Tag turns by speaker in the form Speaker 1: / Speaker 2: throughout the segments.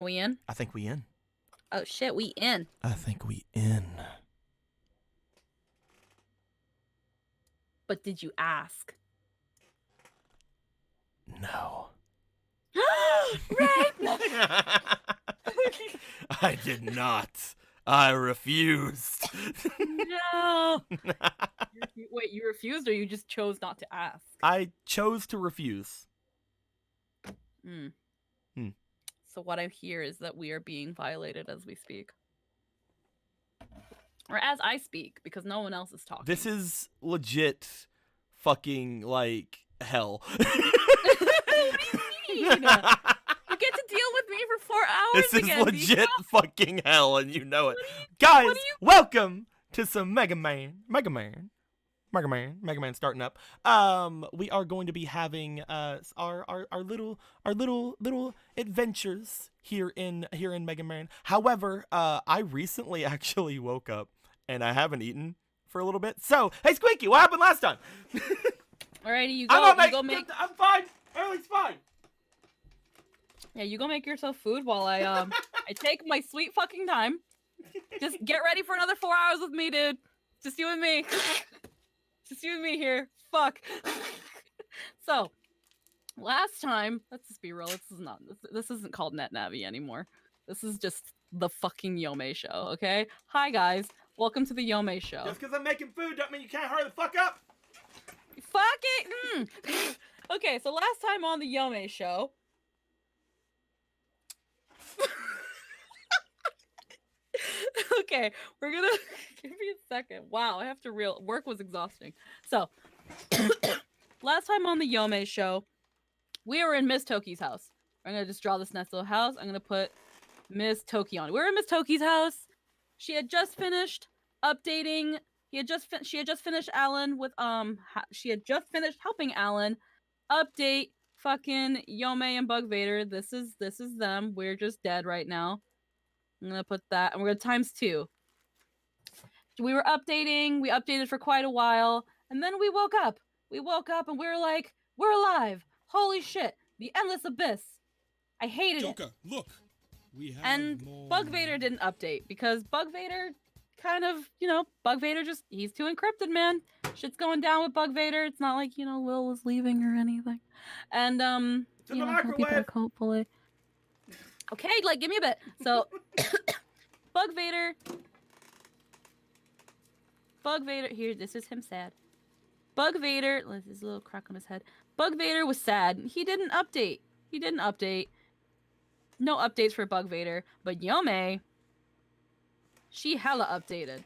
Speaker 1: We in?
Speaker 2: I think we in.
Speaker 1: Oh shit, we in.
Speaker 2: I think we in.
Speaker 1: But did you ask?
Speaker 2: No.
Speaker 1: Right?
Speaker 2: I did not. I refused.
Speaker 1: No. Wait, you refused or you just chose not to ask?
Speaker 2: I chose to refuse.
Speaker 1: Hmm.
Speaker 2: Hmm.
Speaker 1: So what I hear is that we are being violated as we speak. Or as I speak, because no one else is talking.
Speaker 2: This is legit fucking like hell.
Speaker 1: What do you mean? You get to deal with me for 4 hours
Speaker 2: This is
Speaker 1: again,
Speaker 2: legit
Speaker 1: Nico?
Speaker 2: fucking hell, and you know it.
Speaker 1: What
Speaker 2: Guys,
Speaker 1: do you
Speaker 2: welcome to some Megaman. Megaman starting up. We are going to be having our little adventures here in Megaman. However, I recently actually woke up and I haven't eaten for a little bit. So, hey Squeaky, what happened last time?
Speaker 1: Alrighty, you
Speaker 2: I'm
Speaker 1: go make
Speaker 2: I'm fine. Everything's fine.
Speaker 1: Yeah, you go make yourself food while I take my sweet fucking time. Just get ready for another 4 hours with me, dude. Just you and me. Just you and me here. Fuck. So, last time, let's just be real. This isn't called Net Navi anymore. This is just the fucking Yome show, okay? Hi guys. Welcome to the Yome show.
Speaker 2: Just because I'm making food don't mean you can't hurry the fuck up.
Speaker 1: Fuck it. Okay, so last time on the Yome show, okay, we're gonna give me a second. Wow, I have to work was exhausting. So last time on the Yome show, we were in Miss Toki's house. I'm gonna just draw this nice little house. I'm gonna put Miss Toki on it. We were in Miss Toki's house. She had just finished updating. She had just finished Alan with she had just finished helping Alan update fucking Yome and Bug Vader. This is them. We're just dead right now. I'm gonna put that, and we're gonna times 2. We were updating. We updated for quite a while, and then we woke up. We woke up, and we were like, we're alive. Holy shit! The endless abyss. I hated it.
Speaker 3: Joker, look. We have
Speaker 1: And
Speaker 3: more...
Speaker 1: Bug Vader didn't update because Bug Vader kind of, Bug Vader he's too encrypted, man. Shit's going down with Bug Vader. It's not like, Will was leaving or anything. And,
Speaker 2: It's in the microwave.
Speaker 1: Hopefully. Okay, like, give me a bit. So, Bug Vader, here, this is him sad. Bug Vader, there's a little crack on his head. Bug Vader was sad. He didn't update. No updates for Bug Vader, but Yome, she hella updated.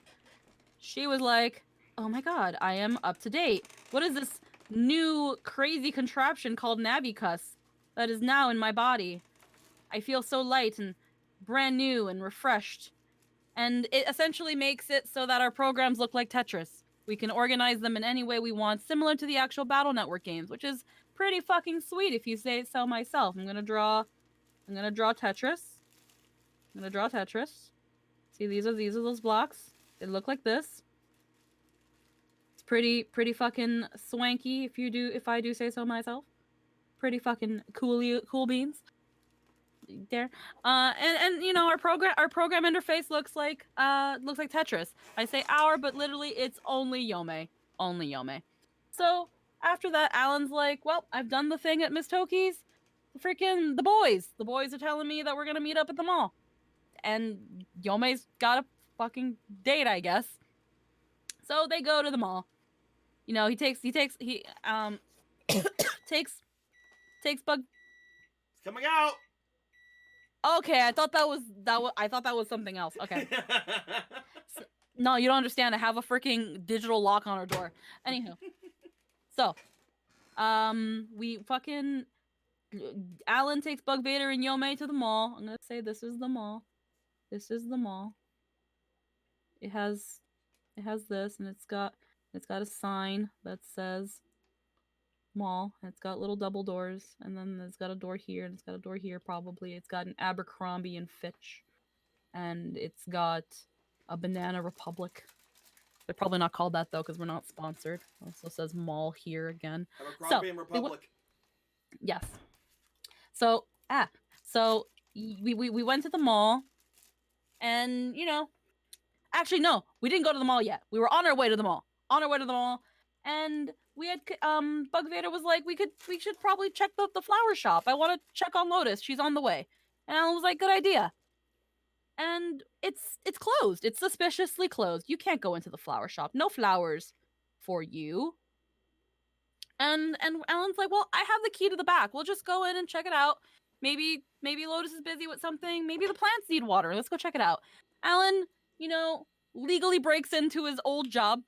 Speaker 1: She was like, oh my god, I am up to date. What is this new crazy contraption called Navi that is now in my body? I feel so light and brand new and refreshed. And it essentially makes it so that our programs look like Tetris. We can organize them in any way we want, similar to the actual Battle Network games, which is pretty fucking sweet if you say so myself. I'm gonna draw Tetris. See, these are those blocks. They look like this. It's pretty fucking swanky if I do say so myself. Pretty fucking cool beans. There. And our program interface looks like Tetris. I say our, but literally it's only Yome. Only Yome. So after that, Alan's like, well, I've done the thing at Miss Toki's. Freaking the boys are telling me that we're gonna meet up at the mall, and Yome's got a fucking date, I guess. So they go to the mall. He takes takes Bug.
Speaker 2: It's coming out.
Speaker 1: Okay, I thought that was something else. Okay. No, you don't understand. I have a freaking digital lock on our door. Anywho. So, we fucking Alan takes Bug Vader and Yome to the mall. I'm gonna say this is the mall. This is the mall. It has this, and it's got a sign that says mall, and it's got little double doors, and then it's got a door here, and it's got a door here probably. It's got an Abercrombie and Fitch, and it's got a Banana Republic. They're probably not called that though because we're not sponsored. It also says mall here again.
Speaker 2: Abercrombie and Republic.
Speaker 1: Yes. So we went to the mall, and actually no, we didn't go to the mall yet. We were on our way to the mall. And we had Bug Vader was like, we should probably check the flower shop. I want to check on Lotus. She's on the way. And Alan was like, good idea. And it's closed. It's suspiciously closed. You can't go into the flower shop. No flowers for you. And Alan's like, well, I have the key to the back. We'll just go in and check it out. Maybe Lotus is busy with something. Maybe the plants need water. Let's go check it out. Alan, legally breaks into his old job,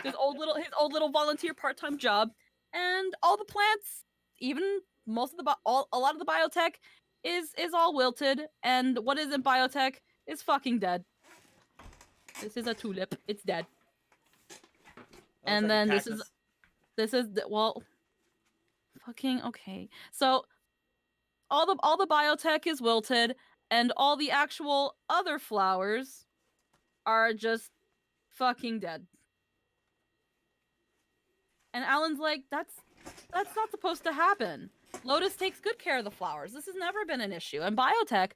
Speaker 1: his old little volunteer part-time job, and all the plants, even most of a lot of the biotech is all wilted, and what isn't biotech is fucking dead. This is a tulip. It's dead. And then this is well, fucking okay. So all the biotech is wilted, and all the actual other flowers are just fucking dead. And Alan's like, that's not supposed to happen. Lotus takes good care of the flowers. This has never been an issue. And biotech,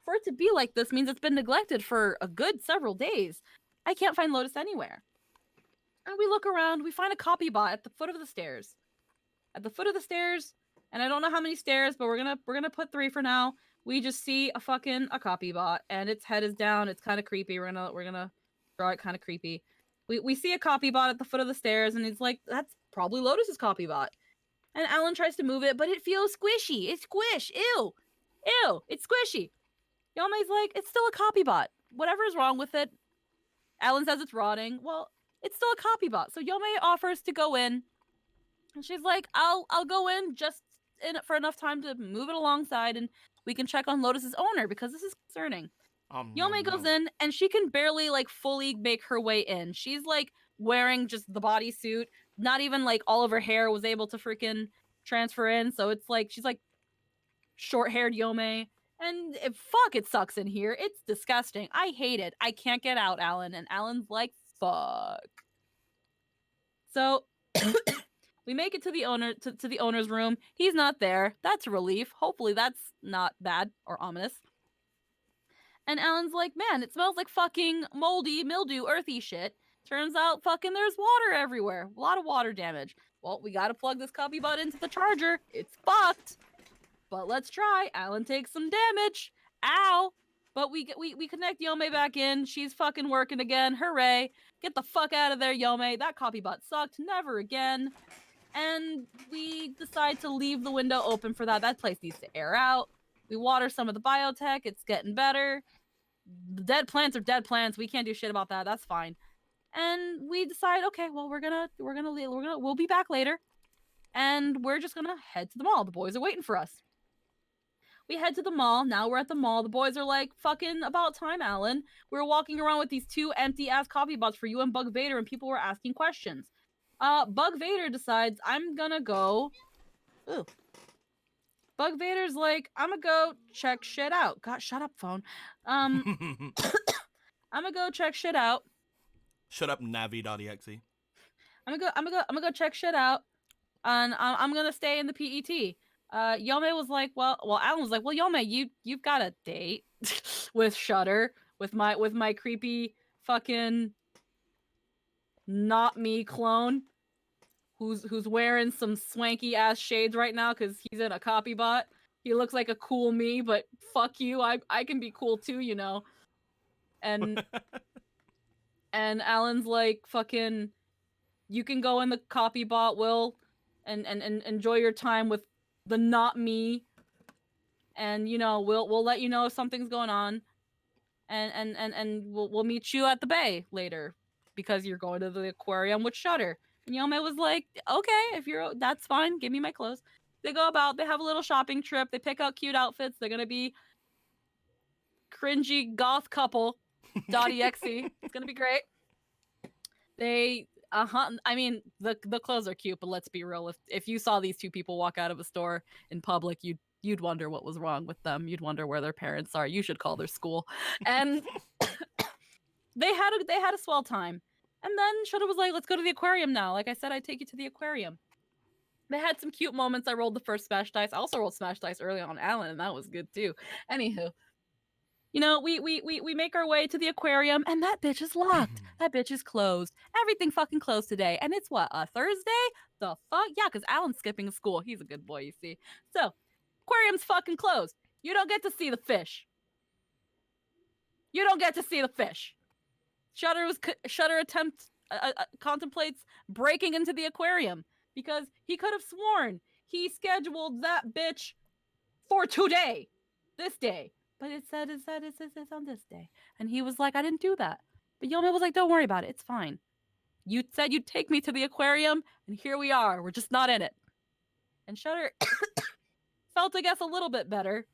Speaker 1: for it to be like this means it's been neglected for a good several days. I can't find Lotus anywhere. And we look around, we find a copy bot at the foot of the stairs. And I don't know how many stairs, but we're gonna put 3 for now. We just see a copy bot, and its head is down. It's kind of creepy. We're gonna draw it kind of creepy. We see a copy bot at the foot of the stairs, and he's like, that's probably Lotus's copy bot. And Alan tries to move it, but it feels squishy. It's squish. Ew, it's squishy. Yomei's like, it's still a copy bot. Whatever is wrong with it. Alan says it's rotting. Well, it's still a copy bot. So Yomei offers to go in. And she's like, I'll go in just for enough time to move it alongside, and we can check on Lotus's owner, because this is concerning. Yomei goes in, and she can barely fully make her way in. She's wearing just the bodysuit. Not even all of her hair was able to freaking transfer in. So it's she's short-haired Yomei. And it sucks in here. It's disgusting. I hate it. I can't get out, Alan. And Alan's like, fuck. So we make it to the owner's room. He's not there. That's a relief. Hopefully that's not bad or ominous. And Alan's like, man, it smells like fucking moldy, mildew, earthy shit. Turns out fucking there's water everywhere. A lot of water damage. Well, we gotta plug this copy bot into the charger. It's fucked. But let's try. Alan takes some damage. Ow. But we connect Yomei back in. She's fucking working again. Hooray. Get the fuck out of there, Yomei. That copy bot sucked. Never again. And we decide to leave the window open for that. That place needs to air out. We water some of the biotech. It's getting better. The dead plants are dead plants. We can't do shit about that. That's fine. And we decide, okay, well, we'll be back later. And we're just gonna head to the mall. The boys are waiting for us. We head to the mall. Now we're at the mall. The boys are like, fucking about time, Alan. We were walking around with these 2 empty-ass copy bots for you and Bug Vader, and people were asking questions. Bug Vader decides, I'm gonna go... Ooh. Bug Vader's like, I'm gonna go check shit out. God, shut up, phone. I'm gonna go check shit out.
Speaker 2: Shut up, Navi.EXE.
Speaker 1: I'm gonna go check shit out. And I'm gonna stay in the PET. Yomei was like, well, Alan was like, well, Yomei, you've got a date with Shutter, with my creepy fucking not me clone, who's wearing some swanky ass shades right now because he's in a copy bot. He looks like a cool me, but fuck you, I can be cool too, And and Alan's like, fucking, you can go in the copy bot, Will, and enjoy your time with the not me, and we'll let you know if something's going on, and we'll meet you at the bay later because you're going to the aquarium with Shutter. And Yomei was like, okay, that's fine, give me my clothes. They go about, they have a little shopping trip, they pick out cute outfits. They're gonna be cringy goth couple .exe. It's gonna be great. I mean, the clothes are cute, but let's be real. If you saw these 2 people walk out of a store in public, you'd wonder what was wrong with them. You'd wonder where their parents are. You should call their school. And they had a swell time. And then Shota was like, let's go to the aquarium now. Like I said, I'd take you to the aquarium. They had some cute moments. I rolled the first Smash Dice. I also rolled Smash Dice early on Alan, and that was good too. Anywho, we make our way to the aquarium, and that bitch is locked. That bitch is closed. Everything fucking closed today. And it's what, a Thursday? The fuck? Yeah, because Alan's skipping school. He's a good boy, you see. So, aquarium's fucking closed. You don't get to see the fish. You don't get to see the fish. Shutter contemplates breaking into the aquarium because he could have sworn he scheduled that bitch for today, this day. But it said it's on this day, and he was like, I didn't do that. But Yome was like, don't worry about it, it's fine. You said you'd take me to the aquarium, and here we are. We're just not in it. And Shutter felt, I guess, a little bit better.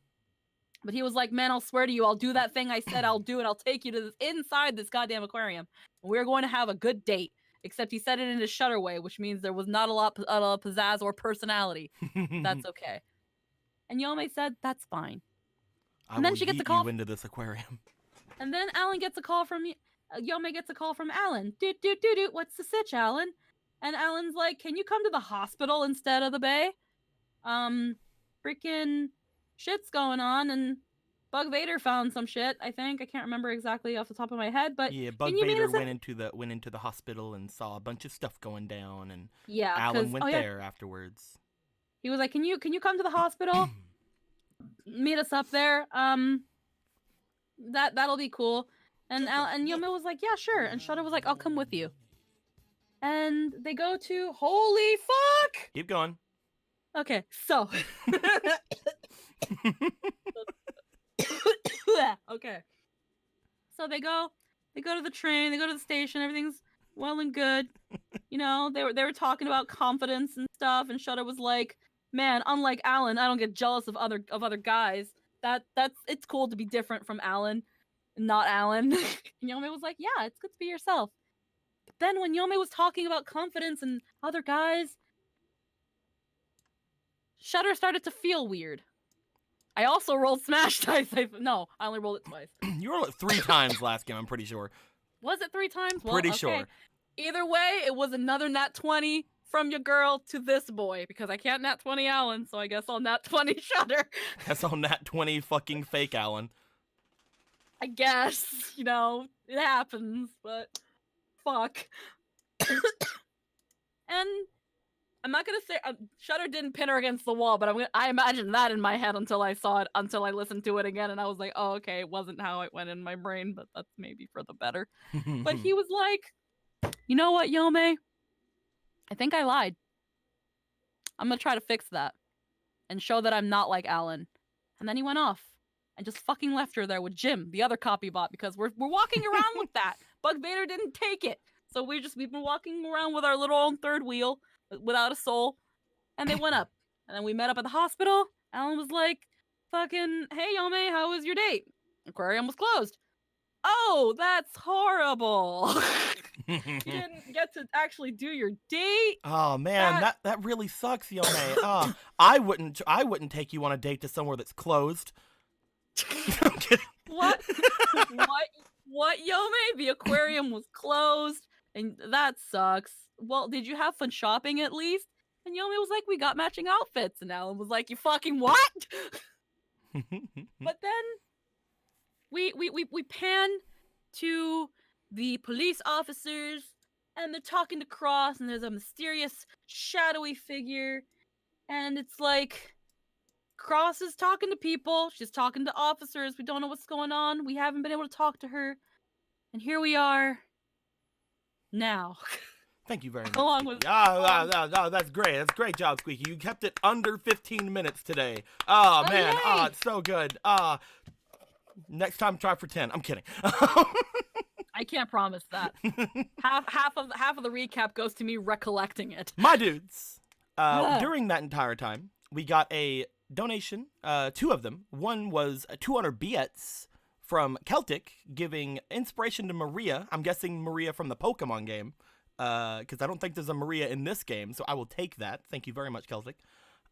Speaker 1: But he was like, man, I'll swear to you, I'll do that thing I said I'll do, and I'll take you to inside this goddamn aquarium. And we're going to have a good date. Except he said it in his Shutter way, which means there was not a lot of pizzazz or personality. That's okay. And Yome said, that's fine.
Speaker 2: And then she gets a call. You into this aquarium.
Speaker 1: And then Alan gets a call from Yome gets a call from Alan. What's the sitch, Alan? And Alan's like, can you come to the hospital instead of the bay? Freaking shit's going on, and Bug Vader found some shit. I think I can't remember exactly off the top of my head, but
Speaker 2: yeah, Bug Vader went into the hospital and saw a bunch of stuff going down, and
Speaker 1: yeah,
Speaker 2: Alan went there afterwards.
Speaker 1: He was like, can you come to the hospital? Meet us up there. That'll be cool. And Yome was like, yeah, sure. And Shutter was like, I'll come with you. And they go to, holy fuck!
Speaker 2: Keep going.
Speaker 1: Okay, so. Okay. So they go to the train, they go to the station, everything's well and good. You know, they were talking about confidence and stuff, and Shutter was like, man, unlike Alan, I don't get jealous of other guys. It's cool to be different from Alan, not Alan. And Yome was like, yeah, it's good to be yourself. But then when Yome was talking about confidence and other guys, Shutter started to feel weird. I also rolled Smash Dice. No, I only rolled it twice.
Speaker 2: You rolled it 3 times last game, I'm pretty sure.
Speaker 1: Was it 3 times? Well,
Speaker 2: pretty
Speaker 1: okay.
Speaker 2: sure.
Speaker 1: Either way, it was another nat 20 from your girl to this boy, because I can't nat 20 Alan, so I guess I'll nat 20 Shutter.
Speaker 2: That's all nat 20 fucking fake Alan.
Speaker 1: I guess, it happens, but fuck. And I'm not gonna say Shutter didn't pin her against the wall, but I imagined that in my head until I listened to it again, and I was like, oh, okay, it wasn't how it went in my brain, but that's maybe for the better. But he was like, you know what, Yome? I think I lied. I'm gonna try to fix that and show that I'm not like Alan. And then he went off and just fucking left her there with Jim, the other copy bot, because we're walking around with that. Bug Vader didn't take it, so we've been walking around with our little own third wheel without a soul. And they went up, and then we met up at the hospital. Alan was like, fucking, hey Yome, how was your date? Aquarium was closed. Oh, that's horrible. You didn't get to actually do your date.
Speaker 2: Oh man, that really sucks, Yome. I wouldn't take you on a date to somewhere that's closed. I'm kidding.
Speaker 1: What? What, Yome? The aquarium was closed, and that sucks. Well, did you have fun shopping at least? And Yome was like, we got matching outfits, and Alan was like, you fucking what? But then we pan to the police officers, and they're talking to Cross, and there's a mysterious, shadowy figure, and it's like, Cross is talking to people, she's talking to officers, we don't know what's going on, we haven't been able to talk to her, and here we are, now.
Speaker 2: Thank you very much.
Speaker 1: How long was
Speaker 2: that's great. That's a great job, Squeaky. You kept it under 15 minutes today. Oh man.
Speaker 1: Yay.
Speaker 2: Oh, it's so good. Next time try for 10. I'm kidding.
Speaker 1: I can't promise that. half of the recap goes to me recollecting it.
Speaker 2: My dudes. During that entire time, we got a donation, 2 of them. One was 200 bits from Celtic, giving inspiration to Maria. I'm guessing Maria from the Pokemon game. Because I don't think there's a Maria in this game, so I will take that. Thank you very much, Celtic.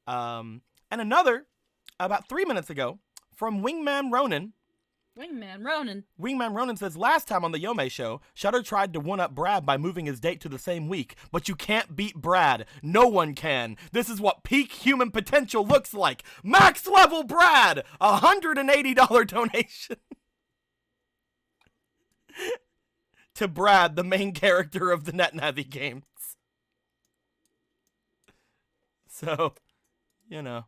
Speaker 2: And another, about 3 minutes ago, from Wingman Ronan,
Speaker 1: Wingman Ronan.
Speaker 2: Wingman Ronan says, last time on the Yome show, Shutter tried to one-up Brad by moving his date to the same week, but you can't beat Brad. No one can. This is what peak human potential looks like. Max level Brad! $180 donation. To Brad, the main character of the Navi games. So, you know,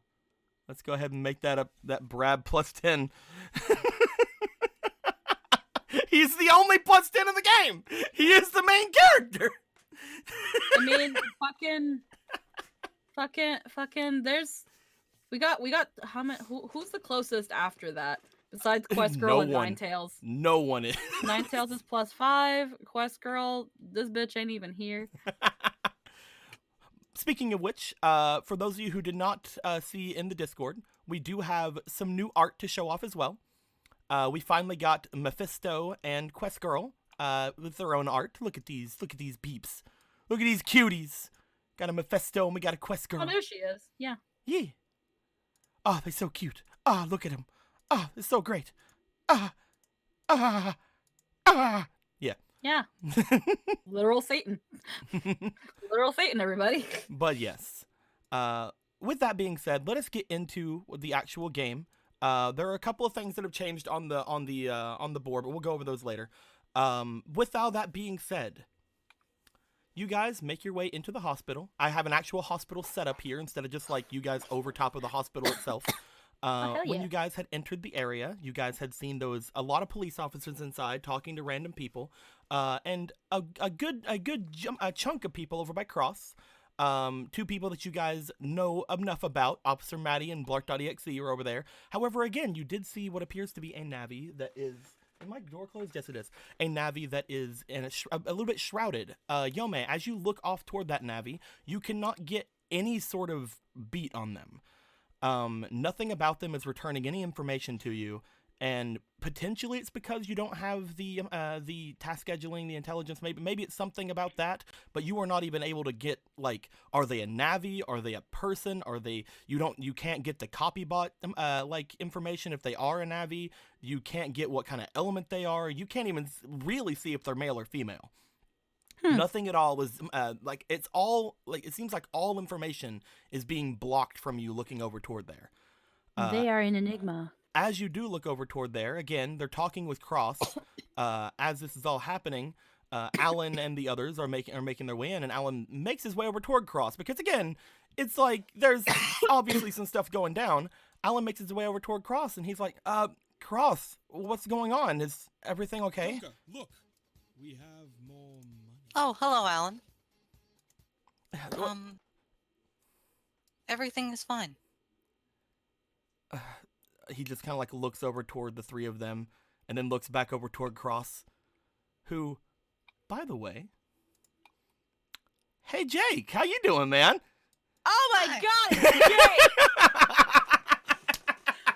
Speaker 2: let's go ahead and make that up, that Brad plus 10. He's the only plus 10 in the game. He is the main character.
Speaker 1: I mean, fucking. We got how many? Who's the closest after that besides Quest Girl and Ninetales?
Speaker 2: No one is.
Speaker 1: Ninetales is +5. Quest Girl, this bitch ain't even here.
Speaker 2: Speaking of which, for those of you who did not see in the Discord, we do have some new art to show off as well. We finally got Mephisto and Quest Girl with their own art. Look at these peeps. Look at these cuties. Got a Mephisto and we got a Quest Girl.
Speaker 1: Oh, there she is. Yeah.
Speaker 2: Yeah. Oh, they're so cute. Ah, look at them. Ah, it's so great. Ah. Yeah.
Speaker 1: Yeah. Literal Satan. Literal Satan, everybody.
Speaker 2: But yes. With that being said, let us get into the actual game. There are a couple of things that have changed on the board, but we'll go over those later. With all that being said, you guys make your way into the hospital. I have an actual hospital set up here instead of just like you guys over top of the hospital itself. When you guys had entered the area, you guys had seen a lot of police officers inside talking to random people, and a good chunk of people over by Cross. Two people that you guys know enough about, Officer Maddie and Blark.exe are over there. However, again, you did see what appears to be a Navi that is... Is my door closed? Yes, it is. A Navi that is in a little bit shrouded. Yome, as you look off toward that Navi, you cannot get any sort of beat on them. Nothing about them is returning any information to you, and potentially it's because you don't have the task scheduling, the intelligence. Maybe it's something about that, but you are not even able to get, like, are they a Navi? Are they a person? Are they, you can't get the copy bot like information if they are a Navi. You can't get what kind of element they are. You can't even really see if they're male or female. Nothing at all was like, it's all like, it seems like all information is being blocked from you looking over toward there.
Speaker 1: They are an enigma.
Speaker 2: As you do look over toward there, again, they're talking with Cross. As this is all happening, Alan and the others are making their way in, and Alan makes his way over toward Cross because, again, it's like there's obviously some stuff going down. Alan makes his way over toward Cross, and he's like, Cross, what's going on? Is everything okay?
Speaker 3: Look, we have more money.
Speaker 4: Oh, hello, Alan. Everything is fine.
Speaker 2: He just kind of like looks over toward the three of them and then looks back over toward Cross, who, by the way, hey Jake, how you doing, man?
Speaker 1: Oh my god, it's Jake!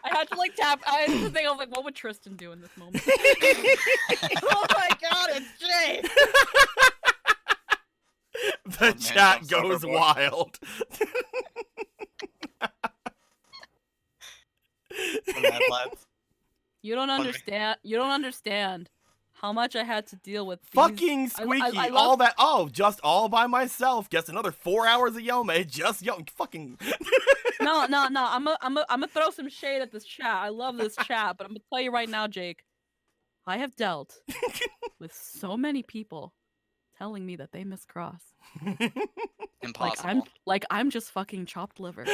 Speaker 1: I had to like tap. I had to think, I was like, what would Tristan do in this moment? Oh my god, it's Jake!
Speaker 2: The chat goes wild.
Speaker 1: You don't understand. You don't understand how much I had to deal with.
Speaker 2: Fucking Squeaky,
Speaker 1: I love...
Speaker 2: all that. Oh, just all by myself. Guess another 4 hours of Yome. Just fucking.
Speaker 1: No. I'm gonna throw some shade at this chat. I love this chat, but I'm gonna tell you right now, Jake. I have dealt with so many people telling me that they miss Cross.
Speaker 4: Impossible.
Speaker 1: I'm just fucking chopped liver.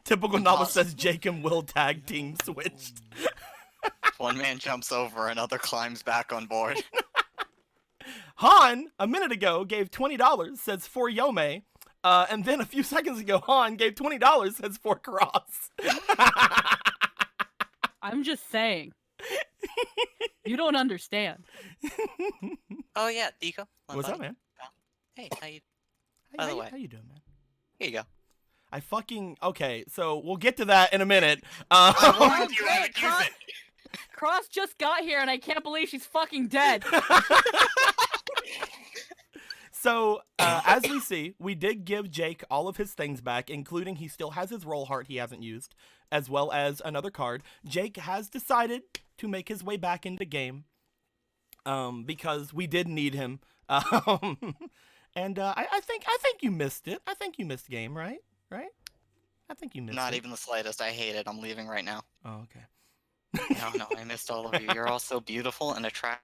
Speaker 2: Typical novel says Jake and Will tag team switched.
Speaker 4: One man jumps over, another climbs back on board.
Speaker 2: Han, a minute ago, gave $20, says for Yome. And then a few seconds ago, Han gave $20, says for Cross.
Speaker 1: I'm just saying. You don't understand.
Speaker 4: Oh yeah, Deco.
Speaker 2: What's up, man?
Speaker 4: Hey, By the way,
Speaker 2: how you doing, man?
Speaker 4: Here you go.
Speaker 2: Okay, so we'll get to that in a minute.
Speaker 4: I you haven't used it.
Speaker 1: Cross just got here and I can't believe she's fucking dead.
Speaker 2: So, as we see, we did give Jake all of his things back, including he still has his roll heart he hasn't used, as well as another card. Jake has decided to make his way back into game, because we did need him. Um, and I think you missed it. I think you missed game, right? Right? I think you missed
Speaker 4: Not
Speaker 2: it.
Speaker 4: even the slightest. I hate it. I'm leaving right now.
Speaker 2: Oh, okay.
Speaker 4: No, I missed all of you. You're all so beautiful and attractive.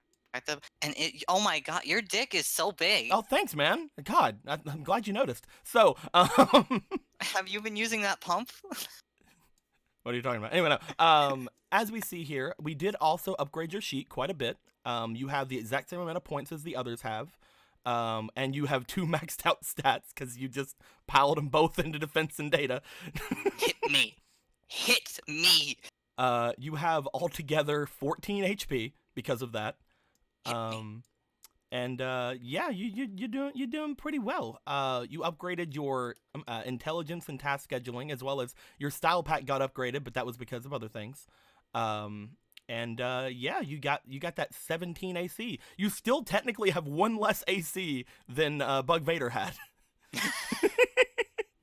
Speaker 4: And oh my god, your dick is so big.
Speaker 2: Oh, thanks, man. God, I'm glad you noticed. So,
Speaker 4: Have you been using that pump?
Speaker 2: what are you talking about? Anyway, no. As we see here, we did also upgrade your sheet quite a bit. You have the exact same amount of points as the others have. And you have 2 maxed out stats because you just piled them both into defense and data.
Speaker 4: Hit me. Hit me.
Speaker 2: You have altogether 14 HP because of that.
Speaker 4: Hit me.
Speaker 2: And yeah, you're doing pretty well. You upgraded your intelligence and task scheduling, as well as your style pack got upgraded, but that was because of other things. And yeah, you got that 17 AC. You still technically have 1 less AC than Bug Vader had.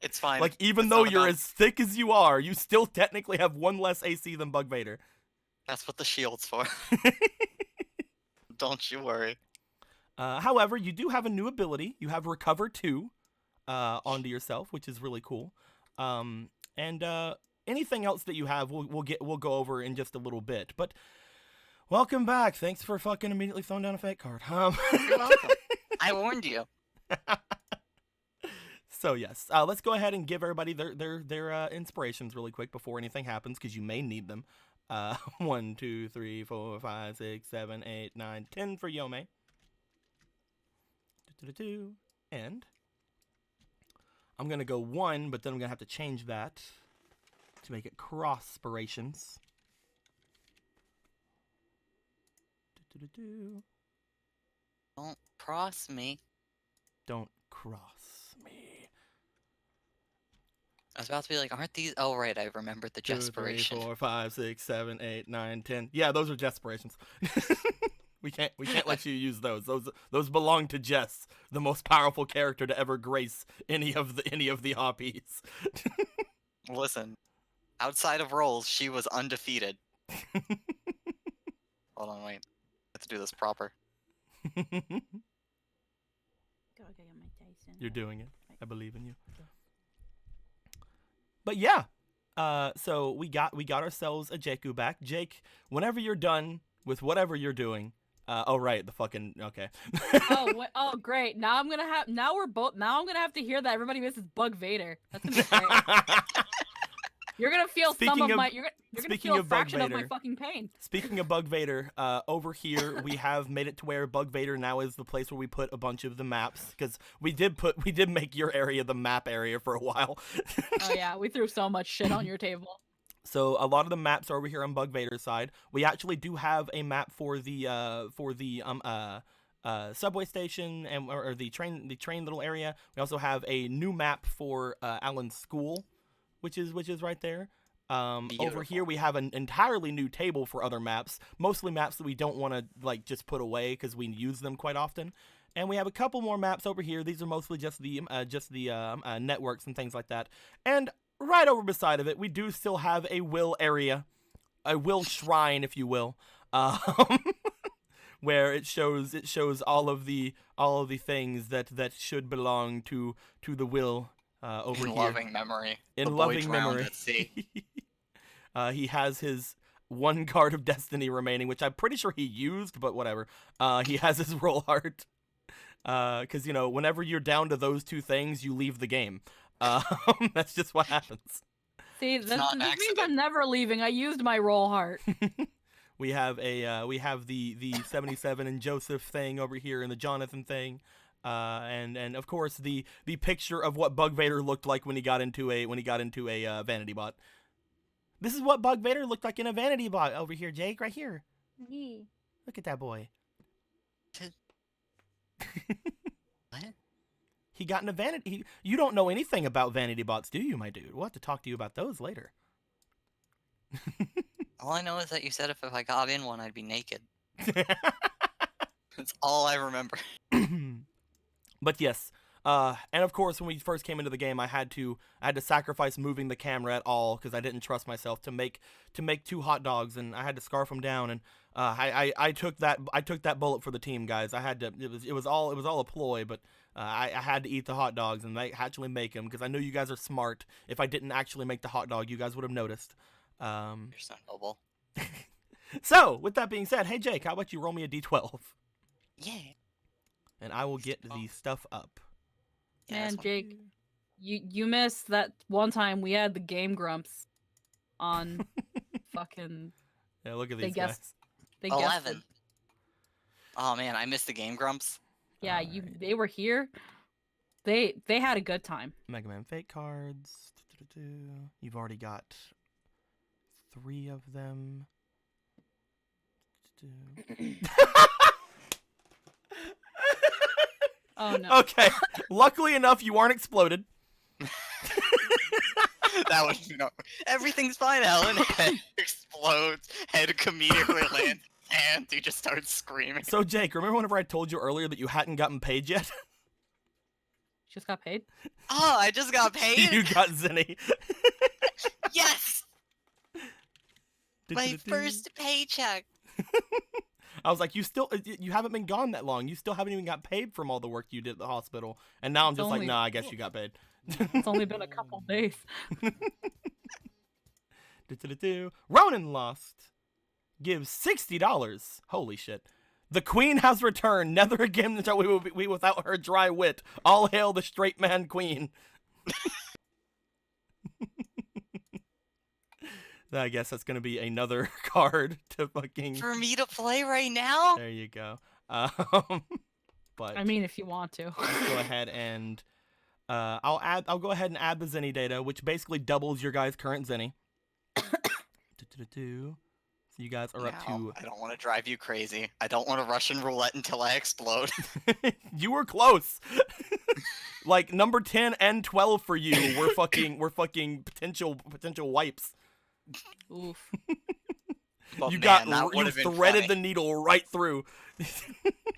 Speaker 4: It's fine.
Speaker 2: Like, even
Speaker 4: It's
Speaker 2: though
Speaker 4: not
Speaker 2: you're
Speaker 4: about-
Speaker 2: as thick as you are, you still technically have 1 less AC than Bug Vader.
Speaker 4: That's what the shield's for. Don't you worry.
Speaker 2: However, you do have a new ability. You have Recover 2 onto yourself, which is really cool. And anything else that you have, we'll go over in just a little bit. But welcome back. Thanks for fucking immediately throwing down a fake card.
Speaker 4: You're welcome. I warned you.
Speaker 2: So yes, let's go ahead and give everybody their inspirations really quick before anything happens, because you may need them. 1, 2, 3, 4, 5, 6, 7, 8, 9, 10 for Yome. And I'm gonna go 1, but then I'm gonna have to change that to make it cross-spirations.
Speaker 4: Don't cross me.
Speaker 2: Don't cross me.
Speaker 4: I was about to be like, aren't these? Oh right, I remembered the
Speaker 2: 2, 3,
Speaker 4: Jesperition.
Speaker 2: 4, 5, 6, 7, 8, 9, 10. Yeah, those are Jesperations. We can't let you use those. Those belong to Jess, the most powerful character to ever grace any of the hobbies.
Speaker 4: Listen, outside of roles, she was undefeated. Hold on, wait. Let's do this proper.
Speaker 1: Go get my Tyson.
Speaker 2: You're doing it. I believe in you. But yeah, so we got ourselves a Jakku back. Jake, whenever you're done with whatever you're doing, oh right, the fucking okay.
Speaker 1: Oh great! Now I'm gonna have to hear that everybody misses Bug Vader. That's gonna be great. You're gonna feel
Speaker 2: Speaking of-
Speaker 1: you're gonna
Speaker 2: speaking
Speaker 1: feel a
Speaker 2: of Bug
Speaker 1: fraction of my
Speaker 2: Vader.
Speaker 1: fucking pain.
Speaker 2: Speaking of Bug Vader, over here we have made it to where Bug Vader now is the place where we put a bunch of the maps, because we did make your area the map area for a while.
Speaker 1: Oh yeah, we threw so much shit on your table.
Speaker 2: So a lot of the maps are over here on Bug Vader's side. We actually do have a map for the subway station or the train little area. We also have a new map for Alan's school, which is right there. Over
Speaker 4: Beautiful.
Speaker 2: here we have an entirely new table for other maps, mostly maps that we don't want to like just put away because we use them quite often. And we have a couple more maps over here. These are mostly just the networks and things like that. And right over beside of it, we do still have a will area, a will shrine, if you will, where it shows all of the things that should belong to the will over
Speaker 4: In
Speaker 2: here.
Speaker 4: loving memory.
Speaker 2: In
Speaker 4: The boy
Speaker 2: loving
Speaker 4: drowned
Speaker 2: memory.
Speaker 4: at sea.
Speaker 2: He has his 1 card of destiny remaining, which I'm pretty sure he used, but whatever. He has his roll heart. Because, whenever you're down to those 2 things, you leave the game. That's just what happens.
Speaker 1: See, this
Speaker 4: not an
Speaker 1: means
Speaker 4: accident.
Speaker 1: I'm never leaving. I used my roll heart.
Speaker 2: We have the 77 and Joseph thing over here and the Jonathan thing. And of course the picture of what Bug Vader looked like when he got into a vanity bot. This is what Bug Vader looked like in a vanity bot over here, Jake, right here. Look at that boy.
Speaker 4: What?
Speaker 2: He got in a vanity. You don't know anything about vanity bots, do you, my dude? We'll have to talk to you about those later.
Speaker 4: All I know is that you said if I got in one, I'd be naked. That's all I remember.
Speaker 2: But yes, And of course, when we first came into the game, I had to sacrifice moving the camera at all because I didn't trust myself to make 2 hot dogs, and I had to scarf them down. And I took that bullet for the team, guys. I had to. It was all a ploy, but I had to eat the hot dogs and actually make them because I knew you guys are smart. If I didn't actually make the hot dog, you guys would have noticed.
Speaker 4: You're so noble.
Speaker 2: So, with that being said, hey Jake, how about you roll me a d12,
Speaker 4: Yeah.
Speaker 2: and I will get the stuff up.
Speaker 4: Yeah,
Speaker 1: Man,
Speaker 4: this one.
Speaker 1: Jake, you missed that one time we had the Game Grumps on fucking.
Speaker 2: Yeah, look at
Speaker 1: They
Speaker 2: these
Speaker 1: guessed.
Speaker 2: guys.
Speaker 1: They guessed.
Speaker 4: 11. Oh man, I missed the Game Grumps.
Speaker 1: Yeah,
Speaker 2: Alright.
Speaker 1: they were here. They had a good time.
Speaker 2: Mega Man fake cards. You've already got 3 of them.
Speaker 1: Oh no.
Speaker 2: Okay. Luckily enough, you aren't exploded.
Speaker 4: That was everything's fine, Alan. Head explodes. Head comedically lands. And he just starts screaming.
Speaker 2: So Jake, remember whenever I told you earlier that you hadn't gotten paid yet?
Speaker 1: Just got paid.
Speaker 4: Oh, I just got paid.
Speaker 2: You got Zinni.
Speaker 4: Yes, my first paycheck.
Speaker 2: I was like, you haven't been gone that long. You still haven't even got paid from all the work you did at the hospital. And now I'm
Speaker 1: It's
Speaker 2: just like,
Speaker 1: only-
Speaker 2: nah, I guess you got paid.
Speaker 1: It's only been a couple days.
Speaker 2: Ronan lost. Gives $60. Holy shit. The queen has returned. Never again shall we will be without her dry wit. All hail the straight man queen. I guess that's gonna be another card to fucking.
Speaker 4: For me to play right now?
Speaker 2: There you go. But
Speaker 1: I mean, if you want to.
Speaker 2: let's go ahead and I'll go ahead and add the Zenny data, which basically doubles your guys' current Zenny. So you guys are up to.
Speaker 4: I don't want to drive you crazy. I don't want to Russian roulette until I explode.
Speaker 2: You were close. Like number 10 and 12 for you were fucking potential wipes.
Speaker 1: Oof.
Speaker 4: But
Speaker 2: You
Speaker 4: man,
Speaker 2: you threaded the needle right through.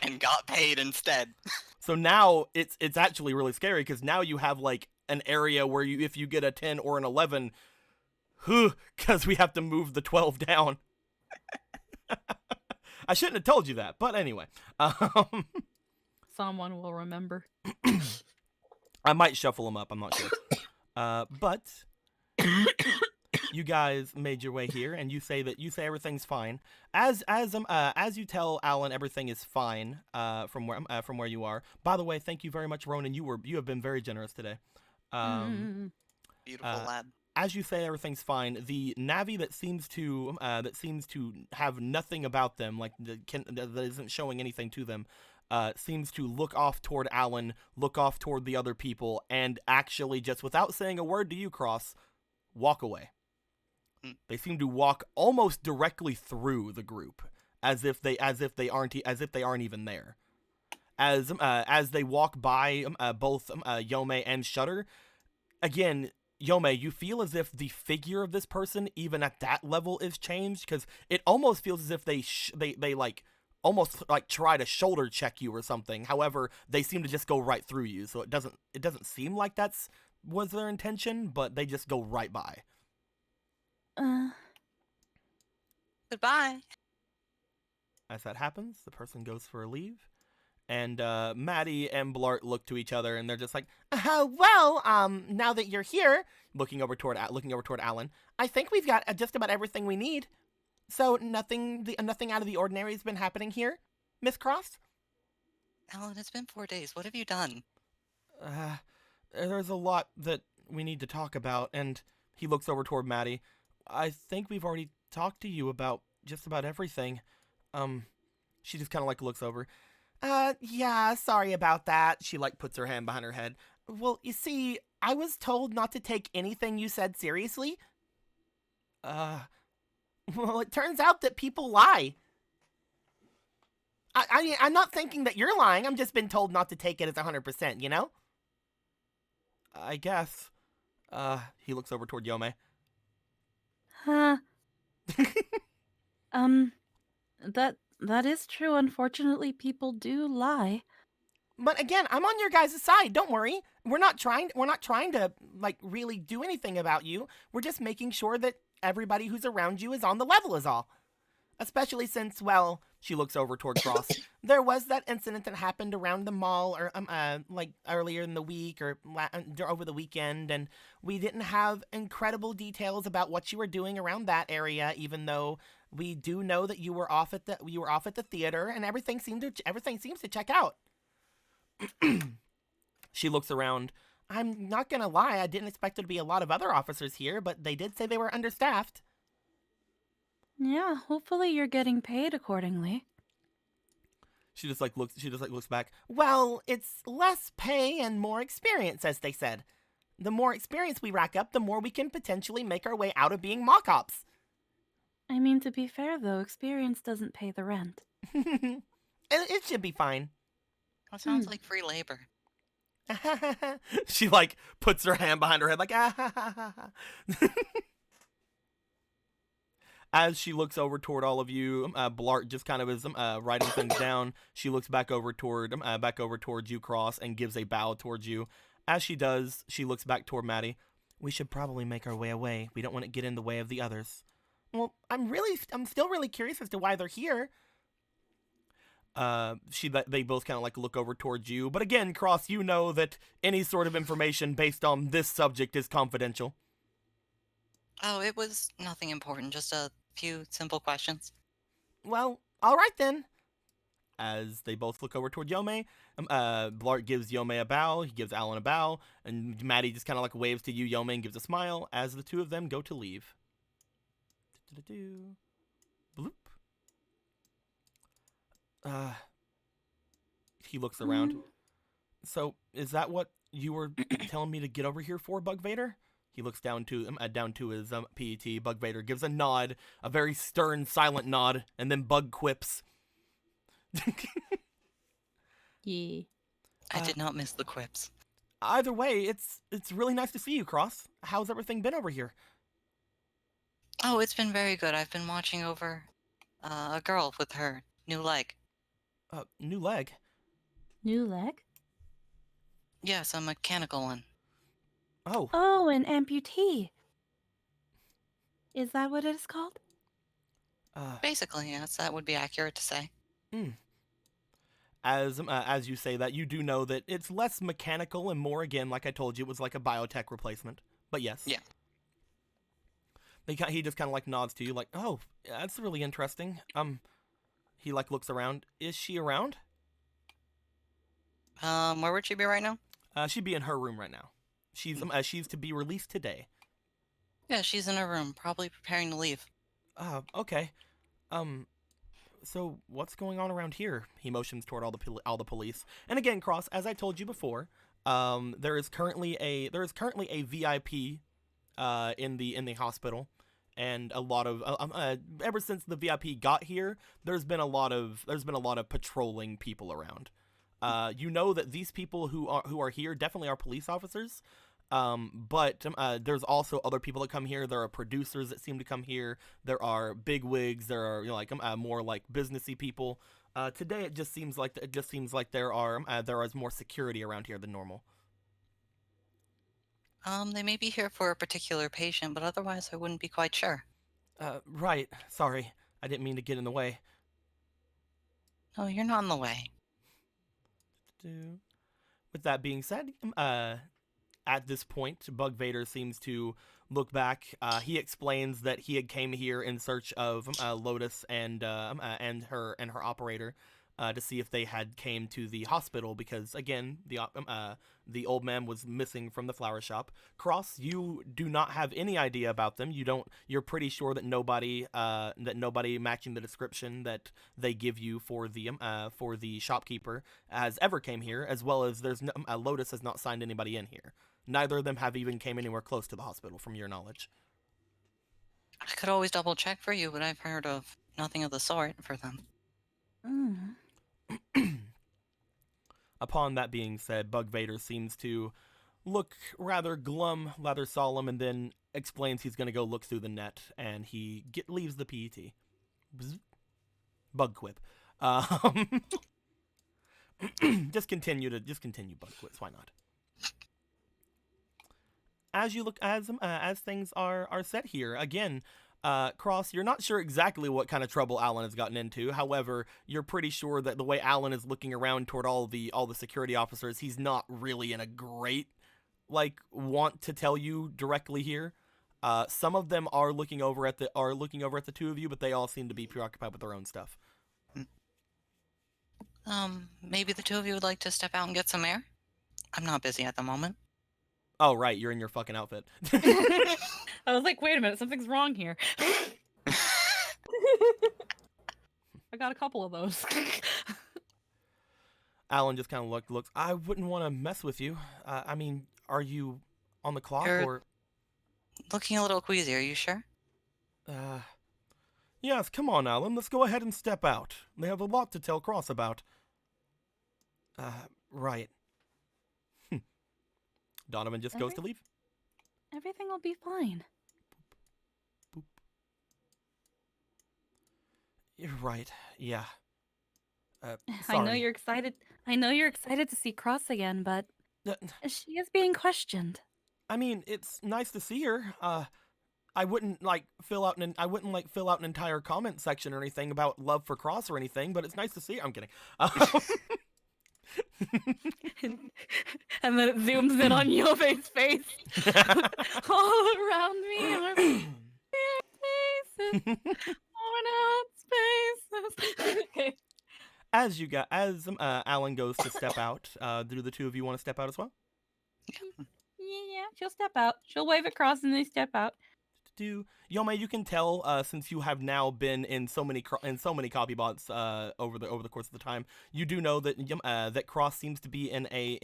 Speaker 4: and got paid instead.
Speaker 2: So now it's actually really scary because now you have like an area where if you get a 10 or an 11, because we have to move the 12 down. I shouldn't have told you that, but anyway.
Speaker 1: Someone will remember.
Speaker 2: I might shuffle them up. I'm not sure. But you guys made your way here, and you say everything's fine. As you tell Alan everything is fine. From where you are. By the way, thank you very much, Ronan. You have been very generous today.
Speaker 4: Beautiful lad.
Speaker 2: As you say everything's fine, the Navi that seems to have nothing about them, like that isn't showing anything to them, seems to look off toward Alan, look off toward the other people, and actually just without saying a word to you, Cross, walk away. They seem to walk almost directly through the group, as if they aren't even there. As they walk by both Yome and Shudder, again. Yome, you feel as if the figure of this person, even at that level, is changed, because it almost feels as if they like almost like try to shoulder check you or something. However, they seem to just go right through you, so it doesn't seem like was their intention, but they just go right by.
Speaker 4: Goodbye.
Speaker 2: As that happens, the person goes for a leave. And Maddie and Blart look to each other, and they're just like, "Well, now that you're here," looking over toward Alan, "I think we've got just about everything we need. So nothing out of the ordinary has been happening here, Miss Cross."
Speaker 4: Alan, it's been 4 days. What have you done?
Speaker 2: There's a lot that we need to talk about, and he looks over toward Maddie. "I think we've already talked to you about just about everything." She just kind of like looks over. Yeah, sorry about that." She like puts her hand behind her head. "Well, you see, I was told not to take anything you said seriously." Well, it turns out that people lie. I'm not thinking that you're lying. I'm just been told not to take it as 100%, you know? I guess. He looks over toward Yome.
Speaker 1: That is true. Unfortunately, people do lie.
Speaker 2: But again, I'm on your guys' side. Don't worry. We're not trying to like really do anything about you. We're just making sure that everybody who's around you is on the level is all. Especially since, well, she looks over toward Cross. There was that incident that happened around the mall, or like earlier in the week, or over the weekend, and we didn't have incredible details about what you were doing around that area. Even though we do know that you were off at the theater, and everything seems to check out. She looks around. I'm not gonna lie, I didn't expect there to be a lot of other officers here, but they did say they were understaffed.
Speaker 1: Yeah, hopefully you're getting paid accordingly.
Speaker 2: She just looks back. Well, it's less pay and more experience, as they said. The more experience we rack up, the more we can potentially make our way out of being mock ops.
Speaker 1: I mean, to be fair though, experience doesn't pay the rent.
Speaker 2: It should be fine.
Speaker 4: That sounds like free labor.
Speaker 2: She like puts her hand behind her head like As she looks over toward all of you, Blart just kind of is writing things down. She looks back over towards you, Cross, and gives a bow towards you. As she does, she looks back toward Maddie. We should probably make our way away. We don't want to get in the way of the others. Well, I'm still really curious as to why they're here. They both kind of like look over towards you. But again, Cross, you know that any sort of information based on this subject is confidential.
Speaker 4: Oh, it was nothing important, just a few simple questions.
Speaker 2: Well, all right then. As they both look over toward Yome, Blart gives Yome a bow, he gives Alan a bow, and Maddie just kind of like waves to you, Yome, and gives a smile as the two of them go to leave. Bloop. He looks around. So, is that what you were telling me to get over here for, Bug Vader? He looks down to his PET. Bug Vader gives a nod, a very stern, silent nod, and then Bug quips.
Speaker 1: Yeah.
Speaker 4: I did not miss the quips.
Speaker 2: Either way, it's really nice to see you, Cross. How's everything been over here?
Speaker 4: Oh, it's been very good. I've been watching over a girl with her new leg.
Speaker 2: New leg?
Speaker 1: New leg?
Speaker 4: Yes, a mechanical one.
Speaker 2: Oh.
Speaker 1: Oh, an amputee. Is that what it is called?
Speaker 4: Basically, yes, that would be accurate to say.
Speaker 2: As you say that, you do know that it's less mechanical and more, again, like I told you, it was like a biotech replacement. But yes.
Speaker 4: Yeah.
Speaker 2: He just kind of like nods to you, like, oh, that's really interesting. He like looks around. Is she around?
Speaker 4: Where would she be right now?
Speaker 2: She'd be in her room right now. She's to be released today.
Speaker 4: Yeah, she's in her room, probably preparing to leave.
Speaker 2: Okay. So what's going on around here? He motions toward all the police. And again, Cross, as I told you before, there is currently a VIP in the hospital, and a lot of ever since the VIP got here, there's been a lot of patrolling people around. You know that these people who are here definitely are police officers. But there's also other people that come here. There are producers that seem to come here. There are big wigs. There are more like businessy people. Today it just seems like there is more security around here than normal.
Speaker 4: They may be here for a particular patient, but otherwise I wouldn't be quite sure.
Speaker 2: Right. Sorry, I didn't mean to get in the way.
Speaker 4: No, you're not in the way.
Speaker 2: With that being said, at this point, Bug Vader seems to look back. He explains that he had came here in search of Lotus and her operator to see if they had came to the hospital because again the old man was missing from the flower shop. Cross, you do not have any idea about them. You're pretty sure that nobody matching the description that they give you for the shopkeeper has ever came here, as well as Lotus has not signed anybody in here. Neither of them have even came anywhere close to the hospital, from your knowledge.
Speaker 4: I could always double check for you, but I've heard of nothing of the sort for them.
Speaker 2: Upon that being said, Bug Vader seems to look rather glum, rather solemn, and then explains he's going to go look through the net, and he leaves the PET. Bzz. Bug quip. just continue, bud quiz. Why not? As you look, as things are set here again, Cross, you're not sure exactly what kind of trouble Alan has gotten into. However, you're pretty sure that the way Alan is looking around toward all the security officers, he's not really in a great want to tell you directly here. Some of them are looking over at the two of you, but they all seem to be preoccupied with their own stuff.
Speaker 4: Maybe the two of you would like to step out and get some air? I'm not busy at the moment.
Speaker 2: Oh, right, you're in your fucking outfit.
Speaker 1: I was like, wait a minute, something's wrong here. I got a couple of those.
Speaker 2: Alan just kind of looks. I wouldn't want to mess with you. I mean, are you on the clock or?
Speaker 4: Looking a little queasy, are you sure?
Speaker 2: Yes, come on, Alan. Let's go ahead and step out. They have a lot to tell Cross about. Right. Donovan just goes to leave.
Speaker 1: Everything will be fine.
Speaker 2: Boop. You're right. Yeah. Sorry.
Speaker 1: I know you're excited. I know you're excited to see Cross again, but she is being questioned.
Speaker 2: I mean, it's nice to see her. I wouldn't fill out an entire comment section or anything about love for Cross or anything, but it's nice to see her. I'm kidding.
Speaker 1: And then it zooms in on Yove's face. All around me are faces. Worn out spaces. Okay.
Speaker 2: As Alan goes to step out, do the two of you want to step out as well?
Speaker 1: Yeah, she'll step out. She'll wave at Cross and they step out.
Speaker 2: Yome, you can tell since you have now been in so many copy bots over the course of the time, you do know that that Cross seems to be in a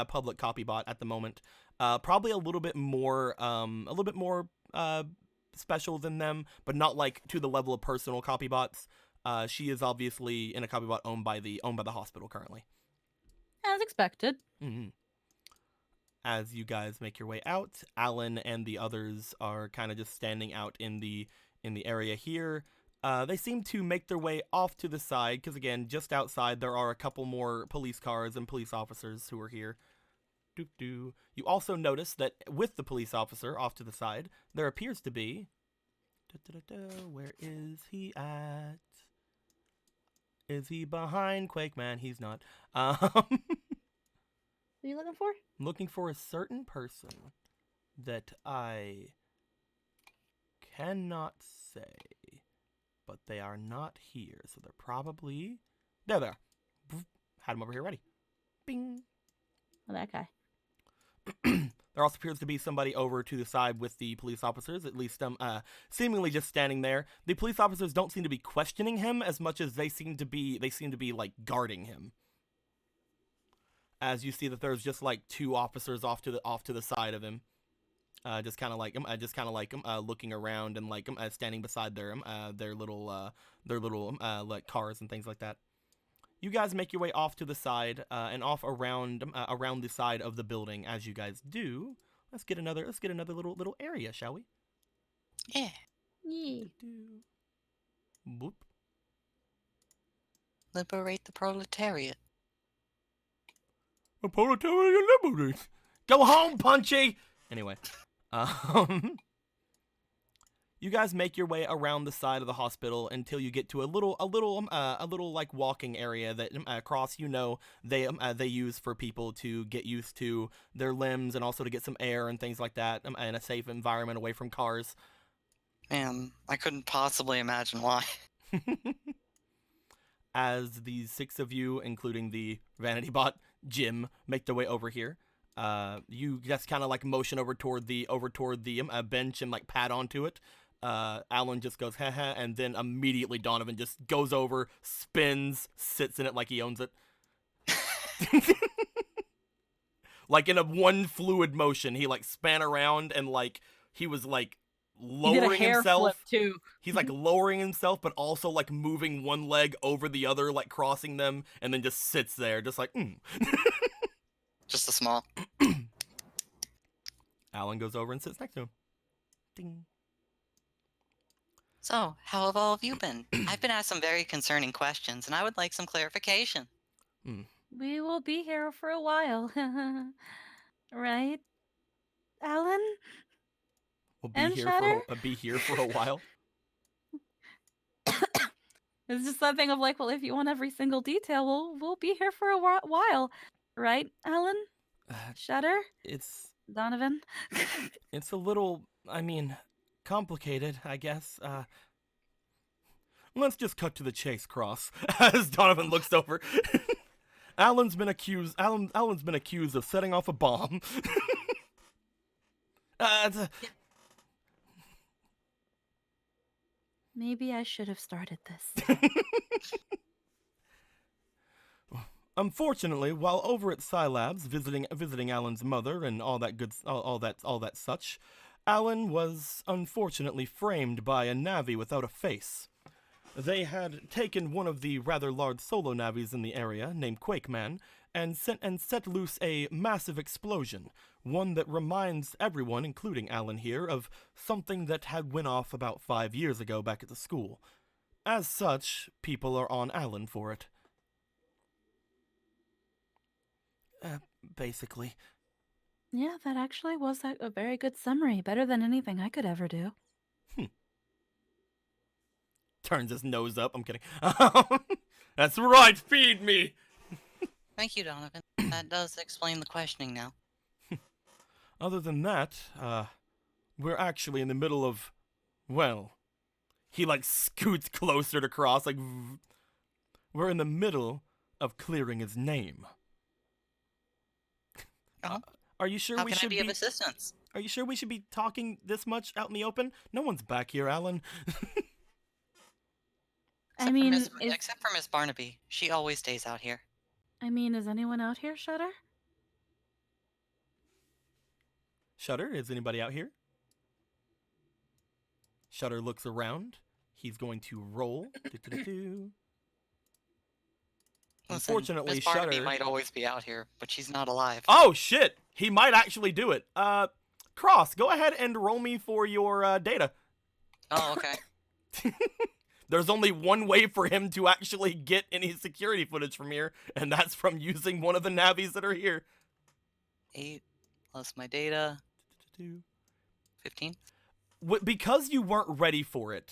Speaker 2: public copy bot at the moment. Probably a little bit more special than them, but not to the level of personal copy bots. She is obviously in a copy bot owned by the hospital currently.
Speaker 1: As expected.
Speaker 2: Mm-hmm. As you guys make your way out, Alan and the others are kind of just standing out in the area here. They seem to make their way off to the side, because again, just outside there are a couple more police cars and police officers who are here. You also notice that with the police officer off to the side, there appears to be... Where is he at? Is he behind Quakeman? He's not.
Speaker 1: What are you looking for?
Speaker 2: I'm looking for a certain person that I cannot say, but they are not here, so they're probably... There they are. Had them over here ready. Bing.
Speaker 1: Oh, that guy.
Speaker 2: There also appears to be somebody over to the side with the police officers, at least seemingly just standing there. The police officers don't seem to be questioning him as much as they seem to be guarding him. As you see that there's just two officers off to the side of him, just kind of looking around and standing beside their little cars and things like that. You guys make your way off to the side and off around the side of the building. As you guys do, let's get another little area, shall we?
Speaker 4: Yeah.
Speaker 1: Yeah.
Speaker 2: Boop.
Speaker 4: Liberate the proletariat.
Speaker 2: A proletarian liberty. Go home, Punchy. Anyway, you guys make your way around the side of the hospital until you get to a little walking area that Cross they use for people to get used to their limbs and also to get some air and things like that in a safe environment away from cars.
Speaker 4: Man, I couldn't possibly imagine why.
Speaker 2: As these six of you, including the vanity bot Jim, make their way over here, you just kind of motion over toward the bench and pat onto it. Alan just goes haha, and then immediately Donovan just goes over, spins, sits in it like he owns it. In a one fluid motion, he span around and he was lowering himself
Speaker 1: too.
Speaker 2: He's lowering himself, but also moving one leg over the other, crossing them, and then just sits there, just
Speaker 4: Just a small.
Speaker 2: Alan goes over and sits next to him. Ding.
Speaker 4: So, how have all of you been? I've been asked some very concerning questions, and I would like some clarification.
Speaker 1: we will be here for a while. Right, Alan
Speaker 2: We'll be
Speaker 1: and
Speaker 2: here
Speaker 1: Shatter?
Speaker 2: for a while.
Speaker 1: It's just that thing of like, well, if you want every single detail, we'll be here for a while. Right, Alan? Shatter?
Speaker 2: It's
Speaker 1: Donovan?
Speaker 2: it's a little, I mean, complicated, I guess. Let's just cut to the chase, Cross. As Donovan looks over. Alan's been accused of setting off a bomb. Th-
Speaker 1: Maybe I should have started this.
Speaker 2: Unfortunately, while over at Scilabs visiting Alan's mother and all that such, Alan was unfortunately framed by a Navi without a face. They had taken one of the rather large solo Navis in the area, named Quakeman, and set loose a massive explosion, one that reminds everyone, including Alan here, of something that had went off about 5 years ago back at the school. As such, people are on Alan for it. Basically.
Speaker 1: Yeah, that actually was a very good summary. Better than anything I could ever do.
Speaker 2: Turns his nose up. I'm kidding. That's right, feed me!
Speaker 4: Thank you, Donovan. That does explain the questioning now.
Speaker 2: Other than that, we're actually in the middle of, well, he like scoots closer to Cross, like, we're in the middle of clearing his name.
Speaker 4: Oh,
Speaker 2: Are you sure
Speaker 4: how
Speaker 2: we
Speaker 4: can I
Speaker 2: should
Speaker 4: be of assistance?
Speaker 2: Are you sure we should be talking this much out in the open? No one's back here, Alan.
Speaker 4: Except for Miss Barnaby. She always stays out here.
Speaker 1: Is anyone out here, Shutter?
Speaker 2: Shutter, is anybody out here? Shutter looks around. He's going to roll.
Speaker 4: Listen,
Speaker 2: Unfortunately,
Speaker 4: Miss Barnaby
Speaker 2: Shutter
Speaker 4: might always be out here, but she's not alive.
Speaker 2: Oh shit! He might actually do it. Cross, go ahead and roll me for your data.
Speaker 4: Oh, okay.
Speaker 2: There's only one way for him to actually get any security footage from here, and that's from using one of the Navis that are here.
Speaker 4: 8 plus my data. 15.
Speaker 2: Because you weren't ready for it,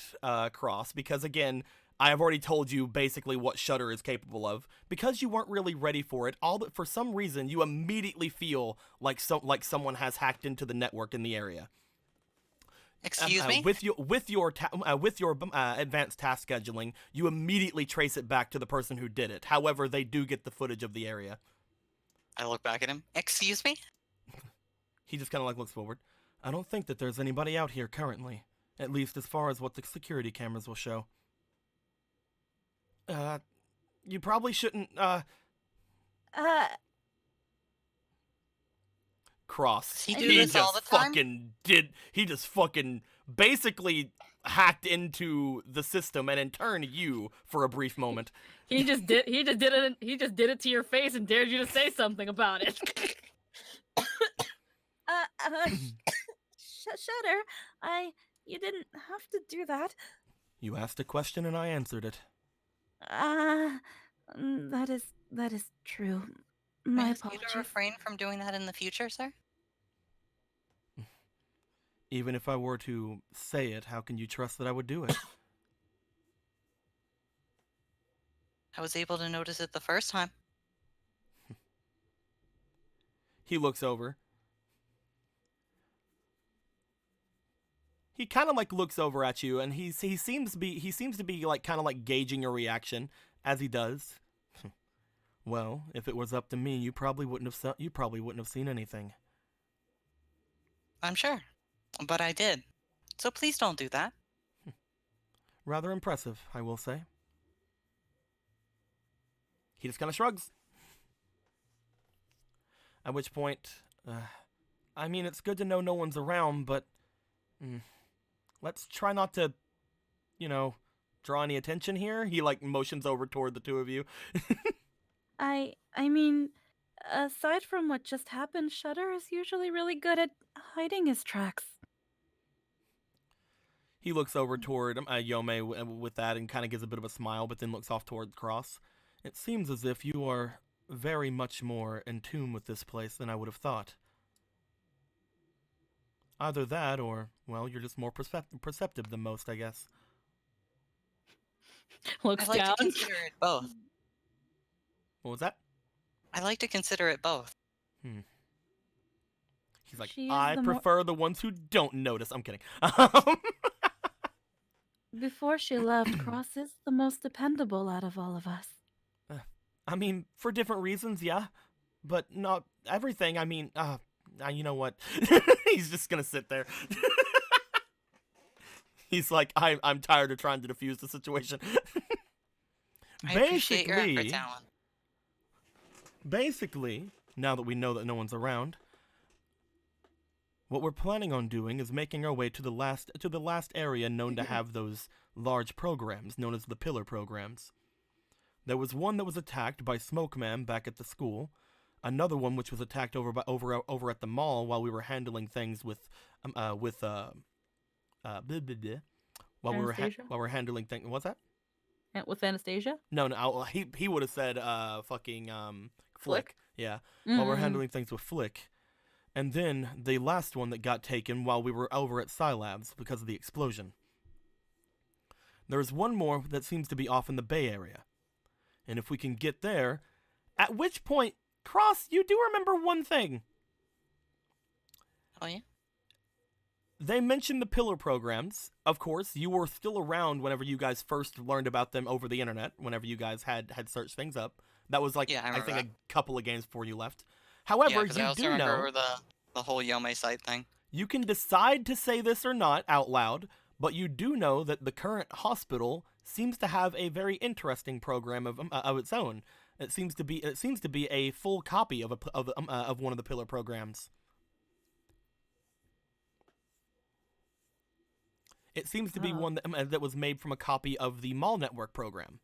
Speaker 2: Cross, because again, I have already told you basically what Shutter is capable of. Because you weren't really ready for it, for some reason you immediately feel like someone has hacked into the network in the area.
Speaker 4: Excuse me?
Speaker 2: With your advanced task scheduling, you immediately trace it back to the person who did it. However, they do get the footage of the area.
Speaker 4: I look back at him. Excuse me?
Speaker 2: He just kind of like looks forward. I don't think that there's anybody out here currently, at least as far as what the security cameras will show. You probably shouldn't, Cross.
Speaker 4: Does he do this all the time?
Speaker 2: He just fucking basically hacked into the system and in turn you for a brief moment.
Speaker 1: He just did it to your face and dared you to say something about it. Shutter, you didn't have to do that.
Speaker 2: You asked a question and I answered it.
Speaker 1: That is true.
Speaker 4: May I
Speaker 1: My
Speaker 4: ask you to
Speaker 1: apologies.
Speaker 4: refrain from doing that in the future, sir?
Speaker 2: Even if I were to say it, how can you trust that I would do it?
Speaker 4: I was able to notice it the first time.
Speaker 2: He looks over. He kind of like looks over at you, and he seems to be like kind of like gauging your reaction as he does. Well, if it was up to me, you probably wouldn't have seen anything.
Speaker 4: I'm sure. But I did. So please don't do that.
Speaker 2: Rather impressive, I will say. He just kind of shrugs. At which point, it's good to know no one's around, but let's try not to, draw any attention here. He like motions over toward the two of you.
Speaker 1: Aside from what just happened, Shutter is usually really good at hiding his tracks.
Speaker 2: He looks over toward Yome with that and kind of gives a bit of a smile, but then looks off toward Cross. It seems as if you are very much more in tune with this place than I would have thought. Either that or, well, you're just more perceptive than most, I guess.
Speaker 4: I
Speaker 1: Looks
Speaker 4: like
Speaker 1: down.
Speaker 4: to consider it both.
Speaker 2: What was that?
Speaker 4: I like to consider it both.
Speaker 2: Hmm. He's like,
Speaker 1: She is
Speaker 2: I
Speaker 1: the more.
Speaker 2: prefer the ones who don't notice. I'm kidding.
Speaker 1: Before she left, Cross is the most dependable out of all of us.
Speaker 2: I mean, for different reasons, yeah. But not everything. I mean, you know what? He's just gonna sit there. He's like, I'm tired of trying to defuse the situation.
Speaker 4: I appreciate your efforts, Alan.
Speaker 2: Basically, now that we know that no one's around, what we're planning on doing is making our way to the last area known to have those large programs known as the pillar programs. There was one that was attacked by Smokeman back at the school, another one which was attacked over at the mall while we were handling things while
Speaker 1: Anastasia?
Speaker 2: while we're handling things. What's that?
Speaker 1: With Anastasia?
Speaker 2: No, he would have said fucking Flick. Yeah, while we're handling things with Flick. And then the last one that got taken while we were over at Scilabs because of the explosion. There's one more that seems to be off in the Bay Area. And if we can get there, at which point, Cross, you do remember one thing.
Speaker 4: Oh, yeah?
Speaker 2: They mentioned the pillar programs. Of course, you were still around whenever you guys first learned about them over the internet, whenever you guys had searched things up. That was like,
Speaker 4: Yeah, I
Speaker 2: I think,
Speaker 4: remember
Speaker 2: a couple of games before you left. However,
Speaker 4: because I
Speaker 2: you
Speaker 4: also
Speaker 2: do know,
Speaker 4: remember the whole Yome site thing.
Speaker 2: you can decide to say this or not out loud, but you do know that the current hospital seems to have a very interesting program of its own. It seems to be a full copy of one of the pillar programs. It seems to be one that was made from a copy of the Mall Network program.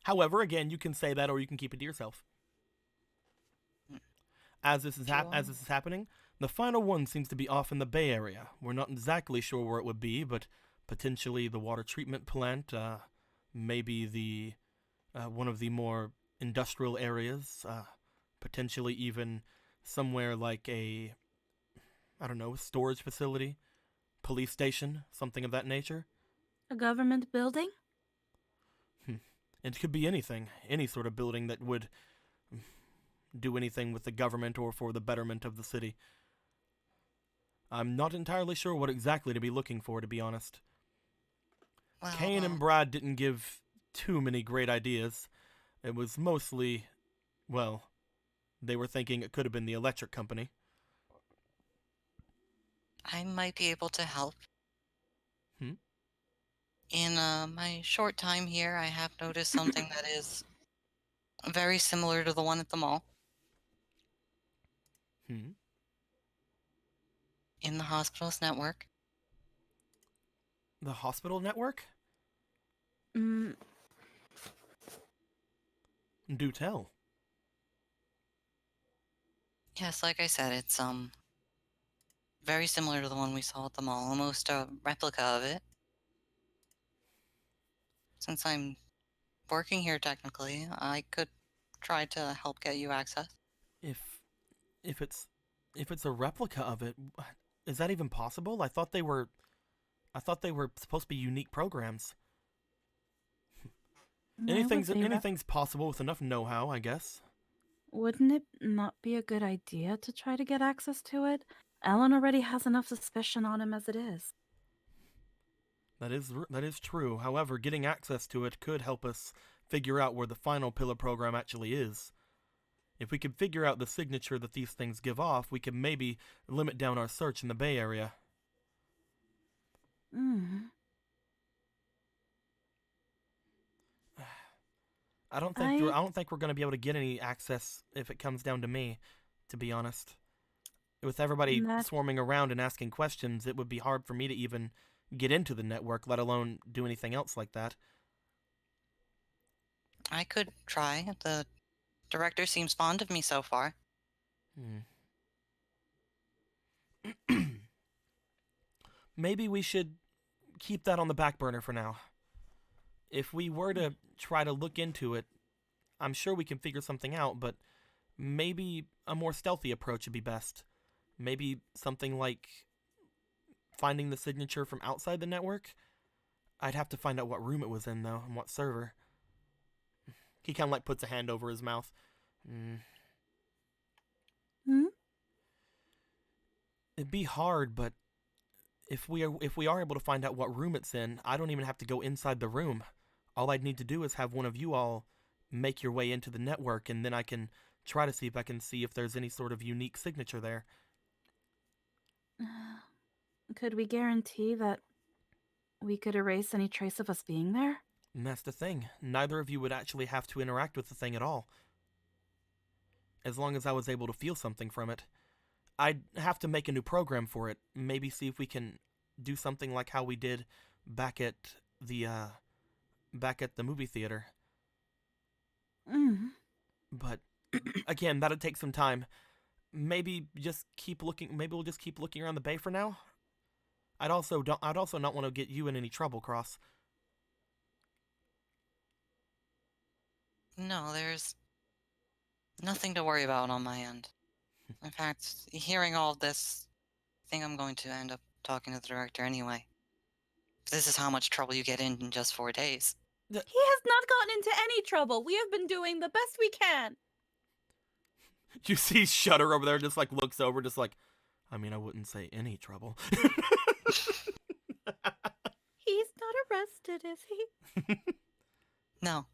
Speaker 2: However, again, you can say that or you can keep it to yourself. As this is happening, the final one seems to be off in the Bay Area. We're not exactly sure where it would be, but potentially the water treatment plant, maybe the one of the more industrial areas, potentially even somewhere like a, I don't know, storage facility, police station, something of that nature.
Speaker 1: A government building?
Speaker 2: It could be anything, any sort of building that would do anything with the government or for the betterment of the city. I'm not entirely sure what exactly to be looking for, to be honest.
Speaker 4: Well,
Speaker 2: Kane and Brad didn't give too many great ideas. It was mostly, well, they were thinking it could have been the electric company.
Speaker 4: I might be able to help.
Speaker 2: Hmm?
Speaker 4: In my short time here, I have noticed something that is very similar to the one at the mall. In the hospital's network.
Speaker 2: The hospital network?
Speaker 1: Mm,
Speaker 2: Do tell.
Speaker 4: Yes, like I said, it's very similar to the one we saw at the mall, almost a replica of it. Since I'm working here technically, I could try to help get you access.
Speaker 2: If it's a replica of it, is that even possible? I thought they were supposed to be unique programs. Anything's possible with enough know-how, I guess.
Speaker 1: Wouldn't it not be a good idea to try to get access to it? Ellen already has enough suspicion on him as it is.
Speaker 2: That is true. However, getting access to it could help us figure out where the final pillar program actually is. If we could figure out the signature that these things give off, we could maybe limit down our search in the Bay Area. I don't think we're going to be able to get any access if it comes down to me, to be honest. With everybody swarming around and asking questions, it would be hard for me to even get into the network, let alone do anything else like that.
Speaker 4: I could try. The director seems fond of me so far.
Speaker 2: Maybe we should keep that on the back burner for now. If we were to try to look into it, I'm sure we can figure something out, but maybe a more stealthy approach would be best. Maybe something like finding the signature from outside the network. I'd have to find out what room it was in, though, and what server. He kind of like puts a hand over his mouth.
Speaker 1: Hmm?
Speaker 2: It'd be hard, but if we are able to find out what room it's in, I don't even have to go inside the room. All I'd need to do is have one of you all make your way into the network, and then I can try to see if there's any sort of unique signature there.
Speaker 1: Could we guarantee that we could erase any trace of us being there?
Speaker 2: And that's the thing. Neither of you would actually have to interact with the thing at all. As long as I was able to feel something from it. I'd have to make a new program for it. Maybe see if we can do something like how we did back at the movie theater. But again, that'd take some time. Maybe just keep looking. Maybe we'll just keep looking around the bay for now. I'd also not want to get you in any trouble, Cross.
Speaker 4: No, there's nothing to worry about on my end. In fact, hearing all of this, I think I'm going to end up talking to the director anyway. This is how much trouble you get in just 4 days.
Speaker 1: He has not gotten into any trouble. We have been doing the best we can.
Speaker 2: You see Shudder over there just like looks over, just like, I mean, I wouldn't say any trouble.
Speaker 1: He's not arrested, is he?
Speaker 4: No.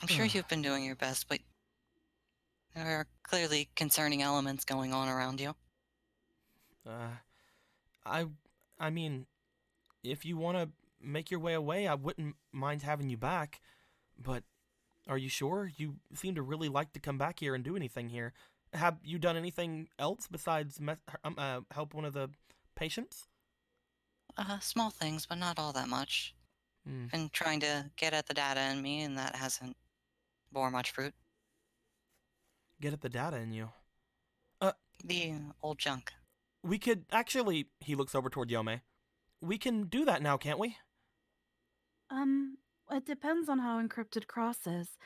Speaker 4: I'm sure you've been doing your best, but there are clearly concerning elements going on around you.
Speaker 2: I mean, if you want to make your way away, I wouldn't mind having you back. But are you sure? You seem to really like to come back here and do anything here. Have you done anything else besides help one of the patients?
Speaker 4: Small things, but not all that much. Been trying to get at the data in me, and that hasn't bore much fruit.
Speaker 2: Get at the data in you.
Speaker 4: The old junk.
Speaker 2: We could actually, he looks over toward Yome. We can do that now, can't we?
Speaker 1: It depends on how encrypted Cross is.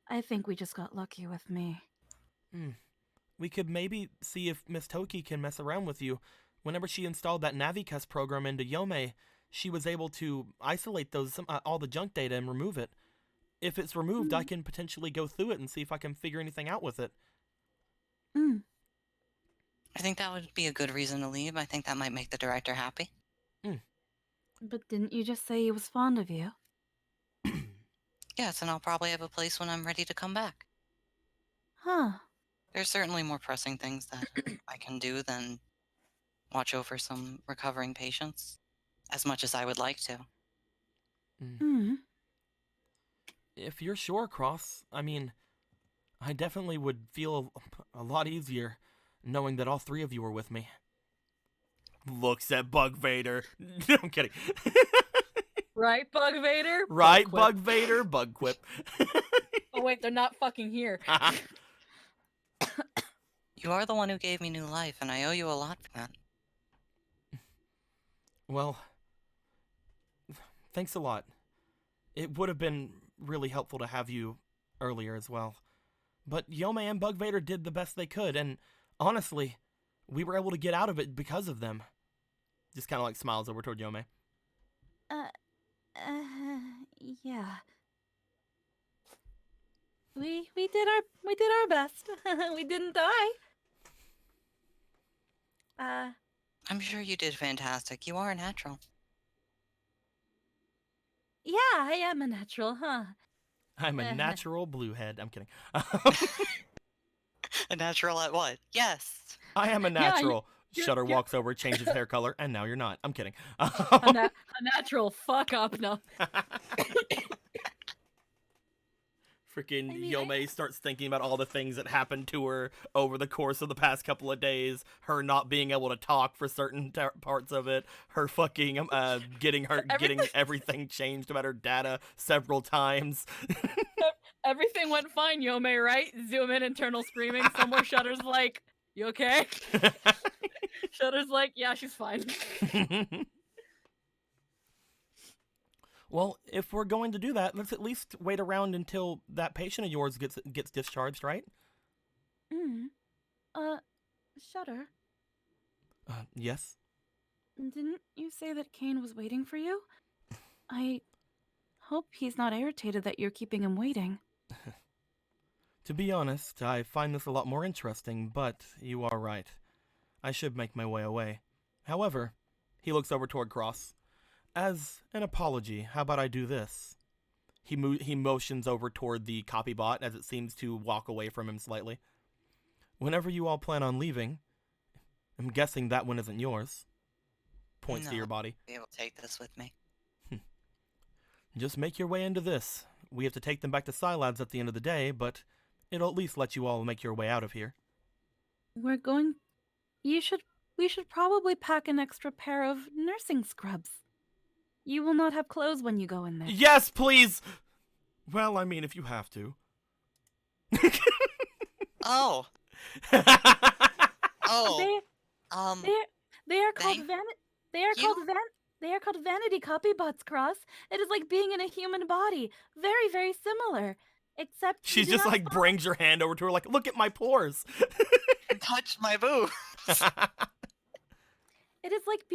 Speaker 1: I think we just got lucky with me.
Speaker 2: We could maybe see if Miss Toki can mess around with you. Whenever she installed that Navi program into Yome, she was able to isolate those all the junk data and remove it. If it's removed, I can potentially go through it and see if I can figure anything out with it.
Speaker 4: I think that would be a good reason to leave. I think that might make the director happy.
Speaker 1: But didn't you just say he was fond of you?
Speaker 4: Yes, and I'll probably have a place when I'm ready to come back.
Speaker 1: Huh.
Speaker 4: There's certainly more pressing things that I can do than watch over some recovering patients, as much as I would like to.
Speaker 2: If you're sure, Cross, I mean, I definitely would feel a lot easier knowing that all three of you were with me. Looks at Bug Vader. I'm kidding.
Speaker 1: Right, Bug Vader?
Speaker 2: Right,
Speaker 1: Bug
Speaker 2: Bug Vader? Bug Quip.
Speaker 1: Oh, wait, they're not fucking here.
Speaker 4: You are the one who gave me new life, and I owe you a lot for that.
Speaker 2: Well, thanks a lot. It would have been really helpful to have you earlier as well. But Yome and Bug Vader did the best they could, and honestly, we were able to get out of it because of them. Just kind of like smiles over toward Yome.
Speaker 1: Yeah. We did our best. We didn't die.
Speaker 4: I'm sure you did fantastic. You are a natural.
Speaker 1: Yeah, I am a natural, huh?
Speaker 2: I'm a natural bluehead. I'm kidding.
Speaker 4: A natural at what? Yes.
Speaker 2: I am a natural.
Speaker 1: you're-
Speaker 2: Shudder walks over, changes hair color, and now you're not. I'm kidding.
Speaker 1: A natural fuck up, no.
Speaker 2: Freaking
Speaker 1: I mean,
Speaker 2: Yome starts thinking about all the things that happened to her over the course of the past couple of days. Her not being able to talk for certain parts of it. Her fucking getting everything changed about her data several times.
Speaker 1: Everything went fine, Yome, right? Zoom in, internal screaming. Somewhere Shudder's like, you okay? Shudder's like, yeah, she's fine.
Speaker 2: Well, if we're going to do that, let's at least wait around until that patient of yours gets discharged, right?
Speaker 1: Mm. Shudder,
Speaker 2: Yes.
Speaker 1: didn't you say that Kane was waiting for you? I hope he's not irritated that you're keeping him waiting.
Speaker 2: To be honest, I find this a lot more interesting, but you are right. I should make my way away. However, he looks over toward Cross. As an apology, how about I do this? He motions over toward the copybot as it seems to walk away from him slightly. Whenever you all plan on leaving, I'm guessing that one isn't yours. Points to your body.
Speaker 4: I'll be able to take this with me.
Speaker 2: Just make your way into this. We have to take them back to Scilabs at the end of the day, but it'll at least let you all make your way out of here.
Speaker 1: We're going. We should probably pack an extra pair of nursing scrubs. You will not have clothes when you go in there.
Speaker 2: Yes, please! Well, I mean, if you have to.
Speaker 4: Oh. Oh.
Speaker 1: They are called
Speaker 4: Thank
Speaker 1: called they are called vanity copybots, Cross. It is like being in a human body. Very, very similar. Except
Speaker 2: She's just like brings your hand over to her like, look at my pores.
Speaker 4: touch my boob.
Speaker 1: It is like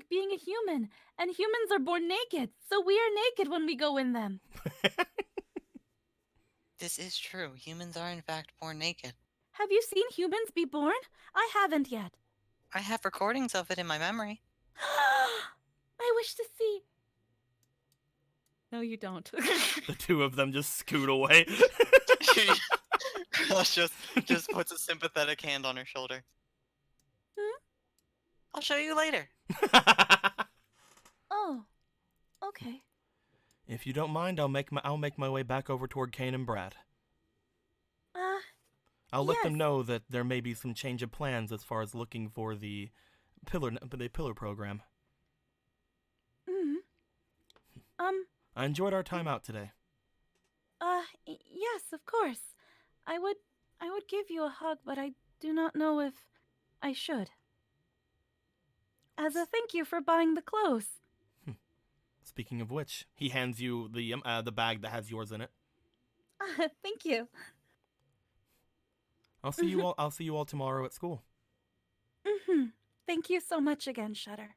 Speaker 1: being a human, and humans are born naked. So we are naked when we go in them.
Speaker 4: This is true. Humans are in fact born naked.
Speaker 1: Have you seen humans be born? I haven't yet.
Speaker 4: I have recordings of it in my memory.
Speaker 1: I wish to see. No, you don't.
Speaker 2: The two of them just scoot away.
Speaker 4: Cross just puts a sympathetic hand on her shoulder. I'll show you later.
Speaker 1: Oh, okay.
Speaker 2: If you don't mind, I'll make my way back over toward Kane and Brad. I'll let them know that there may be some change of plans as far as looking for the pillar program. I enjoyed our time out today.
Speaker 1: Yes, of course. I would give you a hug, but I do not know if I should. As a thank you for buying the clothes.
Speaker 2: Speaking of which, he hands you the bag that has yours in it.
Speaker 1: Thank you.
Speaker 2: I'll see you all. I'll see you all tomorrow at school.
Speaker 1: Thank you so much again, Shudder.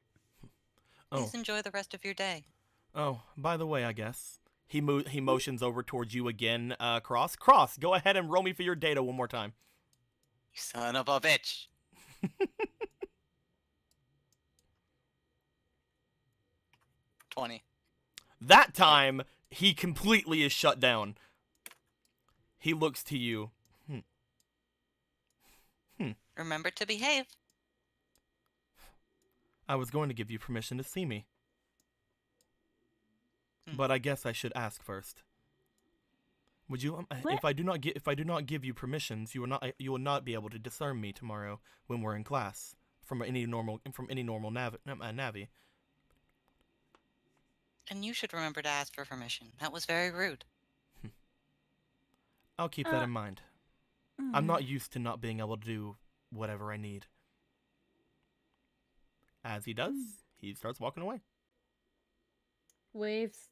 Speaker 4: Please enjoy the rest of your day.
Speaker 2: Oh, by the way, I guess he motions over towards you again. Cross, go ahead and roll me for your data one more time.
Speaker 4: You son of a bitch. 20.
Speaker 2: That time, he completely is shut down. He looks to you.
Speaker 4: Remember to behave.
Speaker 2: I was going to give you permission to see me. But I guess I should ask first. Would you if I do not give you permissions, you will not be able to discern me tomorrow when we're in class from any normal Navi.
Speaker 4: And you should remember to ask for permission. That was very rude.
Speaker 2: I'll keep that in mind. I'm not used to not being able to do whatever I need. As he does, he starts walking away.
Speaker 1: Waves.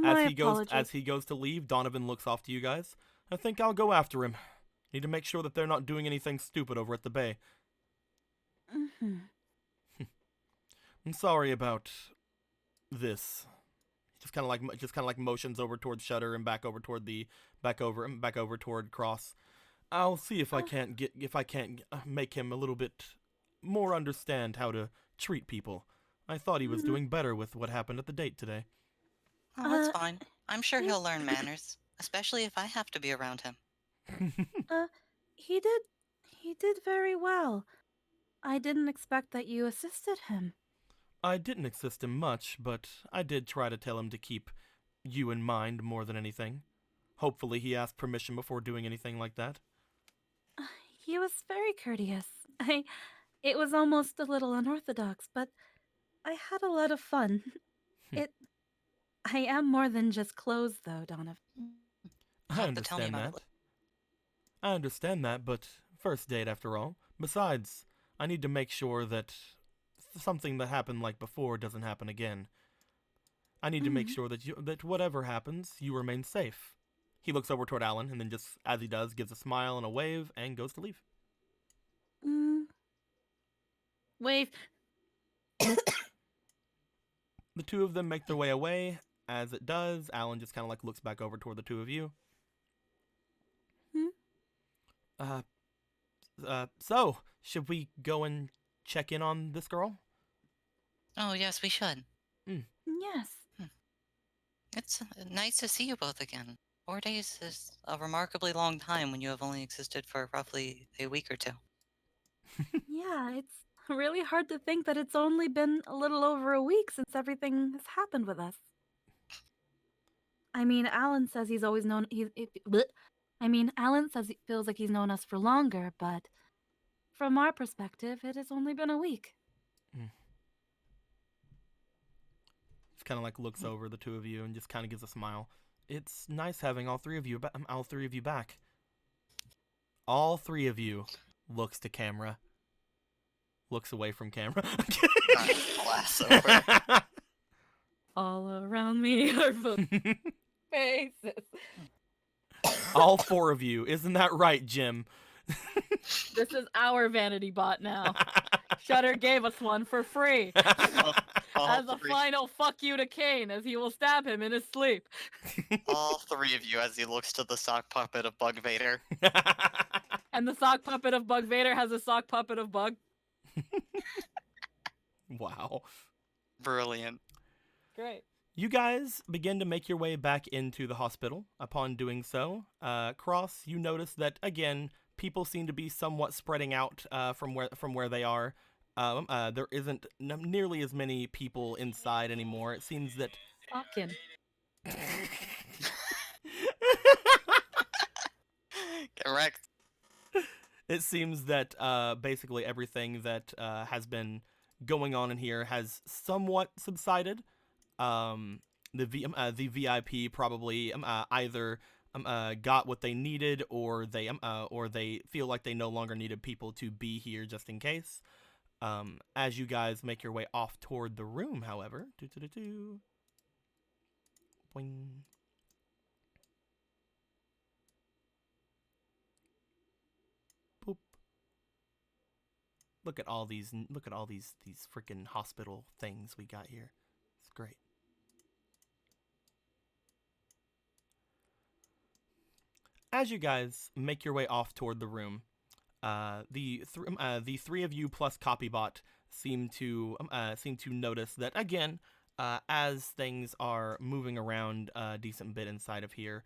Speaker 2: As he goes to leave, Donovan looks off to you guys. I think I'll go after him. Need to make sure that they're not doing anything stupid over at the bay. I'm sorry about this. Just kind of like motions over towards Shudder and back over toward Cross. I'll see if I can't make him a little bit more understand how to treat people. I thought he was doing better with what happened at the date today.
Speaker 4: Oh, that's fine. I'm sure he'll learn manners, especially if I have to be around him.
Speaker 1: He did very well. I didn't expect that you assisted him.
Speaker 2: I didn't assist him much, but I did try to tell him to keep you in mind more than anything. Hopefully he asked permission before doing anything like that.
Speaker 1: He was very courteous. It was almost a little unorthodox, but I had a lot of fun. I am more than just clothes, though, Donovan.
Speaker 2: I understand that, but first date after all. Besides, I need to make sure that something that happened like before doesn't happen again. I need to make sure that whatever happens, you remain safe. He looks over toward Alan, and then just, as he does, gives a smile and a wave, and goes to leave.
Speaker 1: Wave.
Speaker 2: The two of them make their way away. As it does, Alan just kind of like looks back over toward the two of you. So, should we go and check in on this girl?
Speaker 4: Oh, yes, we should.
Speaker 1: Yes.
Speaker 4: It's nice to see you both again. 4 days is a remarkably long time when you have only existed for roughly a week or two.
Speaker 1: Yeah, it's really hard to think that it's only been a little over a week since everything has happened with us. I mean, Alan says he's always known. Alan says he feels like he's known us for longer, but from our perspective, it has only been a week.
Speaker 2: Just kind of like looks over the two of you and just kind of gives a smile. It's nice having all three of you back. All three of you looks to camera. Looks away from camera.
Speaker 4: Glass over.
Speaker 1: All around me are faces.
Speaker 2: All four of you. Isn't that right, Jim?
Speaker 1: This is our vanity bot now. Shudder gave us one for free. As a final fuck you to Kane, as he will stab him in his sleep.
Speaker 5: All three of you as he looks to the sock puppet of Bug Vader.
Speaker 1: And the sock puppet of Bug Vader has a sock puppet of Bug.
Speaker 2: Wow.
Speaker 5: Brilliant.
Speaker 1: Great.
Speaker 2: You guys begin to make your way back into the hospital. Upon doing so, Cross, you notice that, again, people seem to be somewhat spreading out from where they are. There isn't nearly as many people inside anymore. It seems that...
Speaker 1: Fucking.
Speaker 5: Correct.
Speaker 2: It seems that basically everything that has been going on in here has somewhat subsided. The VIP probably either got what they needed, or they feel like they no longer needed people to be here just in case. As you guys make your way off toward the room, however, boing. Boop. Look at all these freaking hospital things we got here. It's great. As you guys make your way off toward the room, the three of you plus Copybot seem to notice that, again, as things are moving around a decent bit inside of here,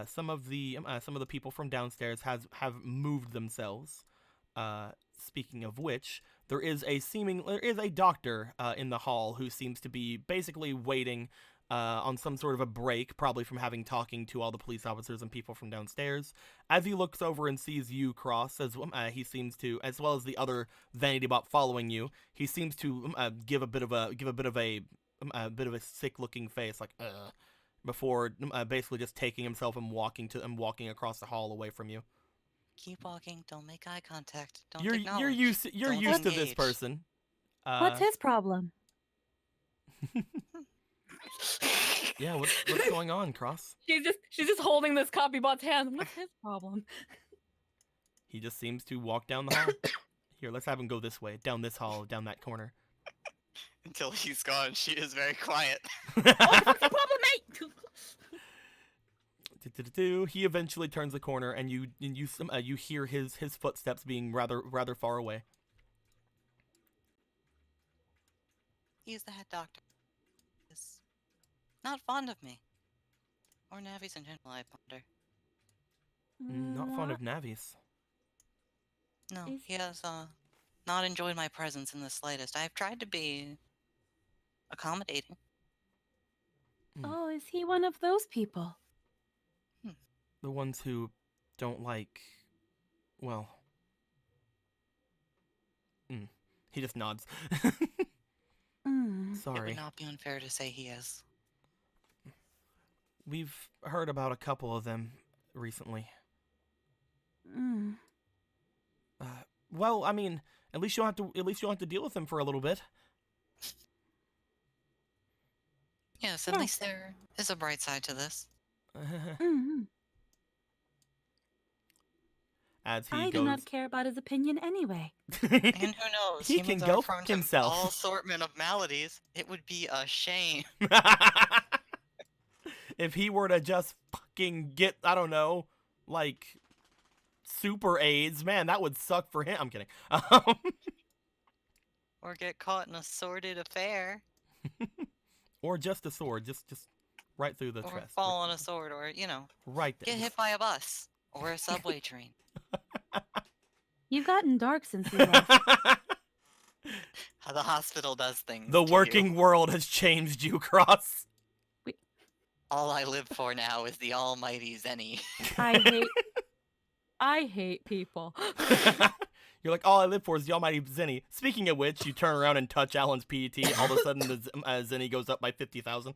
Speaker 2: some of the people from downstairs have moved themselves. Speaking of which, there is a doctor in the hall who seems to be basically waiting on some sort of a break, probably from talking to all the police officers and people from downstairs. As he looks over and sees you, Cross, as he seems to, as well as the other vanity bot following you, he seems to give a bit of a sick-looking face, like before basically just taking himself and walking across the hall away from you.
Speaker 4: Keep walking. Don't make eye contact. Don't
Speaker 2: You're
Speaker 4: acknowledge.
Speaker 2: used to this
Speaker 4: engage.
Speaker 2: person.
Speaker 1: What's his problem?
Speaker 2: Yeah, what's going on, Cross?
Speaker 1: She's just holding this Copybot's hand. What's his problem?
Speaker 2: He just seems to walk down the hall. Here, let's have him go this way, down this hall, down that corner.
Speaker 5: Until he's gone, she is very quiet.
Speaker 1: What's the problem, mate?
Speaker 2: He eventually turns the corner, and you hear his footsteps being rather far away.
Speaker 4: He's the head doctor. He's not fond of me. Or Navi's in general, I ponder.
Speaker 2: Not fond of Navi's.
Speaker 4: No, he has not enjoyed my presence in the slightest. I've tried to be accommodating.
Speaker 1: Oh, is he one of those people?
Speaker 2: The ones who don't like, well... He just nods.
Speaker 4: It
Speaker 2: Sorry.
Speaker 4: would not be unfair to say he is.
Speaker 2: We've heard about a couple of them recently. Well, I mean, at least you'll have to deal with them for a little bit.
Speaker 4: Yes, at
Speaker 1: Yeah.
Speaker 4: least there is a bright side to this.
Speaker 1: Mhm.
Speaker 2: As he
Speaker 1: I do
Speaker 2: goes,
Speaker 1: not care about his opinion anyway.
Speaker 4: And who knows,
Speaker 2: he can
Speaker 4: humans
Speaker 2: go
Speaker 4: are
Speaker 2: fuck
Speaker 4: prone to
Speaker 2: himself.
Speaker 4: all assortment of maladies. It would be a shame.
Speaker 2: If he were to just fucking get, I don't know, like super AIDS, man, that would suck for him. I'm kidding.
Speaker 4: Or get caught in a sordid affair.
Speaker 2: Or just a sword, just right through the
Speaker 4: Or
Speaker 2: chest.
Speaker 4: fall on a sword, or, you know,
Speaker 2: Right there.
Speaker 4: get hit by a bus. Or a subway train.
Speaker 1: You've gotten dark since we left.
Speaker 4: How the hospital does things
Speaker 2: The
Speaker 4: to you.
Speaker 2: working world has changed you, Cross.
Speaker 4: All I live for now is the almighty Zenny.
Speaker 1: I hate people.
Speaker 2: You're like, all I live for is the almighty Zenny. Speaking of which, you turn around and touch Alan's PET. All of a sudden, the Zenny goes up by 50,000.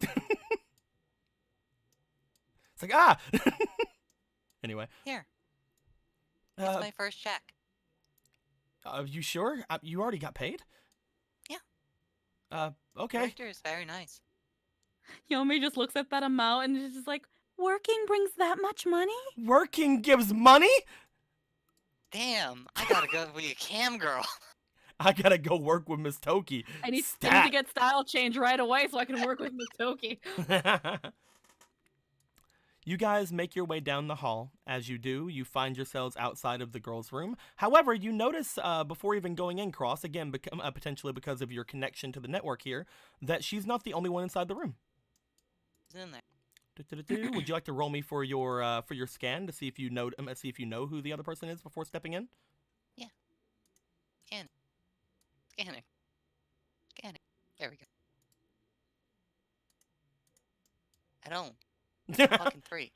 Speaker 2: It's like, ah! Anyway.
Speaker 4: Here. It's my first check.
Speaker 2: Are you sure? You already got paid?
Speaker 4: Yeah.
Speaker 2: Okay.
Speaker 4: Director is very nice.
Speaker 1: Yomi just looks at that amount and is just like, working brings that much money?
Speaker 2: Working gives money?
Speaker 4: Damn, I gotta go be a cam girl.
Speaker 2: I gotta go work with Miss Toki.
Speaker 1: I need
Speaker 2: Stat.
Speaker 1: to get style change right away so I can work with Miss Toki.
Speaker 2: You guys make your way down the hall. As you do, you find yourselves outside of the girls' room. However, you notice before even going in, Cross, again, potentially because of your connection to the network here, that she's not the only one inside the room.
Speaker 4: Who's in there?
Speaker 2: Would you like to roll me for your scan to see if you know who the other person is before stepping in?
Speaker 4: Yeah. Scanning. There we go. I don't. Fucking 3.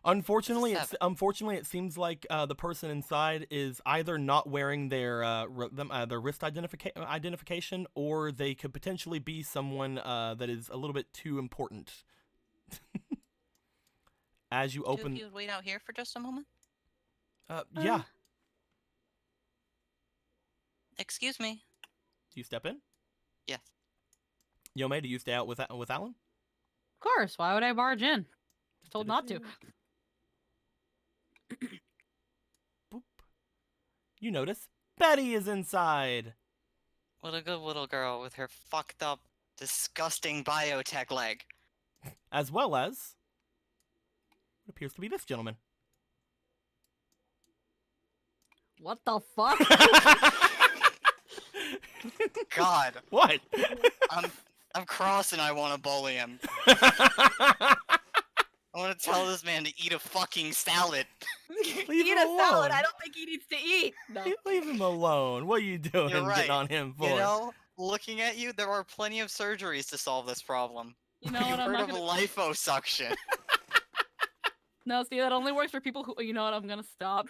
Speaker 2: Unfortunately,
Speaker 4: It's a
Speaker 2: it seems like the person inside is either not wearing their wrist identification, or they could potentially be someone that is a little bit too important. As you open,
Speaker 4: If you would wait out here for just a moment.
Speaker 2: yeah.
Speaker 4: Excuse me.
Speaker 2: Do you step in?
Speaker 4: Yes.
Speaker 2: Yome, do you stay out with Alan?
Speaker 1: Of course, why would I barge in? Told not to.
Speaker 2: Boop. You notice Betty is inside.
Speaker 4: What a good little girl with her fucked up, disgusting biotech leg.
Speaker 2: As well as what appears to be this gentleman.
Speaker 1: What the fuck?
Speaker 4: God.
Speaker 2: What?
Speaker 4: I'm cross and I want to bully him. I want to tell this man to eat a fucking salad.
Speaker 2: Leave
Speaker 1: Eat
Speaker 2: him
Speaker 1: a
Speaker 2: alone.
Speaker 1: salad. I don't think he needs to eat. No.
Speaker 2: Leave him alone. What are you doing
Speaker 4: You're right.
Speaker 2: getting on him for?
Speaker 4: You know, looking at you, there are plenty of surgeries to solve this problem.
Speaker 1: You know what? I'm
Speaker 4: You've
Speaker 1: not
Speaker 4: heard of
Speaker 1: gonna.
Speaker 4: liposuction.
Speaker 1: No, see, that only works for people who. You know what? I'm gonna stop.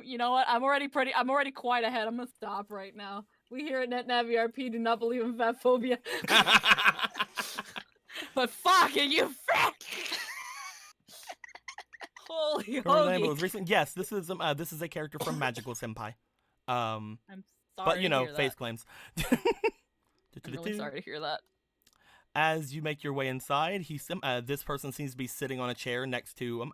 Speaker 1: You know what? I'm already quite ahead. I'm gonna stop right now. We here at Navi RP do not believe in fat phobia. But fuck it, you fat! Holy
Speaker 2: Her name
Speaker 1: hoagie.
Speaker 2: was recent. Yes, this is a character from Magical Senpai.
Speaker 1: I'm sorry
Speaker 2: But you
Speaker 1: to
Speaker 2: know,
Speaker 1: hear
Speaker 2: face
Speaker 1: that.
Speaker 2: claims.
Speaker 1: I'm really sorry to hear that.
Speaker 2: As you make your way inside, this person seems to be sitting on a chair next to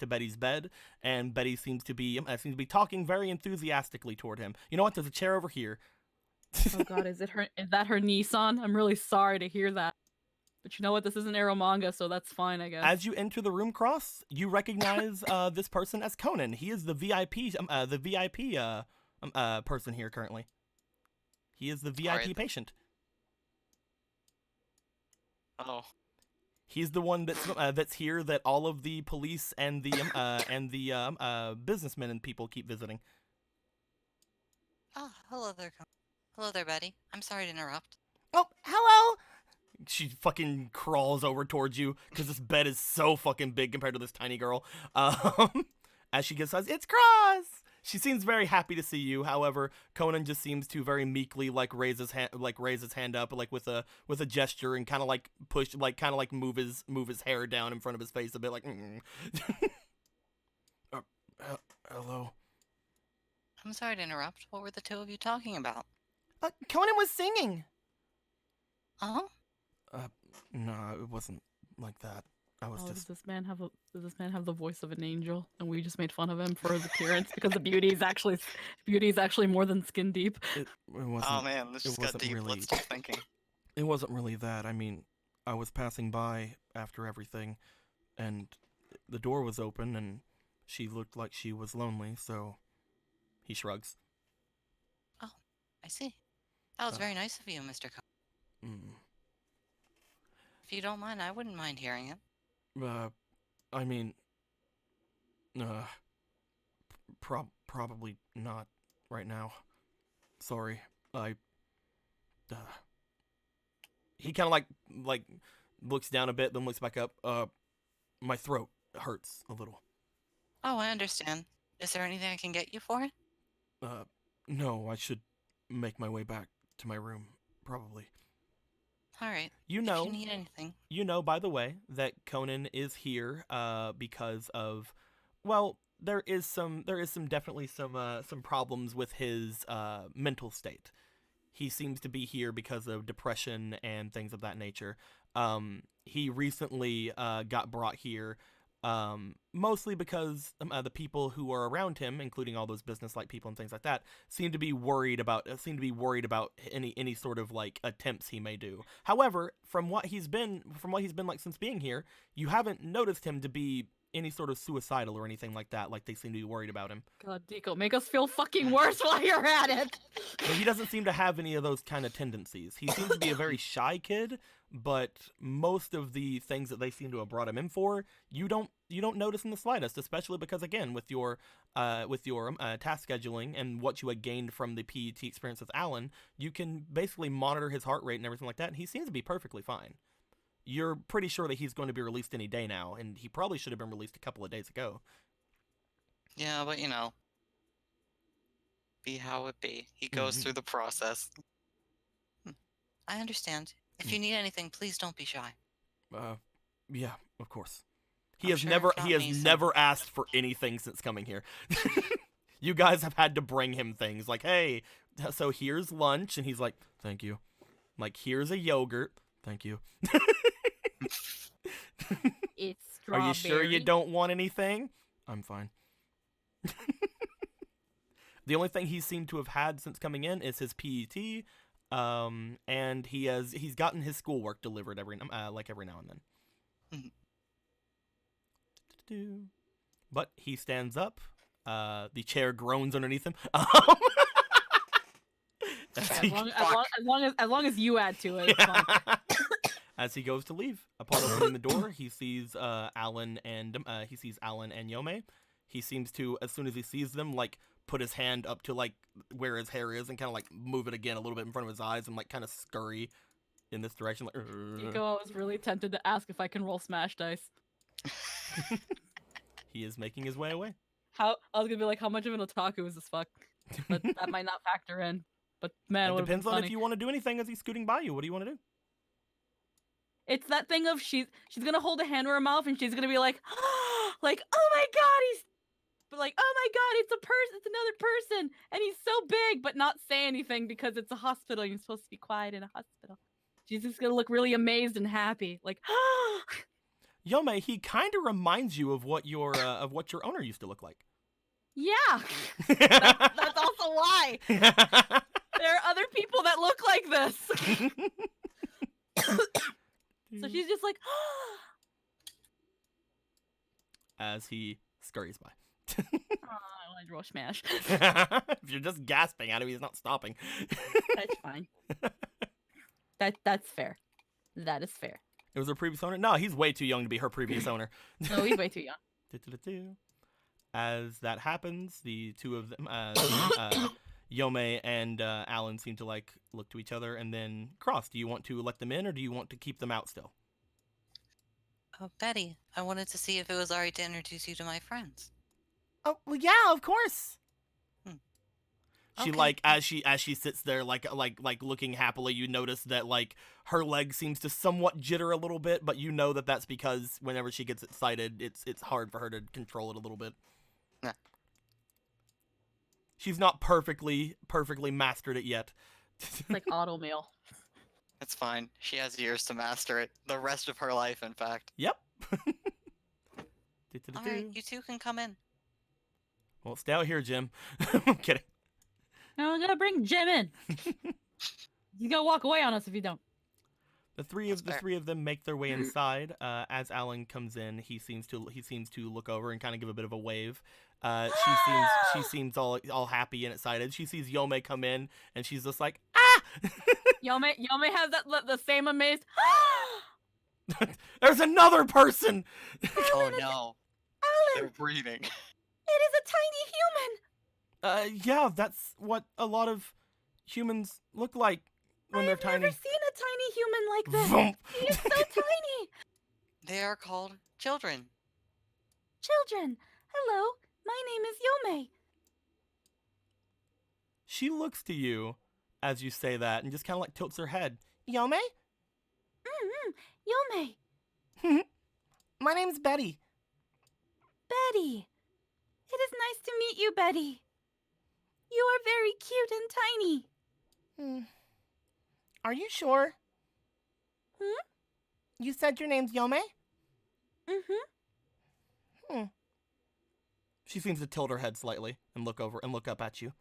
Speaker 2: Betty's bed, and Betty seems to be talking very enthusiastically toward him. You know what? There's a chair over here.
Speaker 1: Oh god, is that her Nissan? I'm really sorry to hear that. But you know what? This isn't Arrow manga, so that's fine, I guess.
Speaker 2: As you enter the room, Cross, you recognize this person as Conan. He is the VIP person here currently. He is the VIP
Speaker 4: Alright.
Speaker 2: patient.
Speaker 4: Oh.
Speaker 2: He's the one that's here that all of the police and the businessmen and people keep visiting.
Speaker 4: Oh, hello there. Hello there, Betty. I'm sorry to interrupt.
Speaker 2: Oh, hello! She fucking crawls over towards you because this bed is so fucking big compared to this tiny girl. As she gets says, "It's Cross." She seems very happy to see you. However, Conan just seems to very meekly raise his hand up with a gesture and kind of move his hair down in front of his face a bit like. Hello.
Speaker 4: I'm sorry to interrupt. What were the two of you talking about?
Speaker 2: Conan was singing.
Speaker 4: Oh?
Speaker 2: No, it wasn't like that. I was
Speaker 1: Oh,
Speaker 2: just.
Speaker 1: does this man have the voice of an angel, and we just made fun of him for his appearance because the beauty is actually more than skin deep.
Speaker 2: It wasn't.
Speaker 5: Oh man, this
Speaker 2: it
Speaker 5: just got
Speaker 2: wasn't
Speaker 5: deep.
Speaker 2: really.
Speaker 5: Let's stop thinking.
Speaker 2: It wasn't really that. I mean, I was passing by after everything, and the door was open, and she looked like she was lonely. So, he shrugs.
Speaker 4: Oh, I see. That was
Speaker 2: Uh,
Speaker 4: very nice of you, Mr.
Speaker 2: Mm,
Speaker 4: If you don't mind, I wouldn't mind hearing it.
Speaker 2: I mean, uh, probably not right now. Sorry. Uh, he kind of like looks down a bit, then looks back up. My throat hurts a little.
Speaker 4: Oh, I understand. Is there anything I can get you for it?
Speaker 2: No, I should make my way back to my room, probably.
Speaker 4: All right.
Speaker 2: You
Speaker 4: If
Speaker 2: know,
Speaker 4: you need anything.
Speaker 2: by the way, that Conan is here, because of, well, there is definitely some problems with his mental state. He seems to be here because of depression and things of that nature. He recently got brought here, mostly because the people who are around him, including all those business-like people and things like that, seem to be worried about any sort of like attempts he may do. However, from what he's been like since being here, you haven't noticed him to be any sort of suicidal or anything like that. Like they seem to be worried about him.
Speaker 1: God, Deco, make us feel fucking worse while you're at it.
Speaker 2: But he doesn't seem to have any of those kind of tendencies. He seems to be a very shy kid, but most of the things that they seem to have brought him in for, you don't notice in the slightest. Especially because, again, with your task scheduling and what you had gained from the PET experience with Alan, you can basically monitor his heart rate and everything like that, and he seems to be perfectly fine. You're pretty sure that he's going to be released any day now, and he probably should have been released a couple of days ago.
Speaker 4: Yeah, but you know, be how it be. He goes through the process. I understand. If you need anything, please don't be shy.
Speaker 2: Yeah, of course.
Speaker 4: I'm sure if not
Speaker 2: He has
Speaker 4: me, some-
Speaker 2: never asked for anything since coming here. You guys have had to bring him things like, hey, so here's lunch, and he's like, thank you. Like, here's a yogurt, thank you.
Speaker 1: It's
Speaker 2: Are
Speaker 1: strawberry.
Speaker 2: you sure you don't want anything? I'm fine. The only thing he seemed to have had since coming in is his PET, and he's gotten his schoolwork delivered every now and then. But he stands up. The chair groans underneath him.
Speaker 1: As long as you add to it, it's fine.
Speaker 2: As he goes to leave, upon opening the door, he sees Alan and Yome. He seems to, as soon as he sees them, like put his hand up to like where his hair is and kind of like move it again a little bit in front of his eyes and like kind of scurry in this direction. Like,
Speaker 1: Deco, I was really tempted to ask if I can roll smash dice.
Speaker 2: He is making his way away.
Speaker 1: I was gonna be like, how much of an otaku is this fuck? But that might not factor in. But man,
Speaker 2: It depends on
Speaker 1: funny.
Speaker 2: if you want to do anything as he's scooting by you. What do you want to do?
Speaker 1: It's that thing of she's gonna hold a hand to her mouth and she's gonna be like, like, oh my god, but like, oh my god, it's another person, and he's so big, but not say anything because it's a hospital. You're supposed to be quiet in a hospital. She's just gonna look really amazed and happy, like,
Speaker 2: Yome, he kind of reminds you of what your owner used to look like.
Speaker 1: yeah. That's also why there are other people that look like this. So she's just like,
Speaker 2: as he scurries by.
Speaker 1: oh, I want to roll smash.
Speaker 2: If you're just gasping at him, he's not stopping.
Speaker 1: That's fine. That's fair. That is fair.
Speaker 2: It was her previous owner? No, he's way too young to be her previous owner.
Speaker 1: No, he's way too young.
Speaker 2: As that happens, the two of them, Yome and Alan, seem to like look to each other and then cross. Do you want to let them in or do you want to keep them out still?
Speaker 4: Oh, Betty, I wanted to see if it was alright to introduce you to my friends.
Speaker 2: Oh, well, yeah, of course. She
Speaker 4: Okay.
Speaker 2: like as she sits there like looking happily, you notice that like her leg seems to somewhat jitter a little bit, but you know that that's because whenever she gets excited, it's hard for her to control it a little bit.
Speaker 4: Yeah.
Speaker 2: She's not perfectly mastered it yet.
Speaker 1: It's like auto mail.
Speaker 5: It's fine. She has years to master it. The rest of her life, in fact.
Speaker 2: Yep.
Speaker 4: Alright, you two can come in.
Speaker 2: Well, stay out here, Jim. I'm kidding.
Speaker 1: No, I'm gonna bring Jim in. He's gonna walk away on us if you don't.
Speaker 2: The three of them make their way inside. As Alan comes in, he seems to look over and kind of give a bit of a wave. She seems all happy and excited. She sees Yome come in and she's just like, ah!
Speaker 1: Yome has the same amazed.
Speaker 2: There's another person.
Speaker 5: Oh no. They're
Speaker 1: Alan,
Speaker 5: breeding.
Speaker 1: it is a tiny human.
Speaker 2: Yeah, that's what a lot of humans look like when they're
Speaker 1: I've
Speaker 2: tiny.
Speaker 1: never seen a tiny human like this.
Speaker 2: Vroom.
Speaker 1: He is so tiny.
Speaker 4: They are called children.
Speaker 1: Children, hello. My name is Yome.
Speaker 2: She looks to you as you say that and just kind of like tilts her head. Yome?
Speaker 1: Yome.
Speaker 2: My name's Betty.
Speaker 1: Betty. It is nice to meet you, Betty. You are very cute and tiny.
Speaker 2: Are you sure?
Speaker 1: Hmm?
Speaker 2: You said your name's Yome?
Speaker 1: Mm-hmm.
Speaker 2: She seems to tilt her head slightly and look up at you.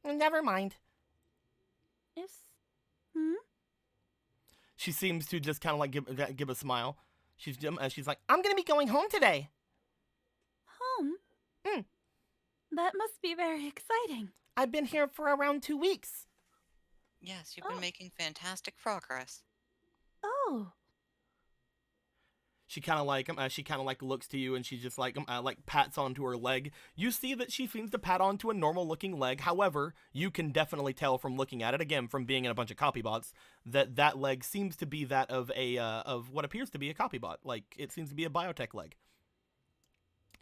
Speaker 2: Never mind.
Speaker 1: Yes.
Speaker 2: She seems to just kind of like give a smile. She's like, I'm gonna be going home today.
Speaker 1: Home? That must be very exciting.
Speaker 2: I've been here for around 2 weeks.
Speaker 4: Yes, you've been making fantastic progress.
Speaker 1: Oh.
Speaker 2: She kind of like looks to you and she just like pats onto her leg. You see that she seems to pat onto a normal looking leg. However, you can definitely tell from looking at it, again from being in a bunch of copybots, that leg seems to be that of of what appears to be a copybot. Like it seems to be a biotech leg.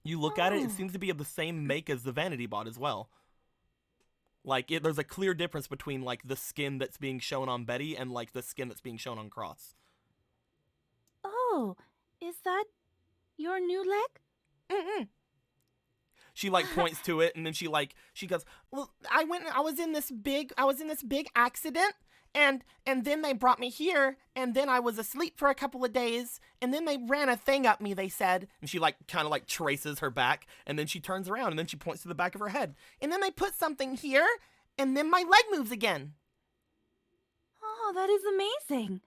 Speaker 2: You look at it, it seems to be of the same make as the Vanity Bot as well. Like there's a clear difference between like the skin that's being shown on Betty and like the skin that's being shown on Cross.
Speaker 1: Oh, is that your new leg?
Speaker 2: She like points to it and then she goes, well, I was in this big accident and then they brought me here and then I was asleep for a couple of days and then they ran a thing up me, they said. And she like kind of like traces her back and then she turns around and then she points to the back of her head. And then they put something here and then my leg moves again.
Speaker 1: Oh, that is amazing.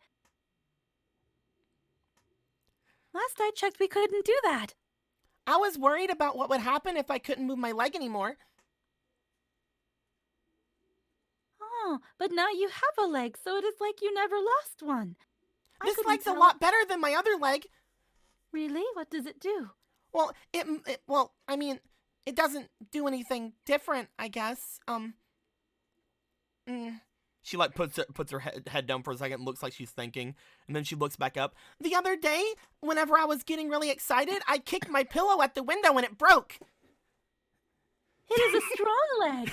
Speaker 1: Last I checked, we couldn't do that.
Speaker 2: I was worried about what would happen if I couldn't move my leg anymore.
Speaker 1: Oh, but now you have a leg, so it is like you never lost one.
Speaker 2: This leg's a lot better than my other leg.
Speaker 1: Really? What does it do?
Speaker 2: Well, I mean, it doesn't do anything different, I guess. She like puts her head down for a second, looks like she's thinking, and then she looks back up. The other day, whenever I was getting really excited, I kicked my pillow at the window and it broke.
Speaker 1: It is a strong leg.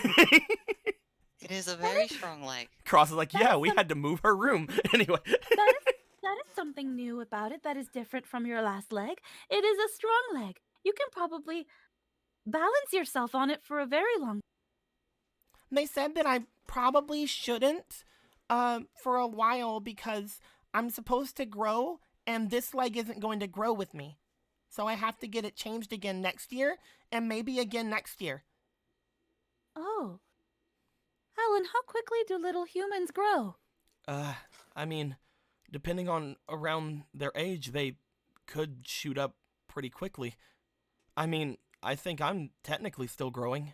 Speaker 4: It is a very strong leg.
Speaker 2: Cross is like, yeah, we had to move her room. Anyway.
Speaker 1: That is something new about it that is different from your last leg. It is a strong leg. You can probably balance yourself on it for a very long time.
Speaker 2: They said that I probably shouldn't for a while because I'm supposed to grow and this leg isn't going to grow with me. So I have to get it changed again next year and maybe again next year.
Speaker 1: Oh. Alan, how quickly do little humans grow?
Speaker 2: I mean, depending on around their age, they could shoot up pretty quickly. I mean, I think I'm technically still growing.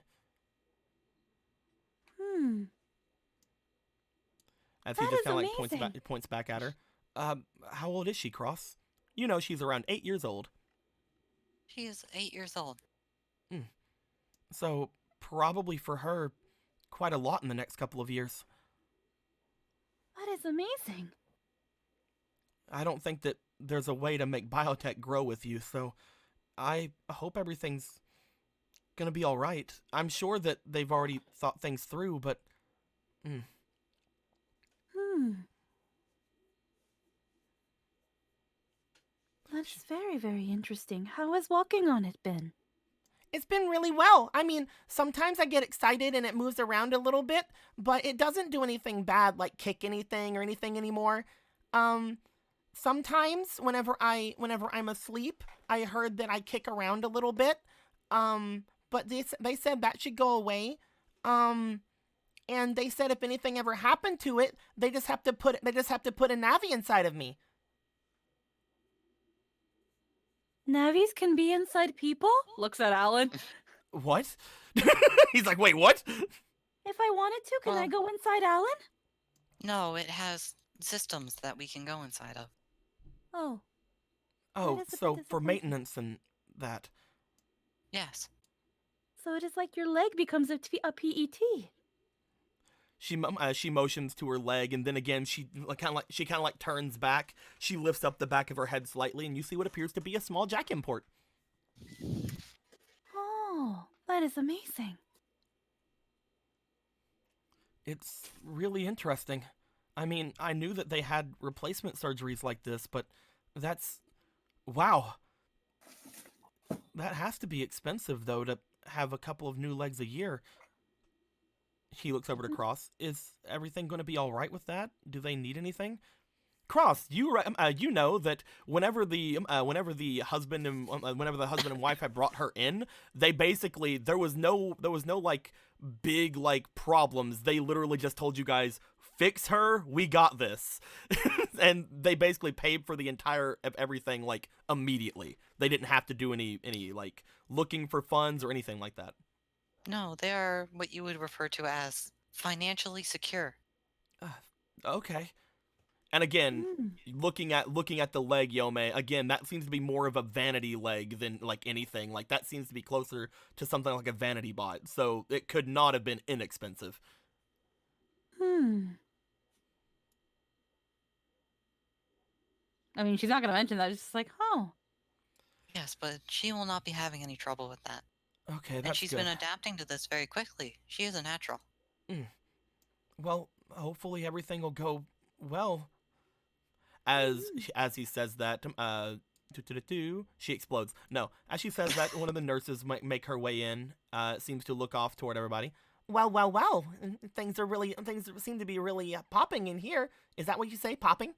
Speaker 2: As he
Speaker 1: That
Speaker 2: just
Speaker 1: is
Speaker 2: kind of like
Speaker 1: amazing.
Speaker 2: points back at her. How old is she, Cross? You know she's around 8 years old.
Speaker 4: She is 8 years old.
Speaker 2: So probably for her, quite a lot in the next couple of years.
Speaker 1: That is amazing.
Speaker 2: I don't think that there's a way to make biotech grow with you, so I hope everything's gonna be all right. I'm sure that they've already thought things through, but
Speaker 1: That's very, very interesting. How has walking on it been?
Speaker 2: It's been really well. I mean, sometimes I get excited and it moves around a little bit, but it doesn't do anything bad like kick anything or anything anymore. Um, Sometimes whenever I'm asleep, I heard that I kick around a little bit. But they said that should go away. Um, and they said if anything ever happened to it, they just have to put a Navi inside of me.
Speaker 1: Navis can be inside people? Looks at Alan.
Speaker 2: What? He's like, wait, what?
Speaker 1: If I wanted to, can I
Speaker 4: Well-
Speaker 1: go inside Alan?
Speaker 4: No, it has systems that we can go inside of.
Speaker 1: Oh.
Speaker 2: Oh,
Speaker 1: is a bit
Speaker 2: so for
Speaker 1: disappointing.
Speaker 2: maintenance and that.
Speaker 4: Yes.
Speaker 1: So it is like your leg becomes a PET.
Speaker 2: She motions to her leg, and then again she kind of like turns back. She lifts up the back of her head slightly, and you see what appears to be a small jack import.
Speaker 1: Oh, that is amazing.
Speaker 2: It's really interesting. I mean, I knew that they had replacement surgeries like this, but that's wow. That has to be expensive though to have a couple of new legs a year. He looks over to Cross. Is everything going to be all right with that? Do they need anything? Cross, you know that whenever the husband and wife had brought her in, they basically there was no like big like problems. They literally just told you guys, fix her, we got this. And they basically paid for the entire of everything like immediately. They didn't have to do any like looking for funds or anything like that.
Speaker 4: No, they are what you would refer to as financially secure.
Speaker 2: Okay. And again, looking at the leg, Yome, again, that seems to be more of a vanity leg than like anything. Like that seems to be closer to something like a vanity bot. So it could not have been inexpensive.
Speaker 1: I mean, she's not going to mention that. It's just like, oh.
Speaker 4: Yes, but she will not be having any trouble with that.
Speaker 2: Okay, that's
Speaker 4: And she's
Speaker 2: good.
Speaker 4: been adapting to this very quickly. She is a natural.
Speaker 2: Well, hopefully everything will go well. As he says that, she explodes. No, as she says that, one of the nurses might make her way in. Seems to look off toward everybody. Well. Things seem to be really popping in here. Is that what you say, popping?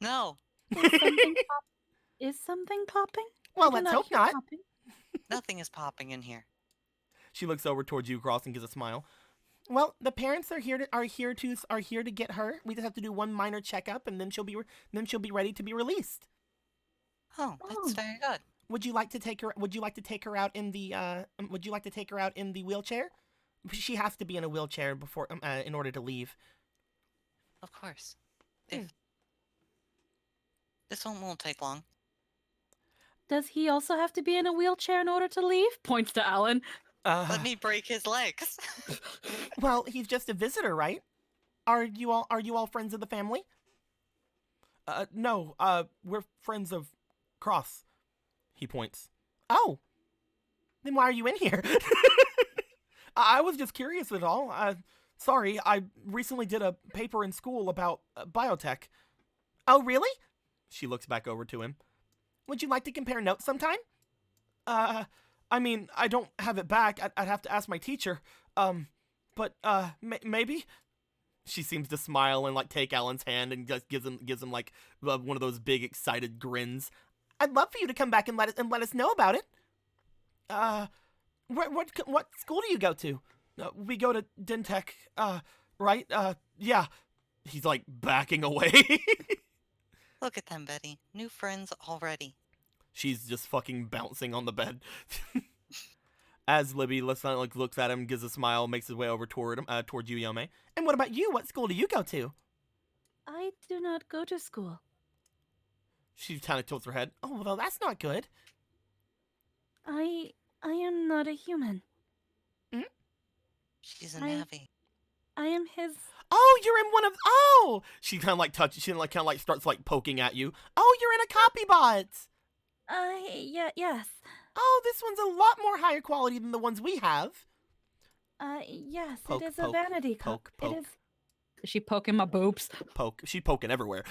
Speaker 4: No,
Speaker 1: Is something popping?
Speaker 2: Well,
Speaker 1: I do
Speaker 2: let's hope
Speaker 1: hear
Speaker 2: not.
Speaker 1: popping.
Speaker 4: nothing is popping in here.
Speaker 2: She looks over towards you, Cross, and gives a smile. Well, the parents are here to get her. We just have to do one minor checkup, and then she'll be ready to be released.
Speaker 4: Oh, that's very good.
Speaker 2: Would you like to take her out in the wheelchair? She has to be in a wheelchair before in order to leave.
Speaker 4: Of course. This one won't take long.
Speaker 1: Does he also have to be in a wheelchair in order to leave? Points to Alan.
Speaker 4: Let me break his legs.
Speaker 2: Well, he's just a visitor, right? Are you all friends of the family? No, we're friends of Cross. He points. Oh. Then why are you in here? I was just curious at all. Sorry, I recently did a paper in school about biotech. Oh, really? She looks back over to him. Would you like to compare notes sometime? I mean, I don't have it back. I'd have to ask my teacher. But maybe. She seems to smile and like take Alan's hand and just gives him like one of those big excited grins. I'd love for you to come back and let us know about it. What school do you go to? We go to Dentech. Right? Yeah. He's like backing away.
Speaker 4: Look at them, Betty. New friends already.
Speaker 2: She's just fucking bouncing on the bed. As Libby looks at him, gives a smile, makes his way over toward you, Yome. And what about you? What school do you go to?
Speaker 1: I do not go to school.
Speaker 2: She kind of tilts her head. Oh, well, that's not good.
Speaker 1: I am not a human.
Speaker 4: She's a Navi.
Speaker 1: I am his.
Speaker 2: Oh, you're in one of. Oh, she kind of like touches. She kind of like starts like poking at you. Oh, you're in a copy bot.
Speaker 1: Yes.
Speaker 2: Oh, this one's a lot more higher quality than the ones we have.
Speaker 1: Yes,
Speaker 2: Poke,
Speaker 1: it is a
Speaker 2: poke,
Speaker 1: vanity
Speaker 2: poke,
Speaker 1: cup.
Speaker 2: poke.
Speaker 1: It is. Is she poking my boobs?
Speaker 2: Poke. She's poking everywhere.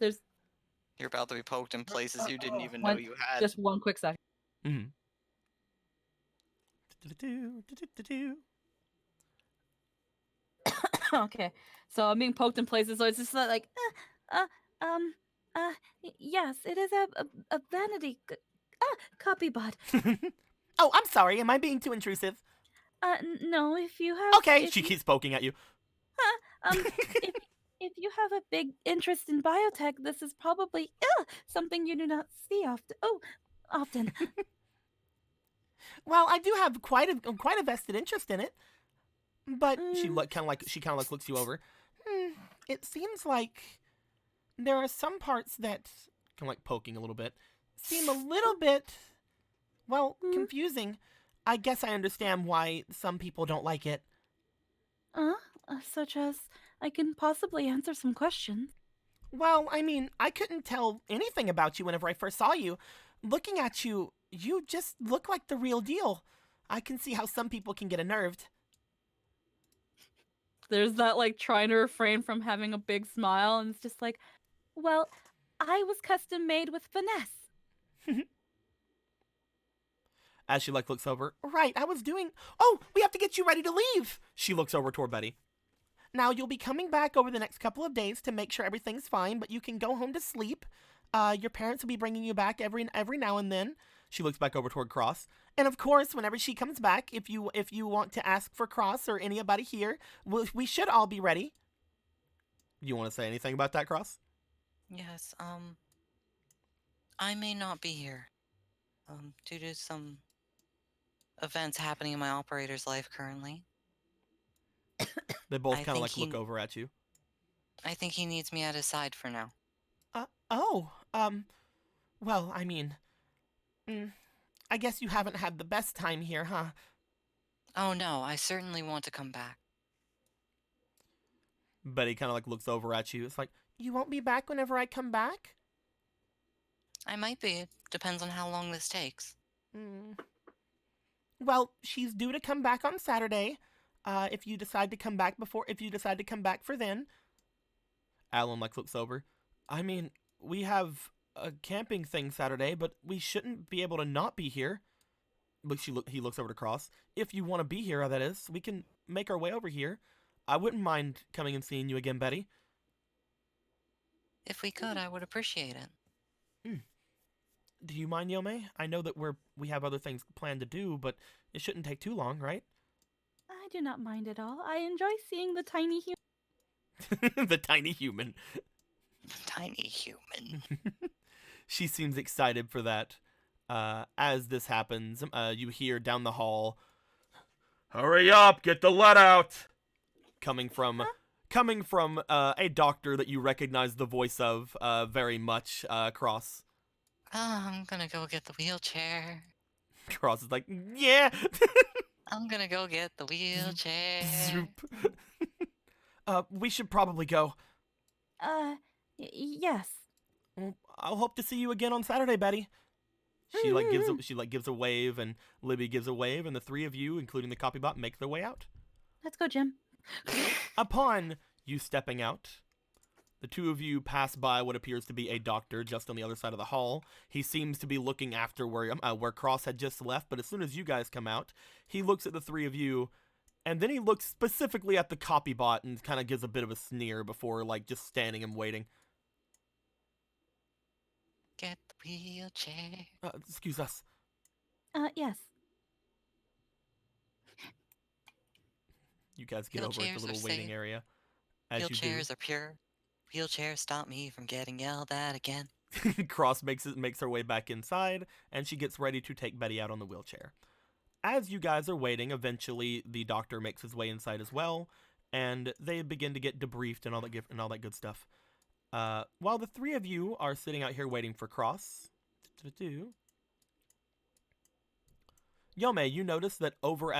Speaker 1: There's
Speaker 5: You're about to be poked in places you didn't even know you had.
Speaker 1: just one quick second.
Speaker 2: Mm-hmm.
Speaker 1: Okay, so I'm being poked in places, so it's just like, yes, it is a vanity copy bot.
Speaker 2: Oh, I'm sorry. Am I being too intrusive?
Speaker 1: No, if you have,
Speaker 2: Okay,
Speaker 1: if
Speaker 2: she
Speaker 1: you,
Speaker 2: keeps poking at you.
Speaker 1: um, if if you have a big interest in biotech, this is probably something you do not see often. Oh, often.
Speaker 2: Well, I do have quite a vested interest in it. But she
Speaker 1: Mm,
Speaker 2: kind of like looks you over. Hmm, it seems like there are some parts that kind of like poking a little bit seem a little bit well
Speaker 1: mm,
Speaker 2: confusing. I guess I understand why some people don't like it.
Speaker 1: uh, such as I can possibly answer some questions.
Speaker 2: Well, I mean, I couldn't tell anything about you whenever I first saw you. Looking at you, you just look like the real deal. I can see how some people can get unnerved.
Speaker 1: There's that like trying to refrain from having a big smile, and it's just like, well, I was custom made with finesse.
Speaker 2: As she like looks over, right, I was doing. Oh, we have to get you ready to leave. She looks over toward Betty. Now, you'll be coming back over the next couple of days to make sure everything's fine, but you can go home to sleep. Your parents will be bringing you back every now and then. She looks back over toward Cross. And of course, whenever she comes back, if you want to ask for Cross or anybody here, we should all be ready. You want to say anything about that, Cross?
Speaker 4: Yes, I may not be here. Due to some events happening in my operator's life currently.
Speaker 2: They both
Speaker 4: I
Speaker 2: kind of
Speaker 4: think
Speaker 2: like look
Speaker 4: he
Speaker 2: over at you.
Speaker 4: I think he needs me at his side for now.
Speaker 2: Oh, well, I mean, I guess you haven't had the best time here, huh?
Speaker 4: Oh no, I certainly want to come back.
Speaker 2: Betty kind of like looks over at you. It's like, you won't be back whenever I come back?
Speaker 4: I might be. It depends on how long this takes.
Speaker 2: Well, she's due to come back on Saturday. If you decide to come back for then. Alan like looks over. I mean, we have a camping thing Saturday, but we shouldn't be able to not be here. But he looks over to Cross. If you want to be here, that is, we can make our way over here. I wouldn't mind coming and seeing you again, Betty.
Speaker 4: If we could, I would appreciate it.
Speaker 2: Do you mind, Yome? I know that we have other things planned to do, but it shouldn't take too long, right?
Speaker 1: I do not mind at all. I enjoy seeing the tiny human.
Speaker 2: The tiny human.
Speaker 4: Tiny human.
Speaker 2: She seems excited for that. As this happens, you hear down the hall, "Hurry up, get the lead out!" Coming from a doctor that you recognize the voice of very much, Cross.
Speaker 4: I'm gonna go get the wheelchair.
Speaker 2: Cross is like, yeah.
Speaker 4: I'm gonna go get the wheelchair.
Speaker 2: Zoop. We should probably go.
Speaker 1: Yes.
Speaker 2: Well, I'll hope to see you again on Saturday, Betty. She gives a wave, and Libby gives a wave, and the three of you, including the copybot, make their way out.
Speaker 1: Let's go, Jim.
Speaker 2: Upon you stepping out, the two of you pass by what appears to be a doctor just on the other side of the hall. He seems to be looking after where Cross had just left, but as soon as you guys come out, he looks at the three of you, and then he looks specifically at the copybot and kind of gives a bit of a sneer before, like, just standing and waiting.
Speaker 4: Get the wheelchair.
Speaker 2: Excuse us.
Speaker 1: Yes.
Speaker 2: You guys get over at the little waiting area. As
Speaker 4: Wheelchairs are pure. Wheelchairs stop me from getting yelled at again.
Speaker 2: Cross makes her way back inside, and she gets ready to take Betty out on the wheelchair. As you guys are waiting, eventually the doctor makes his way inside as well, and they begin to get debriefed and all that good stuff. While the three of you are sitting out here waiting for Cross, Yome, you notice that over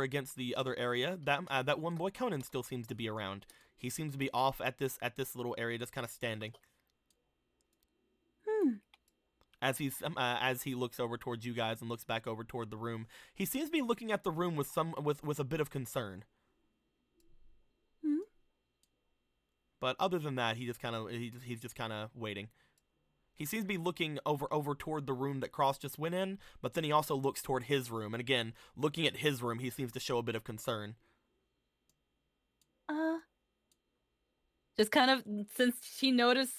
Speaker 2: against the other area, that one boy Conan still seems to be around. He seems to be off at this little area, just kind of standing. As he looks over towards you guys and looks back over toward the room, he seems to be looking at the room with a bit of concern. But other than that, he's just kind of waiting. He seems to be looking over toward the room that Cross just went in, but then he also looks toward his room. And again, looking at his room, he seems to show a bit of concern.
Speaker 1: Just kind of, since she noticed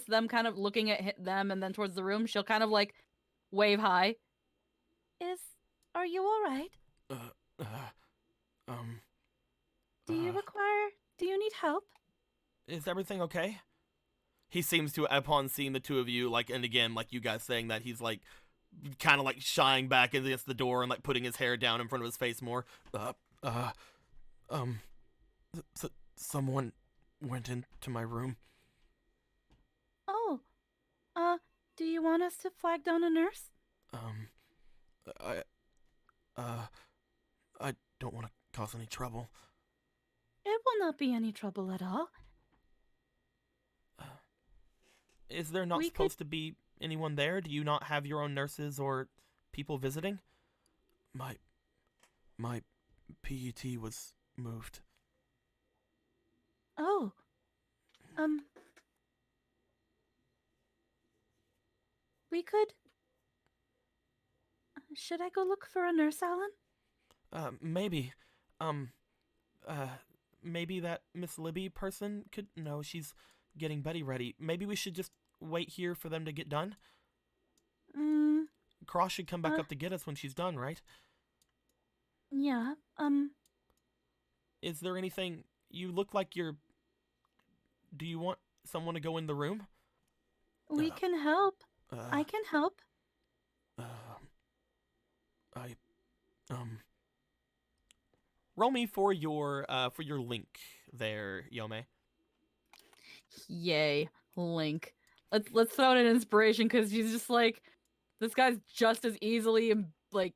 Speaker 1: them kind of looking at them and then towards the room, she'll kind of like wave hi. Are you all right? Do you need help?
Speaker 2: Is everything okay? He seems to, upon seeing the two of you, like, and again, like you guys saying that, he's like, kind of like shying back against the door and like putting his hair down in front of his face more. Someone went into my room.
Speaker 1: Oh, do you want us to flag down a nurse?
Speaker 2: I don't want to cause any trouble.
Speaker 1: It will not be any trouble at all.
Speaker 2: Is there not supposed to be anyone there? Do you not have your own nurses or people visiting? My PET was moved.
Speaker 1: Oh, we could... Should I go look for a nurse, Alan?
Speaker 2: Maybe. Maybe that Miss Libby person could... No, she's getting Betty ready. Maybe we should just wait here for them to get done? Cross should come back up to get us when she's done, right?
Speaker 1: Yeah,
Speaker 2: Is there anything... You look like you're... Do you want someone to go in the room?
Speaker 1: we can help. I can help.
Speaker 2: Roll me for your link there, Yome.
Speaker 1: Yay, Link. Let's throw in an inspiration because he's just like, this guy's just as easily like,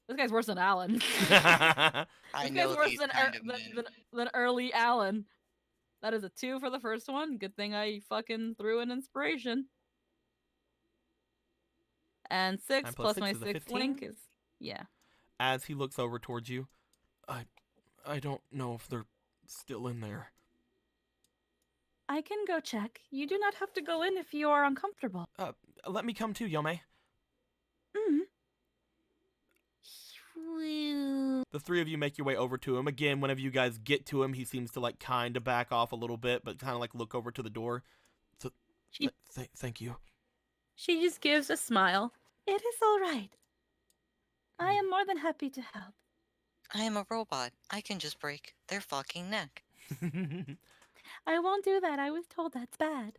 Speaker 1: this guy's worse than Alan.
Speaker 5: I
Speaker 1: This
Speaker 5: know
Speaker 1: guy's worse
Speaker 5: these
Speaker 1: than,
Speaker 5: kind of men.
Speaker 1: than early Alan. That is a 2 for the first one. Good thing I fucking threw an inspiration. And 6
Speaker 2: 9
Speaker 1: plus
Speaker 2: 6
Speaker 1: my
Speaker 2: is a
Speaker 1: 6th
Speaker 2: 15?
Speaker 1: link is, yeah.
Speaker 2: As he looks over towards you, I don't know if they're still in there.
Speaker 1: I can go check. You do not have to go in if you are uncomfortable.
Speaker 2: Let me come too, Yome. The three of you make your way over to him. Again, whenever you guys get to him, he seems to like kind of back off a little bit, but kind of like look over to the door. So, thank you.
Speaker 1: She just gives a smile. It is all right. I am more than happy to help.
Speaker 4: I am a robot. I can just break their fucking neck.
Speaker 1: I won't do that. I was told that's bad.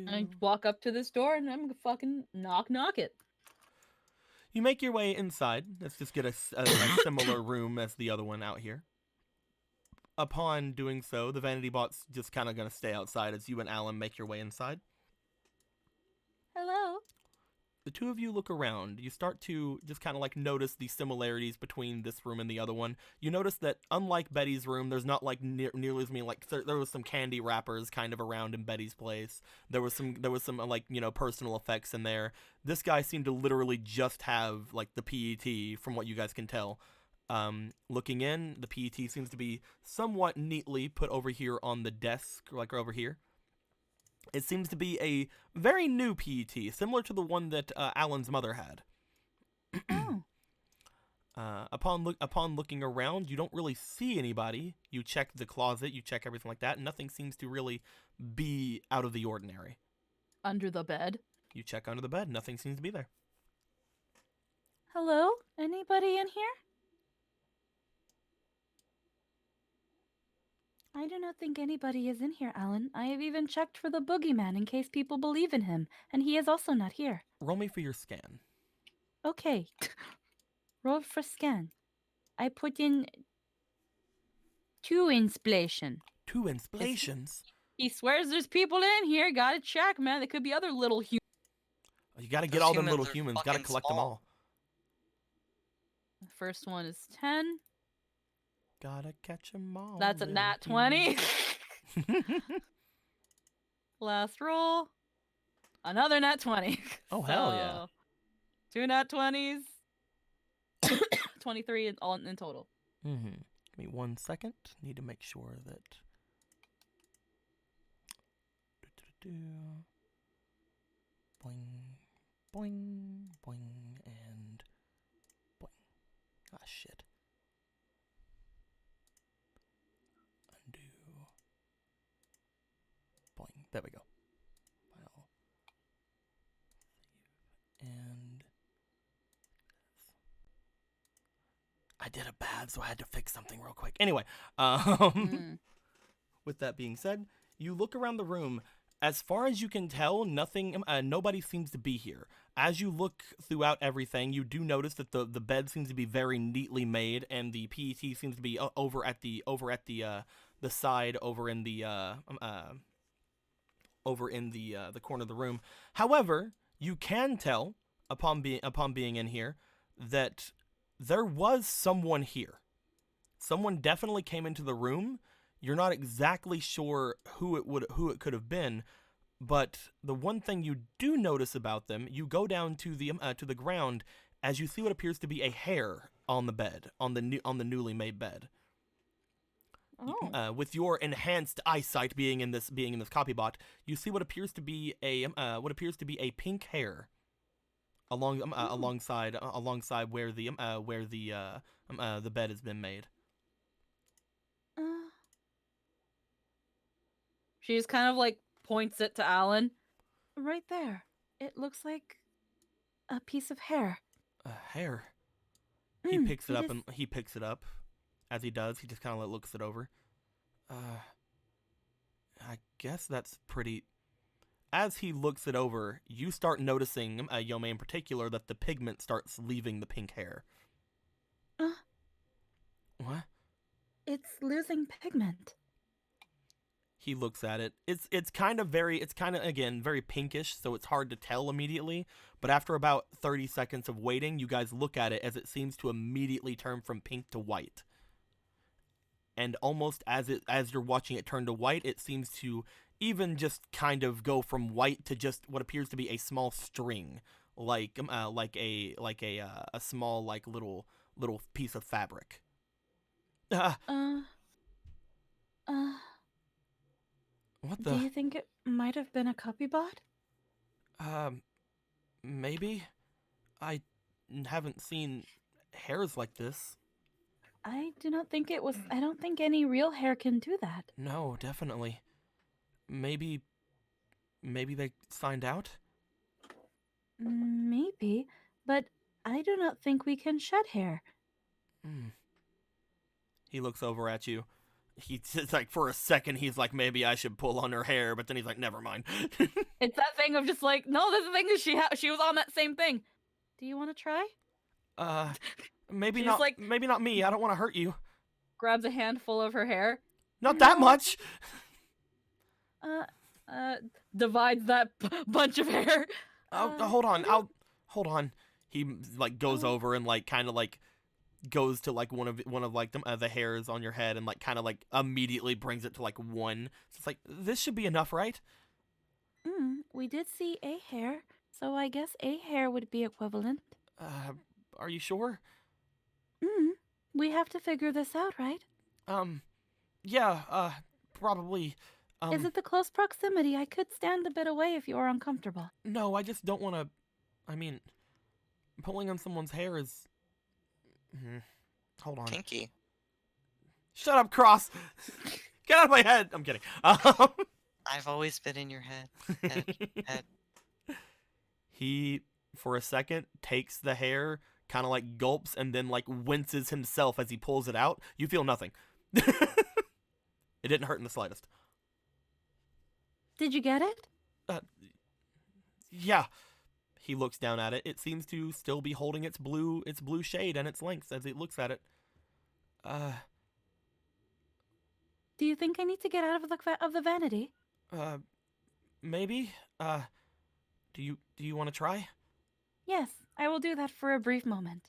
Speaker 1: I walk up to this door and I'm gonna fucking knock it.
Speaker 2: You make your way inside. Let's just get a similar room as the other one out here. Upon doing so, the Vanity Bot's just kind of going to stay outside as you and Alan make your way inside.
Speaker 1: Hello.
Speaker 2: The two of you look around. You start to just kind of like notice the similarities between this room and the other one. You notice that unlike Betty's room, there's not like nearly as many like there was some candy wrappers kind of around in Betty's place. There was some like, you know, personal effects in there. This guy seemed to literally just have like the PET from what you guys can tell. Looking in, the PET seems to be somewhat neatly put over here on the desk, like over here. It seems to be a very new PET, similar to the one that Alan's mother had. Upon looking around, you don't really see anybody. You check the closet, you check everything like that, and nothing seems to really be out of the ordinary.
Speaker 1: Under the bed.
Speaker 2: You check under the bed, nothing seems to be there.
Speaker 1: Hello? Anybody in here? I do not think anybody is in here, Alan. I have even checked for the boogeyman in case people believe in him, and he is also not here.
Speaker 2: Roll me for your scan.
Speaker 1: Okay. Roll for scan. I put in 2 inspiration.
Speaker 2: 2 inspirations?
Speaker 1: He swears there's people in here. Gotta check, man. There could be other little humans.
Speaker 2: You gotta get
Speaker 4: Those
Speaker 2: all them little
Speaker 4: humans are
Speaker 2: humans. Gotta
Speaker 4: fucking
Speaker 2: collect them
Speaker 4: small.
Speaker 2: all.
Speaker 1: The first one is 10.
Speaker 2: Gotta catch them all.
Speaker 1: That's a
Speaker 2: little
Speaker 1: nat 20.
Speaker 2: humans.
Speaker 1: Last roll. Another nat 20.
Speaker 2: Oh, hell yeah.
Speaker 1: 2 nat 20s. 23 in total.
Speaker 2: Give me 1 second. Need to make sure that Boing, boing, boing, and boing. Ah, shit. Undo. Boing. There we go. File. Save. And I did it bad, so I had to fix something real quick. Anyway, with that being said, you look around the room. As far as you can tell, nobody seems to be here. As you look throughout everything, you do notice that the bed seems to be very neatly made, and the PET seems to be over at the side, over in the corner of the room. However, you can tell upon being in here that there was someone here. Someone definitely came into the room. You're not exactly sure who it could have been, but the one thing you do notice about them, you go down to the ground as you see what appears to be a hair on the bed, on the newly made bed.
Speaker 1: Oh.
Speaker 2: With your enhanced eyesight being in this copybot, you see what appears to be a pink hair alongside where the bed has been made.
Speaker 1: She just kind of like points it to Alan. Right there. It looks like a piece of hair.
Speaker 2: Hair. He picks it up and he picks it up. As he does, he just kind of looks it over. I guess that's pretty. As he looks it over, you start noticing, Yome in particular, that the pigment starts leaving the pink hair. What?
Speaker 1: It's losing pigment.
Speaker 2: He looks at it. It's kind of again very pinkish, so it's hard to tell immediately. But after about 30 seconds of waiting, you guys look at it as it seems to immediately turn from pink to white. And almost as you're watching it turn to white, it seems to even just kind of go from white to just what appears to be a small string, like a small like little piece of fabric. What the?
Speaker 1: Do you think it might have been a copybot?
Speaker 2: Maybe. I haven't seen hairs like this.
Speaker 1: I do not think it was. I don't think any real hair can do that.
Speaker 2: No, definitely. Maybe they signed out?
Speaker 1: Maybe, but I do not think we can shed hair.
Speaker 2: He looks over at you. He's like, for a second, he's like, maybe I should pull on her hair, but then he's like, never mind.
Speaker 1: It's that thing of just like, no, this thing is she was on that same thing. Do you want to try?
Speaker 2: Maybe
Speaker 1: She's
Speaker 2: not.
Speaker 1: like-
Speaker 2: Maybe not me. I don't want to hurt you.
Speaker 1: Grabs a handful of her hair.
Speaker 2: Not that much.
Speaker 1: Divides that bunch of hair.
Speaker 2: Hold on. Hold on. He like goes over and like kind of like goes to like one of like the hairs on your head and like kind of like immediately brings it to like one. So it's like, this should be enough, right?
Speaker 1: We did see a hair, so I guess a hair would be equivalent.
Speaker 2: Are you sure?
Speaker 1: We have to figure this out, right?
Speaker 2: Yeah, probably.
Speaker 1: Is it the close proximity? I could stand a bit away if you are uncomfortable.
Speaker 2: No, I just don't want to. I mean, pulling on someone's hair is. Hold on.
Speaker 5: Kinky.
Speaker 2: Shut up, Cross. Get out of my head. I'm kidding.
Speaker 5: I've always been in your head. Head.
Speaker 2: He, for a second, takes the hair, kind of like gulps, and then like winces himself as he pulls it out. You feel nothing. It didn't hurt in the slightest.
Speaker 1: Did you get it?
Speaker 2: Yeah. He looks down at it. It seems to still be holding its blue shade and its length as it looks at it.
Speaker 1: Do you think I need to get out of the vanity?
Speaker 2: Maybe. Do you want to try?
Speaker 1: Yes, I will do that for a brief moment.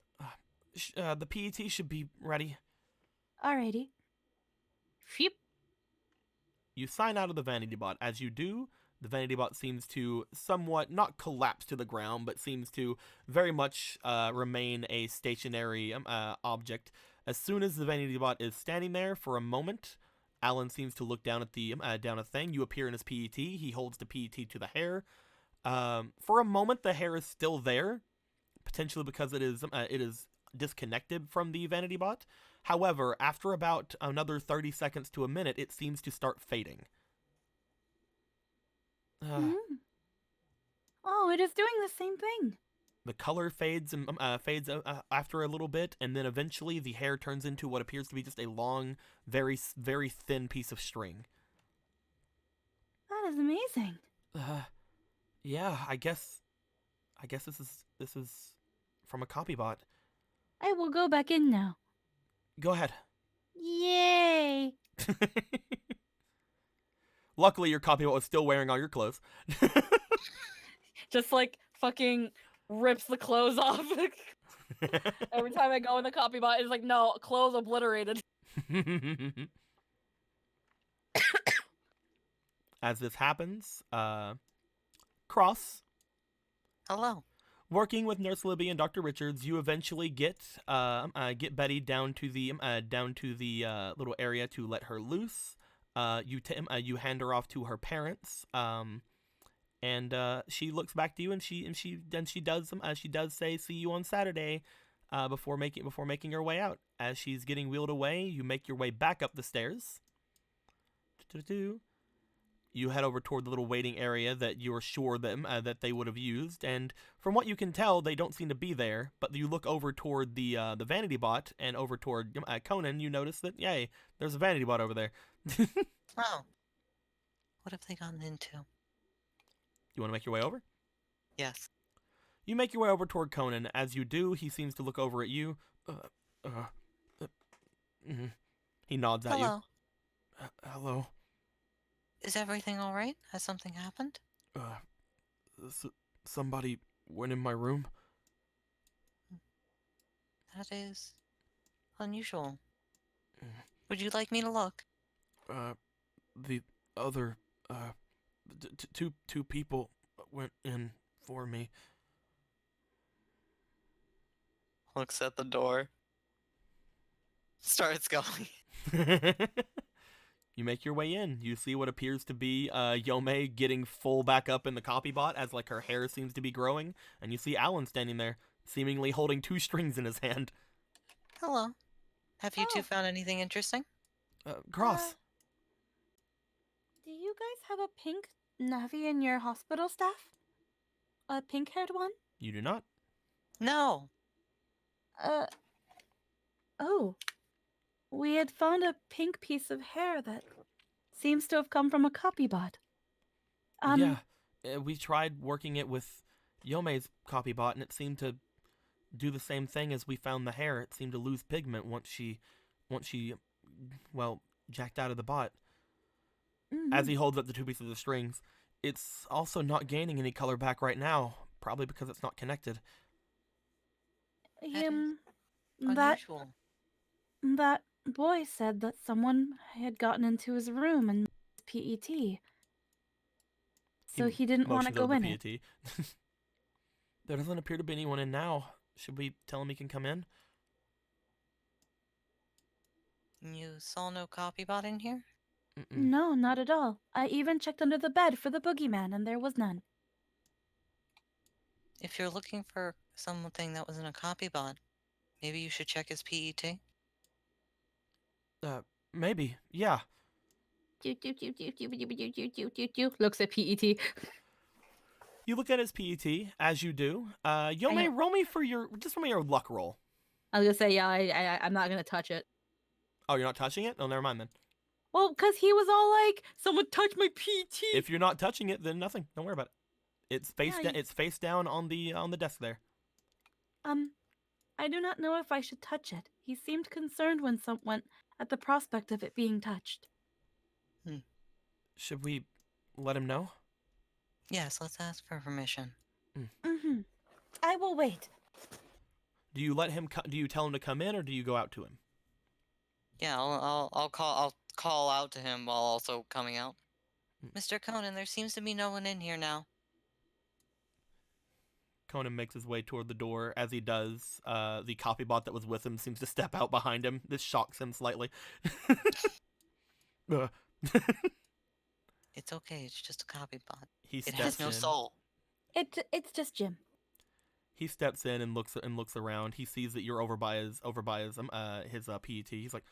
Speaker 2: The PET should be ready.
Speaker 1: Alrighty. Sheep.
Speaker 2: You sign out of the vanity bot. As you do, the vanity bot seems to somewhat not collapse to the ground, but seems to very much remain a stationary object. As soon as the vanity bot is standing there for a moment, Alan seems to look down at the down a thing. You appear in his PET. He holds the PET to the hair. For a moment, the hair is still there, potentially because it is disconnected from the vanity bot. However, after about another 30 seconds to a minute, it seems to start fading.
Speaker 1: Oh, it is doing the same thing.
Speaker 2: The color fades and fades after a little bit, and then eventually the hair turns into what appears to be just a long, very thin piece of string.
Speaker 1: That is amazing.
Speaker 2: Yeah, I guess this is from a copy bot.
Speaker 1: I will go back in now.
Speaker 2: Go ahead.
Speaker 1: Yay!
Speaker 2: Luckily, your copy bot was still wearing all your clothes.
Speaker 1: Just like fucking rips the clothes off. Every time I go in the copy bot, it's like, no, clothes obliterated.
Speaker 2: As this happens, Cross,
Speaker 4: Hello.
Speaker 2: working with Nurse Libby and Dr. Richards, you eventually get Betty down to the little area to let her loose. You hand her off to her parents. And she looks back to you, and she does say, "See you on Saturday," before making her way out. As she's getting wheeled away, you make your way back up the stairs. You head over toward the little waiting area that you are sure that they would have used, and from what you can tell, they don't seem to be there. But you look over toward the vanity bot and over toward Conan. You notice that, yay, there's a vanity bot over there.
Speaker 4: Oh. What have they gotten into?
Speaker 2: You want to make your way over?
Speaker 4: Yes.
Speaker 2: You make your way over toward Conan. As you do, he seems to look over at you. He nods at
Speaker 4: Hello.
Speaker 2: you. Hello.
Speaker 4: Is everything all right? Has something happened?
Speaker 2: Somebody went in my room.
Speaker 4: That is unusual. Would you like me to look?
Speaker 2: The other, two people went in for me.
Speaker 5: Looks at the door. Starts going.
Speaker 2: You make your way in. You see what appears to be Yome getting full back up in the copy bot as like her hair seems to be growing, and you see Alan standing there, seemingly holding two strings in his hand.
Speaker 4: Hello. Have you two
Speaker 1: Oh.
Speaker 4: found anything interesting?
Speaker 2: Cross.
Speaker 1: Do you guys have a pink Navi in your hospital staff? A pink-haired one?
Speaker 2: You do not.
Speaker 4: No.
Speaker 1: Oh. We had found a pink piece of hair that seems to have come from a copy bot.
Speaker 2: Yeah, we tried working it with Yome's copy bot, and it seemed to do the same thing as we found the hair. It seemed to lose pigment once she, well, jacked out of the bot. As he holds up the two pieces of strings, it's also not gaining any color back right now, probably because it's not connected.
Speaker 4: Unusual.
Speaker 1: That boy said that someone had gotten into his room and PET. So he didn't want to
Speaker 2: motions
Speaker 1: go
Speaker 2: over
Speaker 1: in
Speaker 2: the
Speaker 1: it.
Speaker 2: PET. There doesn't appear to be anyone in now. Should we tell him he can come in?
Speaker 4: You saw no copy bot in here?
Speaker 1: No, not at all. I even checked under the bed for the boogeyman, and there was none.
Speaker 4: If you're looking for something that was in a copy bot, maybe you should check his PET?
Speaker 2: Maybe. Yeah.
Speaker 1: Looks at PET.
Speaker 2: You look at his PET, as you do. Yome,
Speaker 1: I-
Speaker 2: roll me for your luck roll.
Speaker 1: I was gonna say, yeah, I'm not gonna touch it.
Speaker 2: Oh, you're not touching it? Oh, never mind then.
Speaker 1: Well, because he was all like, someone touched my PET.
Speaker 2: If you're not touching it, then nothing. Don't worry about it. It's face
Speaker 1: Yeah,
Speaker 2: it's face down on the desk there.
Speaker 1: I do not know if I should touch it. He seemed concerned when at the prospect of it being touched.
Speaker 2: Should we let him know?
Speaker 4: Yes, let's ask for permission.
Speaker 1: Mm-hmm. I will wait.
Speaker 2: Do you let him? Do you tell him to come in, or do you go out to him?
Speaker 4: Yeah, I'll call out to him while also coming out. Mr. Conan, there seems to be no one in here now.
Speaker 2: Conan makes his way toward the door. As he does, the copy bot that was with him seems to step out behind him. This shocks him slightly. Uh,
Speaker 4: It's okay. It's just a copy bot.
Speaker 2: he
Speaker 4: It
Speaker 2: steps
Speaker 4: has no
Speaker 2: in.
Speaker 4: soul.
Speaker 1: It's just Jim.
Speaker 2: He steps in and looks around. He sees that you're over by his PET. He's like,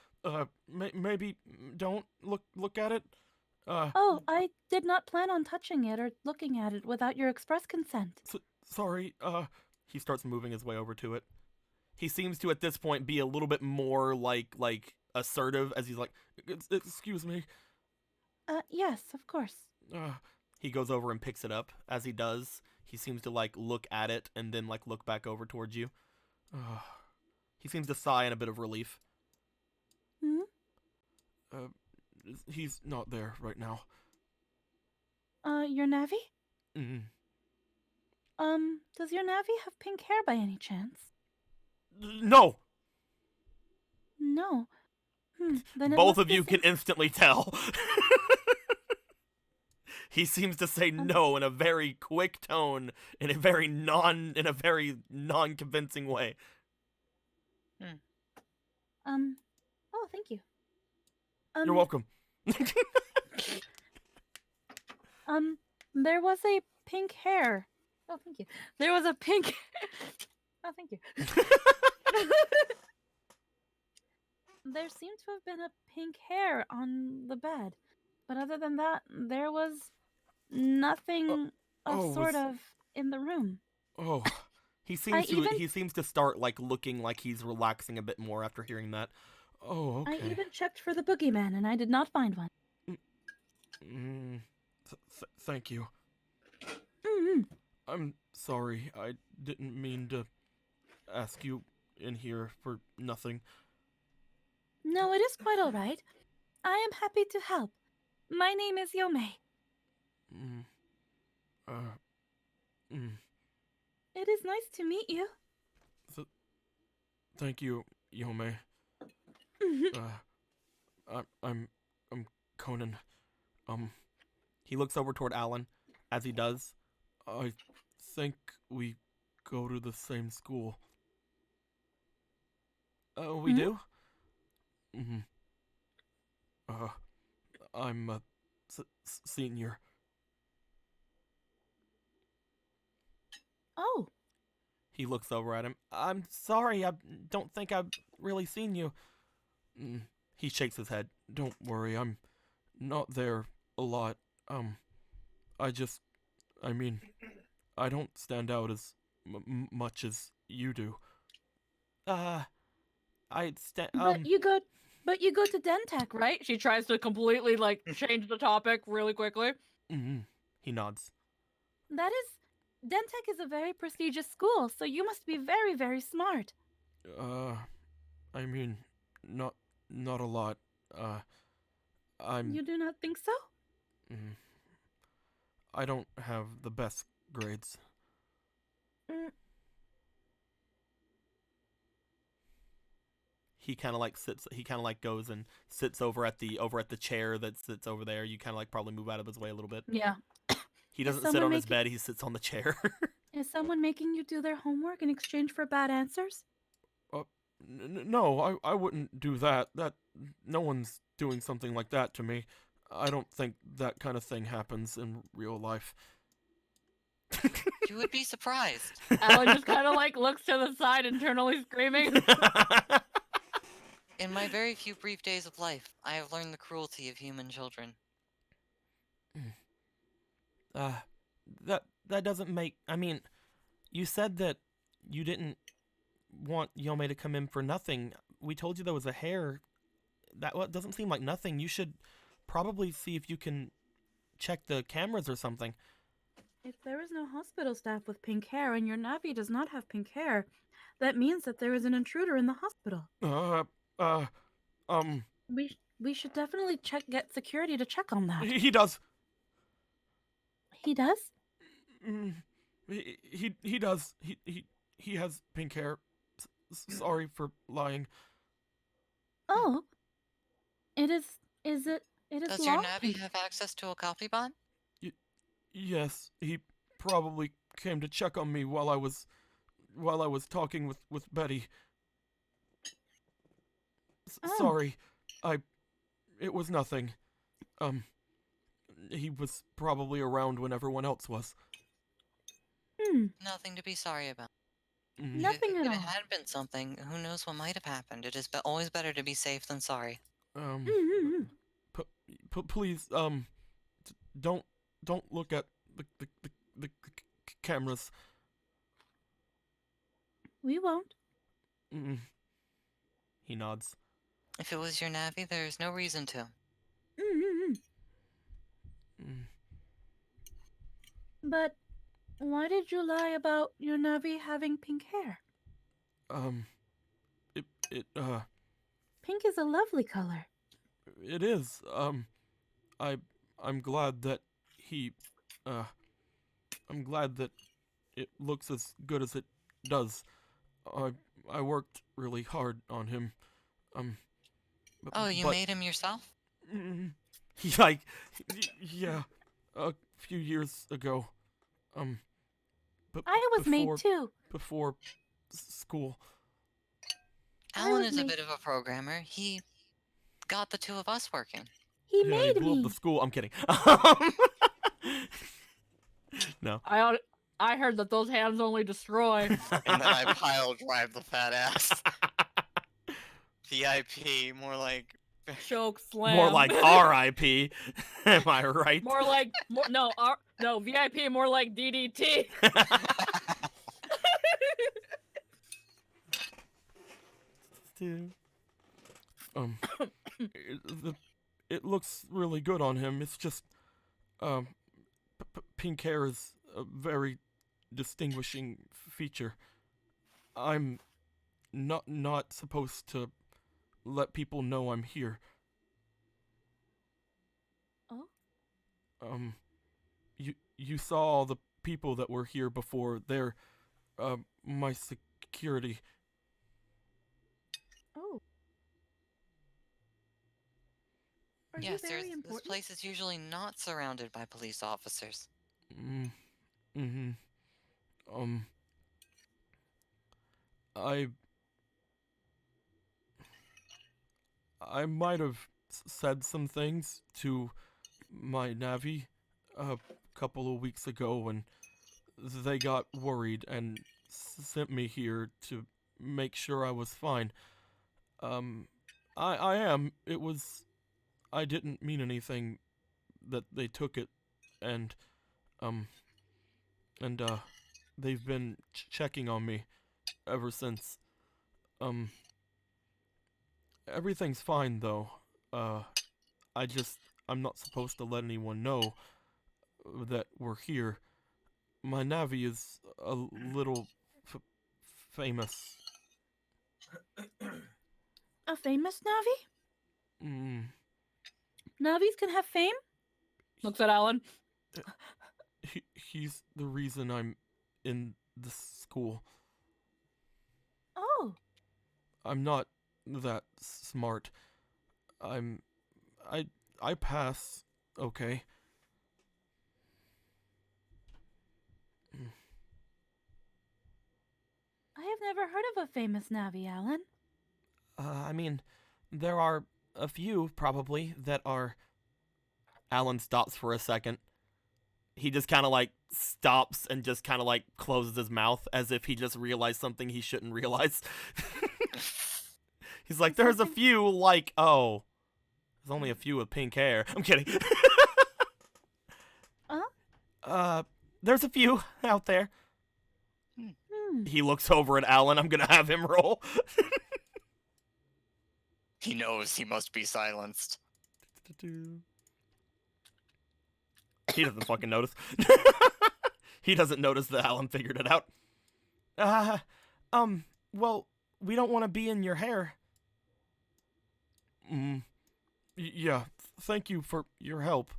Speaker 2: maybe don't look at it.
Speaker 1: Oh, I did not plan on touching it or looking at it without your express consent.
Speaker 2: Sorry. He starts moving his way over to it. He seems to at this point be a little bit more like assertive as he's like, excuse me.
Speaker 1: Yes, of course.
Speaker 2: He goes over and picks it up. As he does, he seems to like look at it and then like look back over towards you. He seems to sigh in a bit of relief.
Speaker 1: Hmm?
Speaker 2: He's not there right now.
Speaker 1: Your Navi?
Speaker 2: Mm.
Speaker 1: Does your Navi have pink hair by any chance?
Speaker 2: No!
Speaker 1: No. Then it
Speaker 2: Both
Speaker 1: must
Speaker 2: of
Speaker 1: be
Speaker 2: you can
Speaker 1: since-
Speaker 2: instantly tell. He seems to say no in a very quick tone, in a very non-convincing way.
Speaker 1: Oh, thank you.
Speaker 2: You're welcome.
Speaker 1: There was a pink hair. Oh, thank you. There was a pink. Oh, thank you. There seemed to have been a pink hair on the bed, but other than that, there was nothing in the room.
Speaker 2: Oh, he
Speaker 1: I
Speaker 2: seems to start like looking like he's relaxing a bit more after hearing that. Oh, okay.
Speaker 1: I even checked for the boogeyman, and I did not find one.
Speaker 2: Thank you.
Speaker 1: Mm-hmm.
Speaker 2: I'm sorry. I didn't mean to ask you in here for nothing.
Speaker 1: No, it is quite all right. I am happy to help. My name is Yomei. It is nice to meet you.
Speaker 2: Thank you, Yomei. I'm Conan. He looks over toward Alan. As he does, I think we go to the same school. We do? Mm-hmm. I'm a senior.
Speaker 1: Oh.
Speaker 2: He looks over at him. I'm sorry, I don't think I've really seen you. He shakes his head. Don't worry, I'm not there a lot. I don't stand out as much as you do.
Speaker 1: But you go to Dentech, right? She tries to completely like change the topic really quickly.
Speaker 2: He nods.
Speaker 1: Dentech is a very prestigious school, so you must be very, very smart.
Speaker 2: Not a lot.
Speaker 1: You do not think so?
Speaker 2: I don't have the best grades. He kind of like sits. He kind of like goes and sits over at the chair that sits over there. You kind of like probably move out of his way a little bit.
Speaker 1: Yeah.
Speaker 2: He doesn't sit on his bed. He sits on the chair.
Speaker 1: Is someone making you do their homework in exchange for bad answers?
Speaker 2: No, I wouldn't do that. No one's doing something like that to me. I don't think that kind of thing happens in real life.
Speaker 4: You would be surprised.
Speaker 1: Alan just kind of like looks to the side, internally screaming.
Speaker 4: In my very few brief days of life, I have learned the cruelty of human children.
Speaker 2: That doesn't make... I mean, you said that you didn't want Yomei to come in for nothing. We told you there was a hair. That doesn't seem like nothing. You should probably see if you can check the cameras or something.
Speaker 1: If there is no hospital staff with pink hair and your Navi does not have pink hair, that means that there is an intruder in the hospital. We should definitely get security to check on that.
Speaker 2: He does.
Speaker 1: He does?
Speaker 2: He does. He has pink hair. Sorry for lying.
Speaker 1: Oh. It is
Speaker 4: Does
Speaker 1: long
Speaker 4: your Navi
Speaker 1: pink.
Speaker 4: have access to a copy bot?
Speaker 2: Yes, he probably came to check on me while I was talking with Betty.
Speaker 1: Oh.
Speaker 2: Sorry. It was nothing. He was probably around when everyone else was.
Speaker 4: Nothing to be sorry about.
Speaker 2: Mm,
Speaker 1: Nothing
Speaker 4: If
Speaker 1: at
Speaker 4: it
Speaker 1: all.
Speaker 4: had been something, who knows what might have happened. It is always better to be safe than sorry.
Speaker 1: Mm-hmm.
Speaker 2: Please, don't look at the cameras.
Speaker 1: We won't.
Speaker 2: Mm. He nods.
Speaker 4: If it was your Navi, there's no reason to.
Speaker 1: Mm-hmm.
Speaker 2: Mm.
Speaker 1: But why did you lie about your Navi having pink hair?
Speaker 2: It
Speaker 1: Pink is a lovely color.
Speaker 2: it is. I'm glad that he, I'm glad that it looks as good as it does. I I worked really hard on him.
Speaker 4: Oh, you
Speaker 2: but
Speaker 4: made him yourself?
Speaker 2: like, yeah, a few years ago. But
Speaker 1: I was made too.
Speaker 2: before school.
Speaker 4: Alan
Speaker 1: was
Speaker 4: is a
Speaker 1: made-
Speaker 4: bit of a programmer. He got the two of us working.
Speaker 1: He
Speaker 2: Yeah, he
Speaker 1: made
Speaker 2: blew up
Speaker 1: me.
Speaker 2: the school. I'm kidding. No.
Speaker 1: I heard that those hands only destroy.
Speaker 5: And then I pile drive the fat ass. VIP, more like.
Speaker 1: Choke slam.
Speaker 2: More like R.I.P. Am I right?
Speaker 1: no VIP more like DDT.
Speaker 2: It looks really good on him. It's just, pink hair is a very distinguishing feature. I'm not supposed to let people know I'm here.
Speaker 1: Oh?
Speaker 2: You saw all the people that were here before. They're, my security.
Speaker 1: Oh. Are
Speaker 4: Yes,
Speaker 1: you very
Speaker 4: this
Speaker 1: important?
Speaker 4: place is usually not surrounded by police officers.
Speaker 2: Mm-hmm. Um, I might have said some things to my Navi a couple of weeks ago, and they got worried and sent me here to make sure I was fine. I am. It was. I didn't mean anything that they took it, and, um, and, they've been checking on me ever since. Um, Everything's fine, though. I'm not supposed to let anyone know that we're here. My Navi is a little famous.
Speaker 1: A famous Navi?
Speaker 2: Mm,
Speaker 1: Navis can have fame? Looks at Alan.
Speaker 2: he's the reason I'm in this school.
Speaker 1: Oh.
Speaker 2: I'm not that smart. I pass, okay.
Speaker 1: I have never heard of a famous Navi, Alan.
Speaker 2: I mean, there are a few, probably, that are... Alan stops for a second. He just kind of, like, stops and just kind of, like, closes his mouth as if he just realized something he shouldn't realize. He's like, there's a few, like, oh, there's only a few with pink hair. I'm kidding. There's a few out there. He looks over at Alan. I'm gonna have him roll.
Speaker 5: He knows he must be silenced.
Speaker 2: He doesn't fucking notice. He doesn't notice that Alan figured it out. Well, we don't want to be in your hair. Yeah, thank you for your help.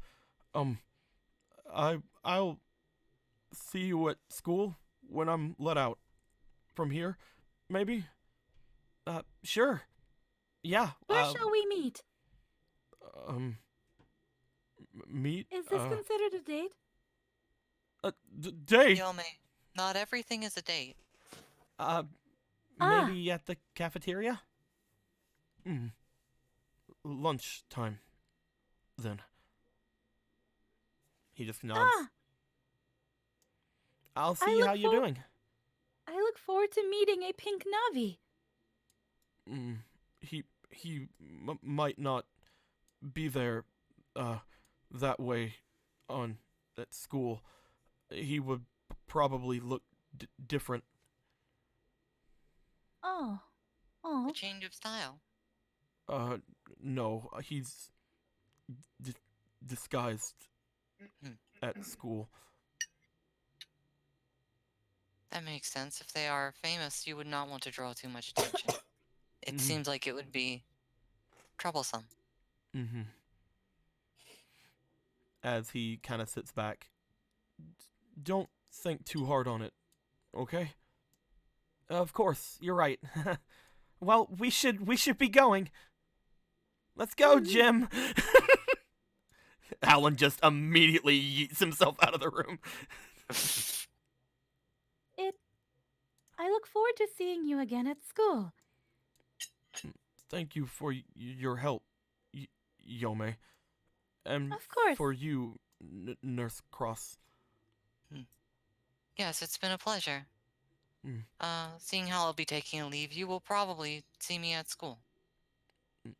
Speaker 2: I'll see you at school when I'm let out from here, maybe? Sure. Yeah.
Speaker 1: Where shall we meet?
Speaker 2: Meet?
Speaker 1: Is this considered a date?
Speaker 2: Date?
Speaker 4: Yome, not everything is a date.
Speaker 2: Maybe at the cafeteria? Lunchtime, then. He just nods.
Speaker 1: Ah,
Speaker 2: I'll
Speaker 1: I
Speaker 2: see
Speaker 1: look
Speaker 2: how you're
Speaker 1: for-
Speaker 2: doing.
Speaker 1: I look forward to meeting a pink Navi.
Speaker 2: Mm, he might not be there, that way, on at school. He would probably look different.
Speaker 1: Oh,
Speaker 4: A
Speaker 1: oh,
Speaker 4: change of style.
Speaker 2: Uh, no, he's d- disguised
Speaker 4: Hmm.
Speaker 2: at school.
Speaker 4: That makes sense. If they are famous, you would not want to draw too much attention. It
Speaker 2: Mhm.
Speaker 4: seems like it would be troublesome.
Speaker 2: Mm-hmm. As he kind of sits back. Don't think too hard on it, okay? Of course, you're right. Well, we should be going. Let's go, Jim. Alan just immediately yeets himself out of the room.
Speaker 1: I look forward to seeing you again at school.
Speaker 2: Thank you for your help, Yome. And
Speaker 1: Of course.
Speaker 2: for you, Nurse Cross.
Speaker 4: Yes, it's been a pleasure.
Speaker 2: Hmm.
Speaker 4: Seeing how I'll be taking a leave, you will probably see me at school.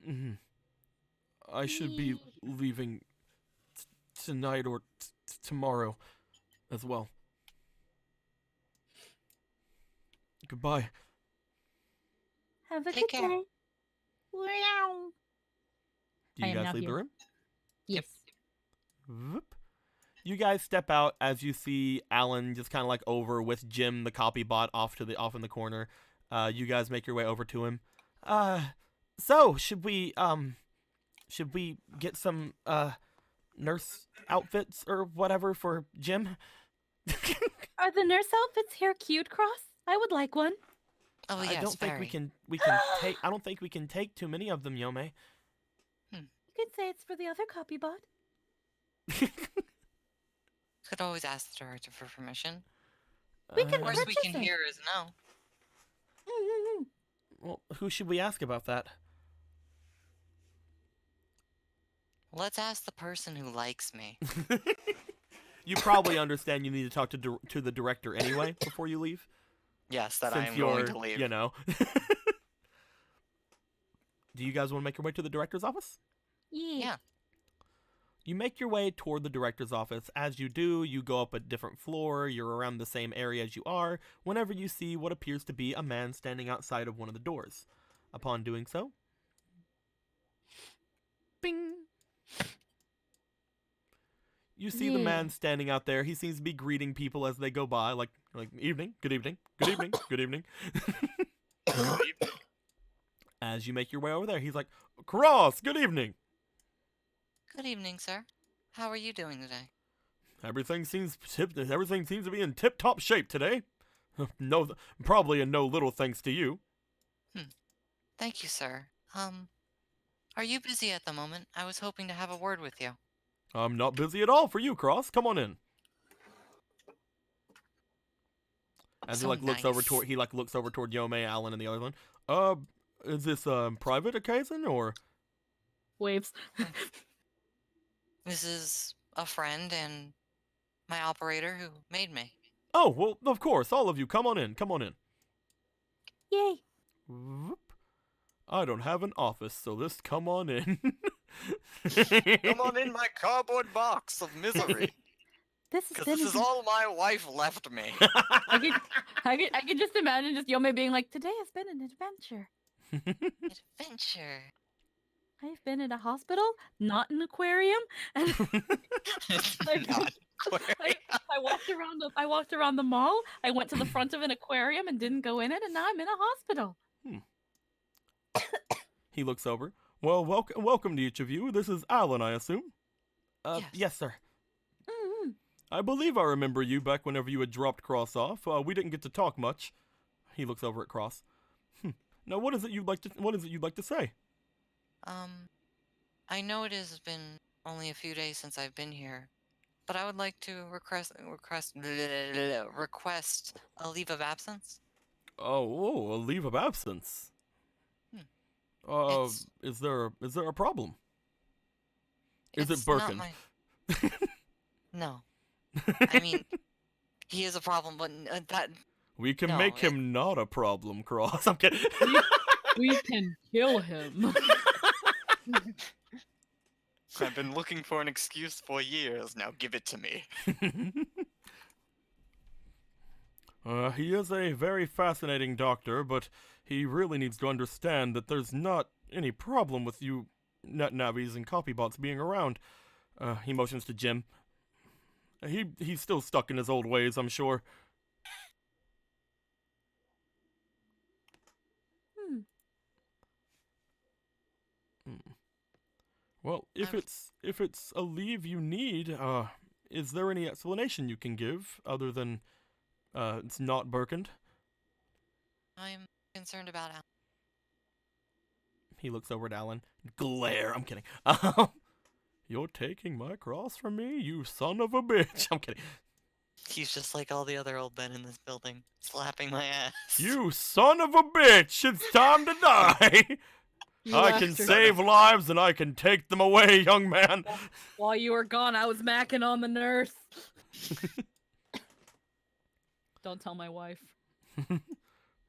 Speaker 2: Mm-hmm. I should be leaving tonight or tomorrow as well. Goodbye.
Speaker 1: Have a
Speaker 4: Take
Speaker 1: good
Speaker 4: care.
Speaker 1: day. Meow.
Speaker 2: Do
Speaker 1: I
Speaker 2: you
Speaker 1: am now
Speaker 2: guys leave the
Speaker 1: here.
Speaker 2: room?
Speaker 1: Yes.
Speaker 2: Whoop. You guys step out as you see Alan just kind of like over with Jim, the copy bot, off in the corner. You guys make your way over to him. So should we get some nurse outfits or whatever for Jim?
Speaker 1: Are the nurse outfits here cute, Cross? I would like one.
Speaker 4: Oh yes,
Speaker 2: I don't think
Speaker 4: very.
Speaker 2: we can take. I don't think we can take too many of them, Yome.
Speaker 1: You could say it's for the other copy bot.
Speaker 4: Could always ask the director for permission.
Speaker 1: We can
Speaker 4: Of course, we
Speaker 1: purchase
Speaker 4: can
Speaker 1: it.
Speaker 4: hear is no.
Speaker 2: Well, who should we ask about that?
Speaker 4: Let's ask the person who likes me.
Speaker 2: You probably understand you need to talk to the director anyway before you leave.
Speaker 5: Yes, that I
Speaker 2: Since
Speaker 5: am going
Speaker 2: you're,
Speaker 5: to leave.
Speaker 2: you know. Do you guys want to make your way to the director's office?
Speaker 4: Yeah.
Speaker 2: You make your way toward the director's office. As you do, you go up a different floor. You're around the same area as you are whenever you see what appears to be a man standing outside of one of the doors. Upon doing so, bing! You see the man standing out there. He seems to be greeting people as they go by, like evening, good evening, good evening, good evening. As you make your way over there, he's like, Cross, good evening.
Speaker 4: Good evening, sir. How are you doing today?
Speaker 2: Everything seems to be in tip-top shape today. No, probably in no little thanks to you.
Speaker 4: Thank you, sir. Are you busy at the moment? I was hoping to have a word with you.
Speaker 2: I'm not busy at all for you, Cross. Come on in. As
Speaker 4: So
Speaker 2: he looks over
Speaker 4: nice.
Speaker 2: toward Yome, Alan, and the other one. Is this private occasion or?
Speaker 1: Waves.
Speaker 4: This is a friend and my operator who made me.
Speaker 2: Oh, well, of course. All of you, come on in. Come on in.
Speaker 1: Yay.
Speaker 2: Whoop. I don't have an office, so just come on in.
Speaker 5: Come on in my cardboard box of misery.
Speaker 1: This has
Speaker 5: Because
Speaker 1: been
Speaker 5: this is all my wife left me.
Speaker 1: I could just imagine just Yome being like, today has been an adventure.
Speaker 4: Adventure.
Speaker 1: I've been in a hospital, not an aquarium, and Like-
Speaker 5: Not query.
Speaker 1: I walked around the mall. I went to the front of an aquarium and didn't go in it, and now I'm in a hospital.
Speaker 2: He looks over. Well, welcome to each of you. This is Alan, I assume. Yes, sir.
Speaker 1: Mm-hmm.
Speaker 2: I believe I remember you back whenever you had dropped Cross off. We didn't get to talk much. He looks over at Cross. Now, what is it you'd like to say?
Speaker 4: I know it has been only a few days since I've been here, but I would like to request a leave of absence.
Speaker 2: Oh, a leave of absence.
Speaker 4: It's-
Speaker 2: Is there a problem? Is it
Speaker 4: It's not
Speaker 2: Birkin?
Speaker 4: my- No. I mean, he is a problem, but that...
Speaker 2: We can
Speaker 4: No,
Speaker 2: make him not a problem, Cross. I'm kidding.
Speaker 1: We can kill him.
Speaker 5: I've been looking for an excuse for years. Now give it to me.
Speaker 2: He is a very fascinating doctor, but he really needs to understand that there's not any problem with you Navis and copybots being around. He motions to Jim. He's still stuck in his old ways, I'm sure. Well, if it's a leave you need, is there any explanation you can give other than it's not Birkind?
Speaker 4: I'm concerned about Alan.
Speaker 2: He looks over at Alan. Glare. I'm kidding. You're taking my cross from me, you son of a bitch. I'm kidding.
Speaker 4: He's just like all the other old men in this building, slapping my ass.
Speaker 2: You son of a bitch! It's time to die!
Speaker 1: You
Speaker 2: I can
Speaker 1: bastard.
Speaker 2: save lives and I can take them away, young man.
Speaker 1: While you were gone, I was macking on the nurse. Don't tell my wife.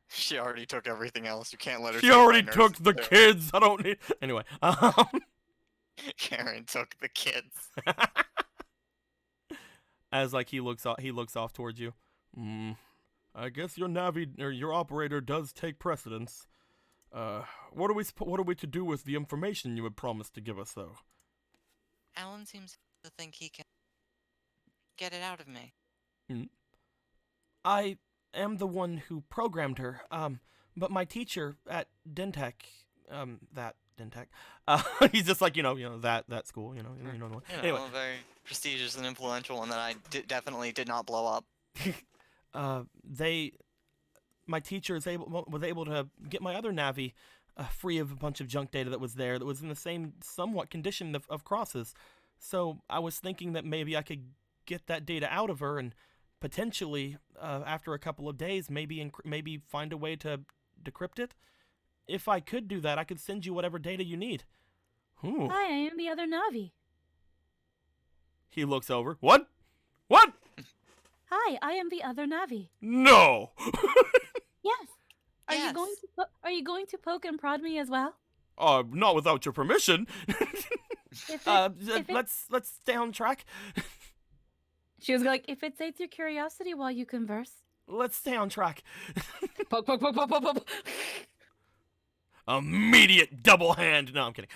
Speaker 5: She already took everything else. You can't let her.
Speaker 2: She
Speaker 5: take
Speaker 2: already
Speaker 5: my
Speaker 2: took
Speaker 5: nurses
Speaker 2: the
Speaker 5: too.
Speaker 2: kids. I don't need. Anyway.
Speaker 5: Karen took the kids.
Speaker 2: As like he looks off towards you. I guess your Navi or your operator does take precedence. What are we to do with the information you had promised to give us, though?
Speaker 4: Alan seems to think he can get it out of me.
Speaker 2: I am the one who programmed her. But my teacher at Dentech, that Dentech, he's just like that school, you know the one. Anyway,
Speaker 4: A very prestigious and influential one that I definitely did not blow up.
Speaker 2: my teacher was able to get my other Navi free of a bunch of junk data that was there that was in the same somewhat condition of Cross's. So I was thinking that maybe I could get that data out of her and potentially, after a couple of days, maybe find a way to decrypt it. If I could do that, I could send you whatever data you need. Ooh.
Speaker 6: Hi, I am the other Navi.
Speaker 2: He looks over. What? What?
Speaker 6: Hi, I am the other Navi.
Speaker 2: No.
Speaker 6: Yes. Are
Speaker 4: Yes.
Speaker 6: you going to poke and prod me as well?
Speaker 2: Not without your permission.
Speaker 6: If it-
Speaker 2: Let's stay on track.
Speaker 1: She was like,
Speaker 6: If it sates your curiosity while you converse.
Speaker 2: Let's stay on track.
Speaker 1: poke, poke, poke, poke, poke, poke.
Speaker 2: Immediate double hand. No, I'm kidding.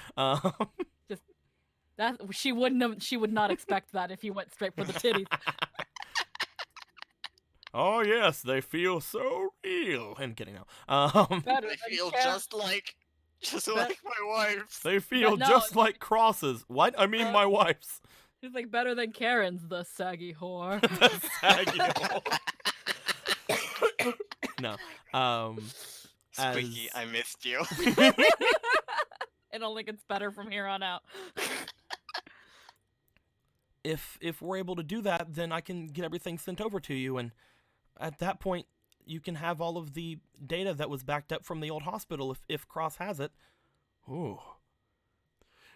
Speaker 1: That she would not expect that if you went straight for the titties.
Speaker 2: Oh yes, they feel so real. I'm kidding now.
Speaker 1: Better
Speaker 5: They
Speaker 1: than
Speaker 5: feel
Speaker 1: Karen.
Speaker 5: just like my wife's.
Speaker 2: They feel
Speaker 1: no,
Speaker 2: just like crosses. What? I mean, my wife's.
Speaker 1: She's like better than Karen's, the saggy whore.
Speaker 2: The saggy hole. No.
Speaker 5: Squeaky, I missed you.
Speaker 1: It only gets better from here on out.
Speaker 2: If we're able to do that, then I can get everything sent over to you, and at that point, you can have all of the data that was backed up from the old hospital if Cross has it. Ooh.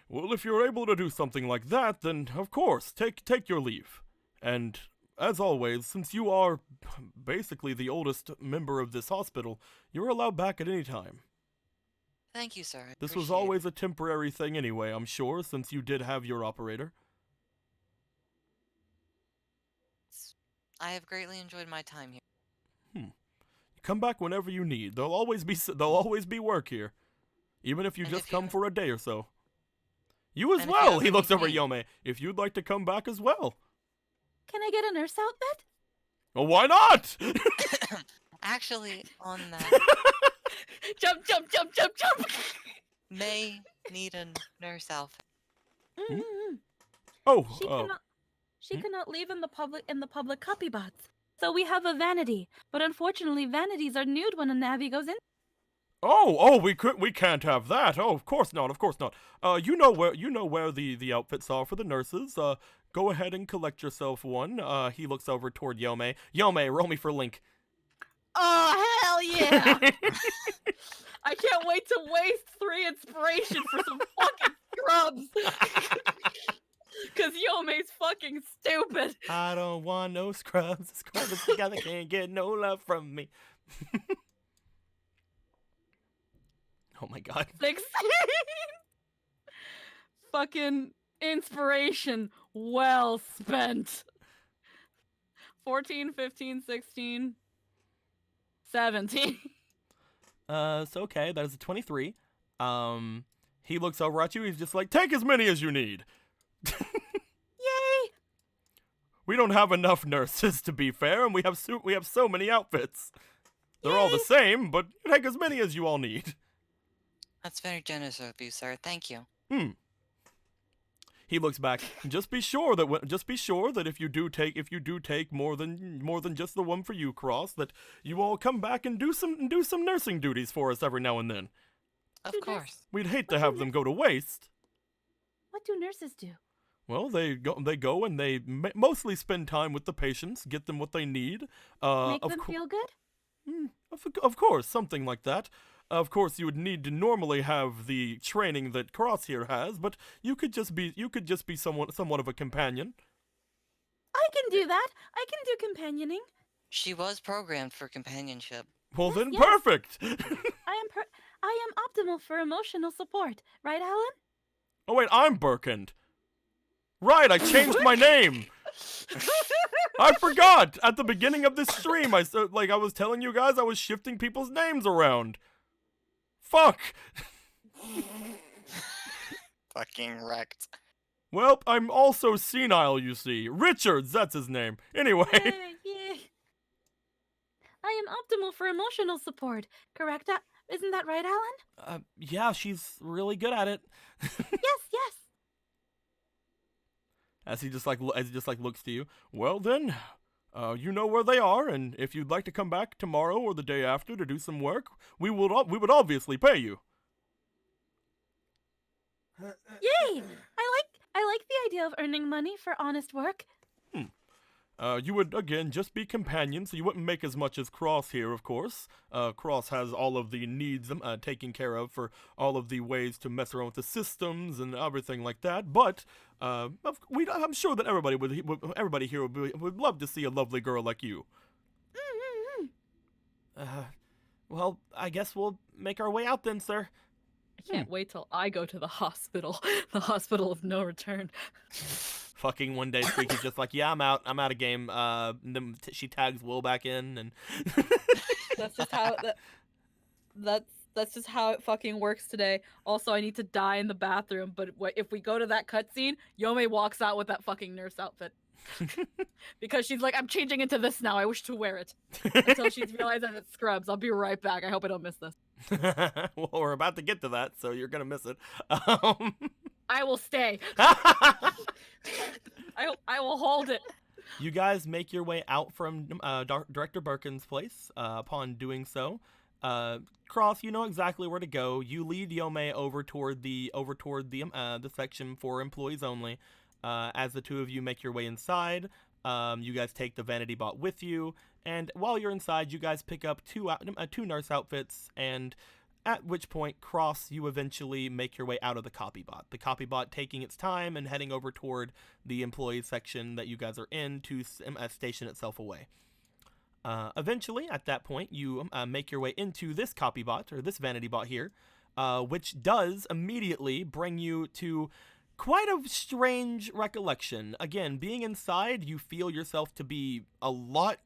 Speaker 2: Well, if you're able to do something like that, then of course, take your leave. And as always, since you are basically the oldest member of this hospital, you're allowed back at any time.
Speaker 4: Thank you, sir. I
Speaker 2: This was
Speaker 4: appreciate it.
Speaker 2: always a temporary thing anyway, I'm sure, since you did have your operator.
Speaker 4: I have greatly enjoyed my time here.
Speaker 2: Come back whenever you need. There'll always be work here, even if you
Speaker 4: And
Speaker 2: just
Speaker 4: if you-
Speaker 2: come for a day or so. You as
Speaker 4: And if you
Speaker 2: well.
Speaker 4: ever
Speaker 2: He looks
Speaker 4: need
Speaker 2: over at
Speaker 4: me-
Speaker 2: Yome. If you'd like to come back as well.
Speaker 6: Can I get a nurse outfit?
Speaker 2: Well, why not?
Speaker 4: Actually, on that,
Speaker 1: Jump, jump, jump, jump, jump.
Speaker 4: may need a nurse outfit.
Speaker 6: Mm-hmm.
Speaker 2: Oh,
Speaker 6: She cannot leave in the public copybots. So we have a vanity, but unfortunately vanities are nude when a Navi goes in.
Speaker 2: we can't have that. Oh, of course not. You know where the outfits are for the nurses. Go ahead and collect yourself one. He looks over toward Yome. Yome, roll me for Link.
Speaker 1: Oh, hell yeah. I can't wait to waste 3 inspiration for some fucking scrubs. Because Yome's fucking stupid.
Speaker 2: scrubs. The scrubs together can't get no love from me. Oh my god.
Speaker 1: 16. Fucking inspiration well spent. 14, 15, 16, 17.
Speaker 2: So okay, that is a 23. He looks over at you. He's just like, take as many as you need.
Speaker 6: Yay!
Speaker 2: We don't have enough nurses, to be fair, and we have so many outfits. They're all the same, but take as many as you all need.
Speaker 4: That's very generous of you, sir. Thank you.
Speaker 2: He looks back. Just be sure that if you do take more than just the one for you, Cross, that you all come back and do some nursing duties for us every now and then.
Speaker 4: Of course.
Speaker 2: We'd hate to have them go to waste.
Speaker 6: What do nurses do?
Speaker 2: Well, they go and they mostly spend time with the patients, get them what they need.
Speaker 6: Make them feel good?
Speaker 2: Of course, something like that. Of course, you would need to normally have the training that Cross here has, but you could just be somewhat of a companion.
Speaker 6: I can do that. I can do companioning.
Speaker 4: She was programmed for companionship.
Speaker 2: Well,
Speaker 6: Yes,
Speaker 2: then
Speaker 6: yes.
Speaker 2: perfect.
Speaker 6: I am optimal for emotional support, right, Alan?
Speaker 2: Oh wait, I'm Birkind. Right, I changed my name. I forgot. At the beginning of this stream, I was telling you guys I was shifting people's names around. Fuck.
Speaker 5: Fucking wrecked.
Speaker 2: Well, I'm also senile, you see. Richards, that's his name. Anyway.
Speaker 6: Yay. I am optimal for emotional support, correct? Isn't that right, Alan?
Speaker 2: Yeah, she's really good at it.
Speaker 6: Yes.
Speaker 2: As he just looks to you. Well then, you know where they are, and if you'd like to come back tomorrow or the day after to do some work, we would obviously pay you.
Speaker 6: Yay! I like the idea of earning money for honest work.
Speaker 2: You would, again, just be companions, so you wouldn't make as much as Cross here, of course. Cross has all of the needs taken care of for all of the ways to mess around with the systems and everything like that, but I'm sure that everybody here would love to see a lovely girl like you. Well, I guess we'll make our way out then, sir.
Speaker 1: I can't wait till I go to the hospital. The hospital of no return.
Speaker 2: Fucking one day, Streaky's just like, yeah, I'm out of game. Then she tags Will back in, and
Speaker 1: That's just how that's just how it fucking works today. Also, I need to die in the bathroom, but if we go to that cutscene, Yome walks out with that fucking nurse outfit. Because she's like, I'm changing into this now. I wish to wear it. Until she's realized that it's scrubs. I'll be right back. I hope I don't miss this.
Speaker 2: well, we're about to get to that, so you're gonna miss it.
Speaker 1: I will stay. I will hold it.
Speaker 2: You guys make your way out from Director Birkin's place. Upon doing so, Cross, you know exactly where to go. You lead Yome over toward the section for employees only. As the two of you make your way inside, you guys take the vanity bot with you, and while you're inside, you guys pick up two nurse outfits, and at which point, Cross, you eventually make your way out of the copy bot. The copy bot taking its time and heading over toward the employees section that you guys are in to station itself away. Eventually, at that point, you make your way into this copy bot, or this vanity bot here, which does immediately bring you to quite a strange recollection. Again, being inside, you feel yourself to be a lot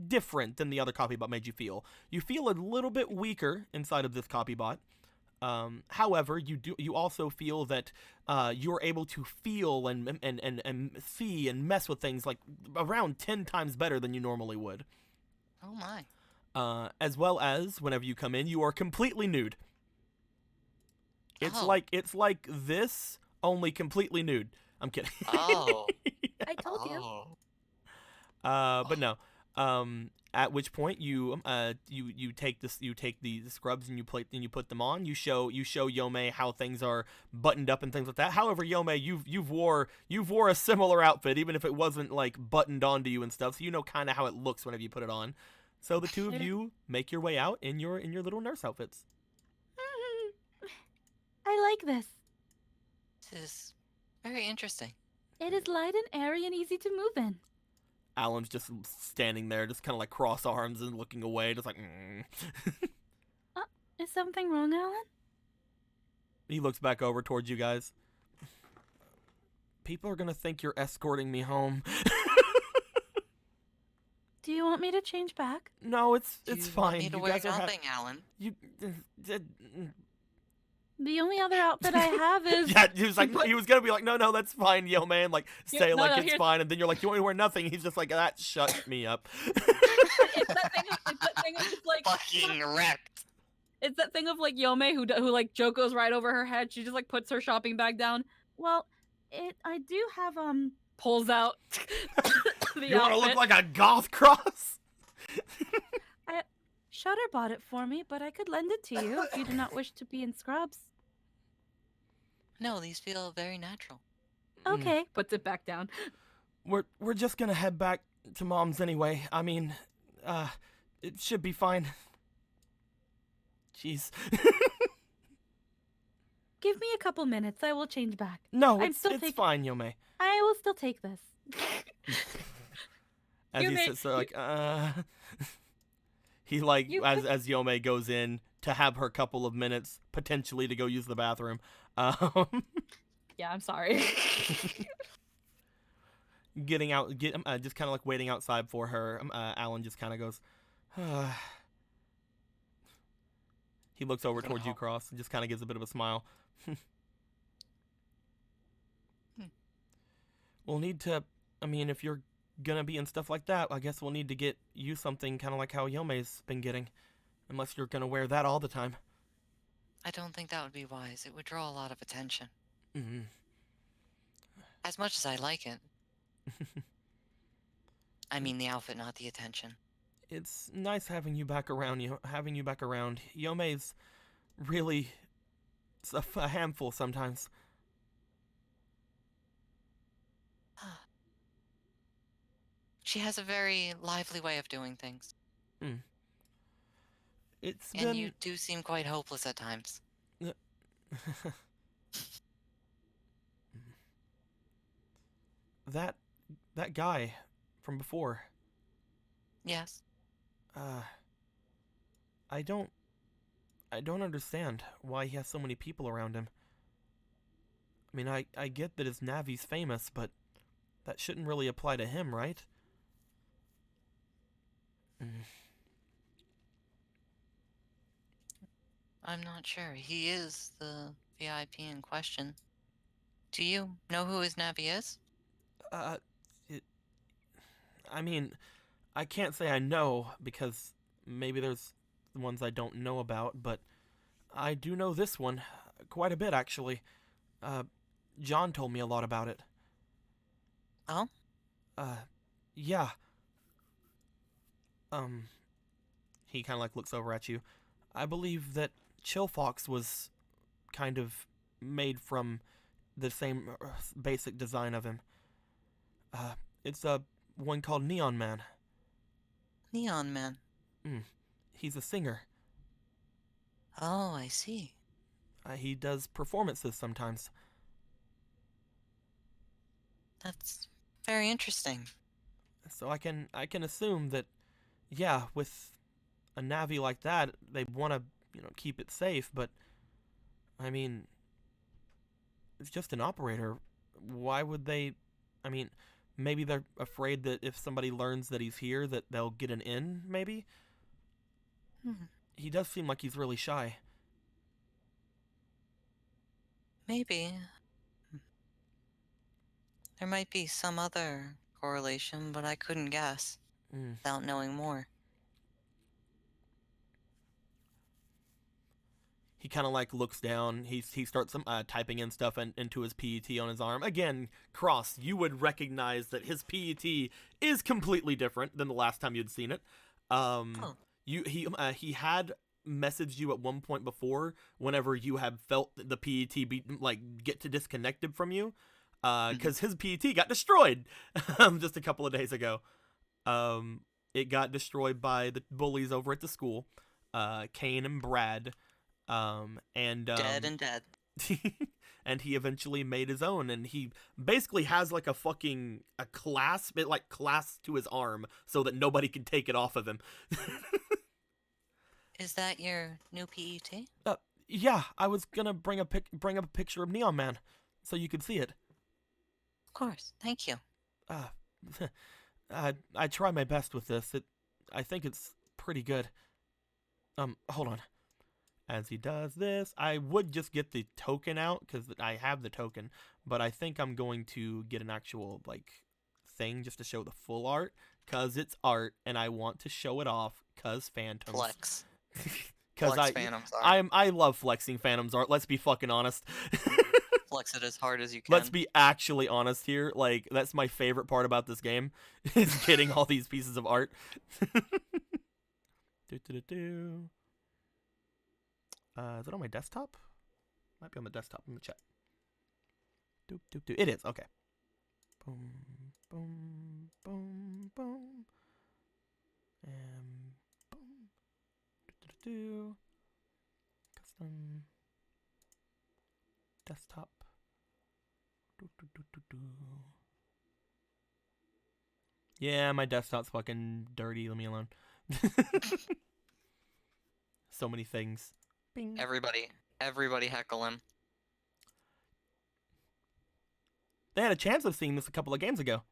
Speaker 2: different than the other copy bot made you feel. You feel a little bit weaker inside of this copy bot. However, you also feel that you're able to feel and see and mess with things like around 10 times better than you normally would.
Speaker 4: Oh my.
Speaker 2: As well as whenever you come in, you are completely nude. It's like this, only completely nude. I'm kidding.
Speaker 4: Oh.
Speaker 6: I told you.
Speaker 2: But no. At which point you take the scrubs and you put them on. You show Yome how things are buttoned up and things like that. However, Yome, you've wore a similar outfit, even if it wasn't like buttoned onto you and stuff. So you know kind of how it looks whenever you put it on. So the two of you make your way out in your little nurse outfits.
Speaker 6: I like this.
Speaker 4: This is very interesting.
Speaker 6: It is light and airy and easy to move in.
Speaker 2: Alan's just standing there, just kind of like cross arms and looking away, just like.
Speaker 6: Is something wrong, Alan?
Speaker 2: He looks back over towards you guys. People are gonna think you're escorting me home.
Speaker 6: Do you want me to change back?
Speaker 2: No, it's
Speaker 4: Do you
Speaker 2: fine.
Speaker 4: want me to
Speaker 2: You
Speaker 4: wear
Speaker 2: guys are
Speaker 4: nothing, Alan?
Speaker 2: you.
Speaker 6: The only other outfit I have is...
Speaker 2: Yeah, he was like, he was gonna be like, no, that's fine, yo, man. Like, say
Speaker 1: no,
Speaker 2: like
Speaker 1: no,
Speaker 2: it's
Speaker 1: here's-
Speaker 2: fine, and then you're like, you want me to wear nothing? He's just like, that shut me up.
Speaker 1: It's that thing of just like
Speaker 5: Fucking wrecked.
Speaker 1: it's that thing of like Yome who like joke goes right over her head. She just like puts her shopping bag down,
Speaker 6: Well, I do have,
Speaker 1: pulls out the
Speaker 2: You want to look
Speaker 1: outfit.
Speaker 2: like a goth cross?
Speaker 6: Shutter bought it for me, but I could lend it to you if you do not wish to be in scrubs.
Speaker 4: No, these feel very natural.
Speaker 6: Okay.
Speaker 1: Puts it back down.
Speaker 2: We're just gonna head back to Mom's anyway. I mean, it should be fine. Jeez.
Speaker 6: Give me a couple minutes. I will change back.
Speaker 2: No,
Speaker 6: I'm
Speaker 2: it's
Speaker 6: still
Speaker 2: it's
Speaker 6: taking-
Speaker 2: fine, Yome.
Speaker 6: I will still take this.
Speaker 2: As he
Speaker 1: Yome-
Speaker 2: sits there like, he like
Speaker 1: You
Speaker 2: as Yome goes in to have her couple of minutes potentially to go use the bathroom.
Speaker 1: Yeah, I'm sorry.
Speaker 2: Getting out, just kind of like waiting outside for her. Alan just kind of goes. He looks over towards you, Cross, and just kind of gives a bit of a smile. We'll need to. I mean, if you're gonna be in stuff like that, I guess we'll need to get you something kind of like how Yome's been getting, unless you're gonna wear that all the time.
Speaker 4: I don't think that would be wise. It would draw a lot of attention.
Speaker 2: Mm-hmm.
Speaker 4: As much as I like it. I mean the outfit, not the attention.
Speaker 2: It's nice having you back around. Yome's really a handful sometimes.
Speaker 4: She has a very lively way of doing things.
Speaker 2: It's
Speaker 4: And
Speaker 2: been
Speaker 4: you do seem quite hopeless at times.
Speaker 2: that guy from before.
Speaker 4: Yes.
Speaker 2: I don't understand why he has so many people around him. I mean, I get that his Navi's famous, but that shouldn't really apply to him, right?
Speaker 4: I'm not sure. He is the VIP in question. Do you know who his Navi is?
Speaker 2: I mean, I can't say I know because maybe there's the ones I don't know about, but I do know this one quite a bit actually. John told me a lot about it.
Speaker 4: Oh?
Speaker 2: Yeah. He kind of like looks over at you. I believe that Chill Fox was kind of made from the same basic design of him. It's a one called Neon Man.
Speaker 4: Neon Man.
Speaker 2: He's a singer.
Speaker 4: Oh, I see.
Speaker 2: He does performances sometimes.
Speaker 4: That's very interesting.
Speaker 2: So I can assume that, yeah, with a Navi like that, they want to, keep it safe. But I mean, it's just an operator. Why would they? I mean, maybe they're afraid that if somebody learns that he's here, that they'll get an in. Maybe. He does seem like he's really shy.
Speaker 4: Maybe. There might be some other correlation, but I couldn't guess without knowing more.
Speaker 2: He kind of like looks down. He starts typing in stuff into his PET on his arm. Again, Cross, you would recognize that his PET is completely different than the last time you'd seen it. He had messaged you at one point before whenever you had felt the PET be get to disconnected from you, because his PET got destroyed just a couple of days ago. It got destroyed by the bullies over at the school, Kane and Brad.
Speaker 4: Dead and dead.
Speaker 2: And he eventually made his own, and he basically has like a fucking a clasp, it like clasps to his arm so that nobody can take it off of him.
Speaker 4: Is that your new PET?
Speaker 2: Yeah, I was gonna bring up a picture of Neon Man so you could see it.
Speaker 4: Of course. Thank you.
Speaker 2: Uh, I try my best with this. I think it's pretty good. Hold on. As he does this, I would just get the token out because I have the token, but I think I'm going to get an actual like thing just to show the full art because it's art and I want to show it off because Phantoms.
Speaker 5: Flex.
Speaker 2: Because
Speaker 5: Flex Phantoms art.
Speaker 2: I love flexing Phantoms art. Let's be fucking honest.
Speaker 4: Flex it as hard as you can.
Speaker 2: Let's be actually honest here. Like, that's my favorite part about this game, is getting all these pieces of art. Do. Is it on my desktop? Might be on the desktop. Let me check. It is. Okay. Boom, boom, boom, boom. And boom. Custom. Desktop. Yeah, my desktop's fucking dirty. Leave me alone. So many things. Bing.
Speaker 4: Everybody heckle him.
Speaker 2: They had a chance of seeing this a couple of games ago.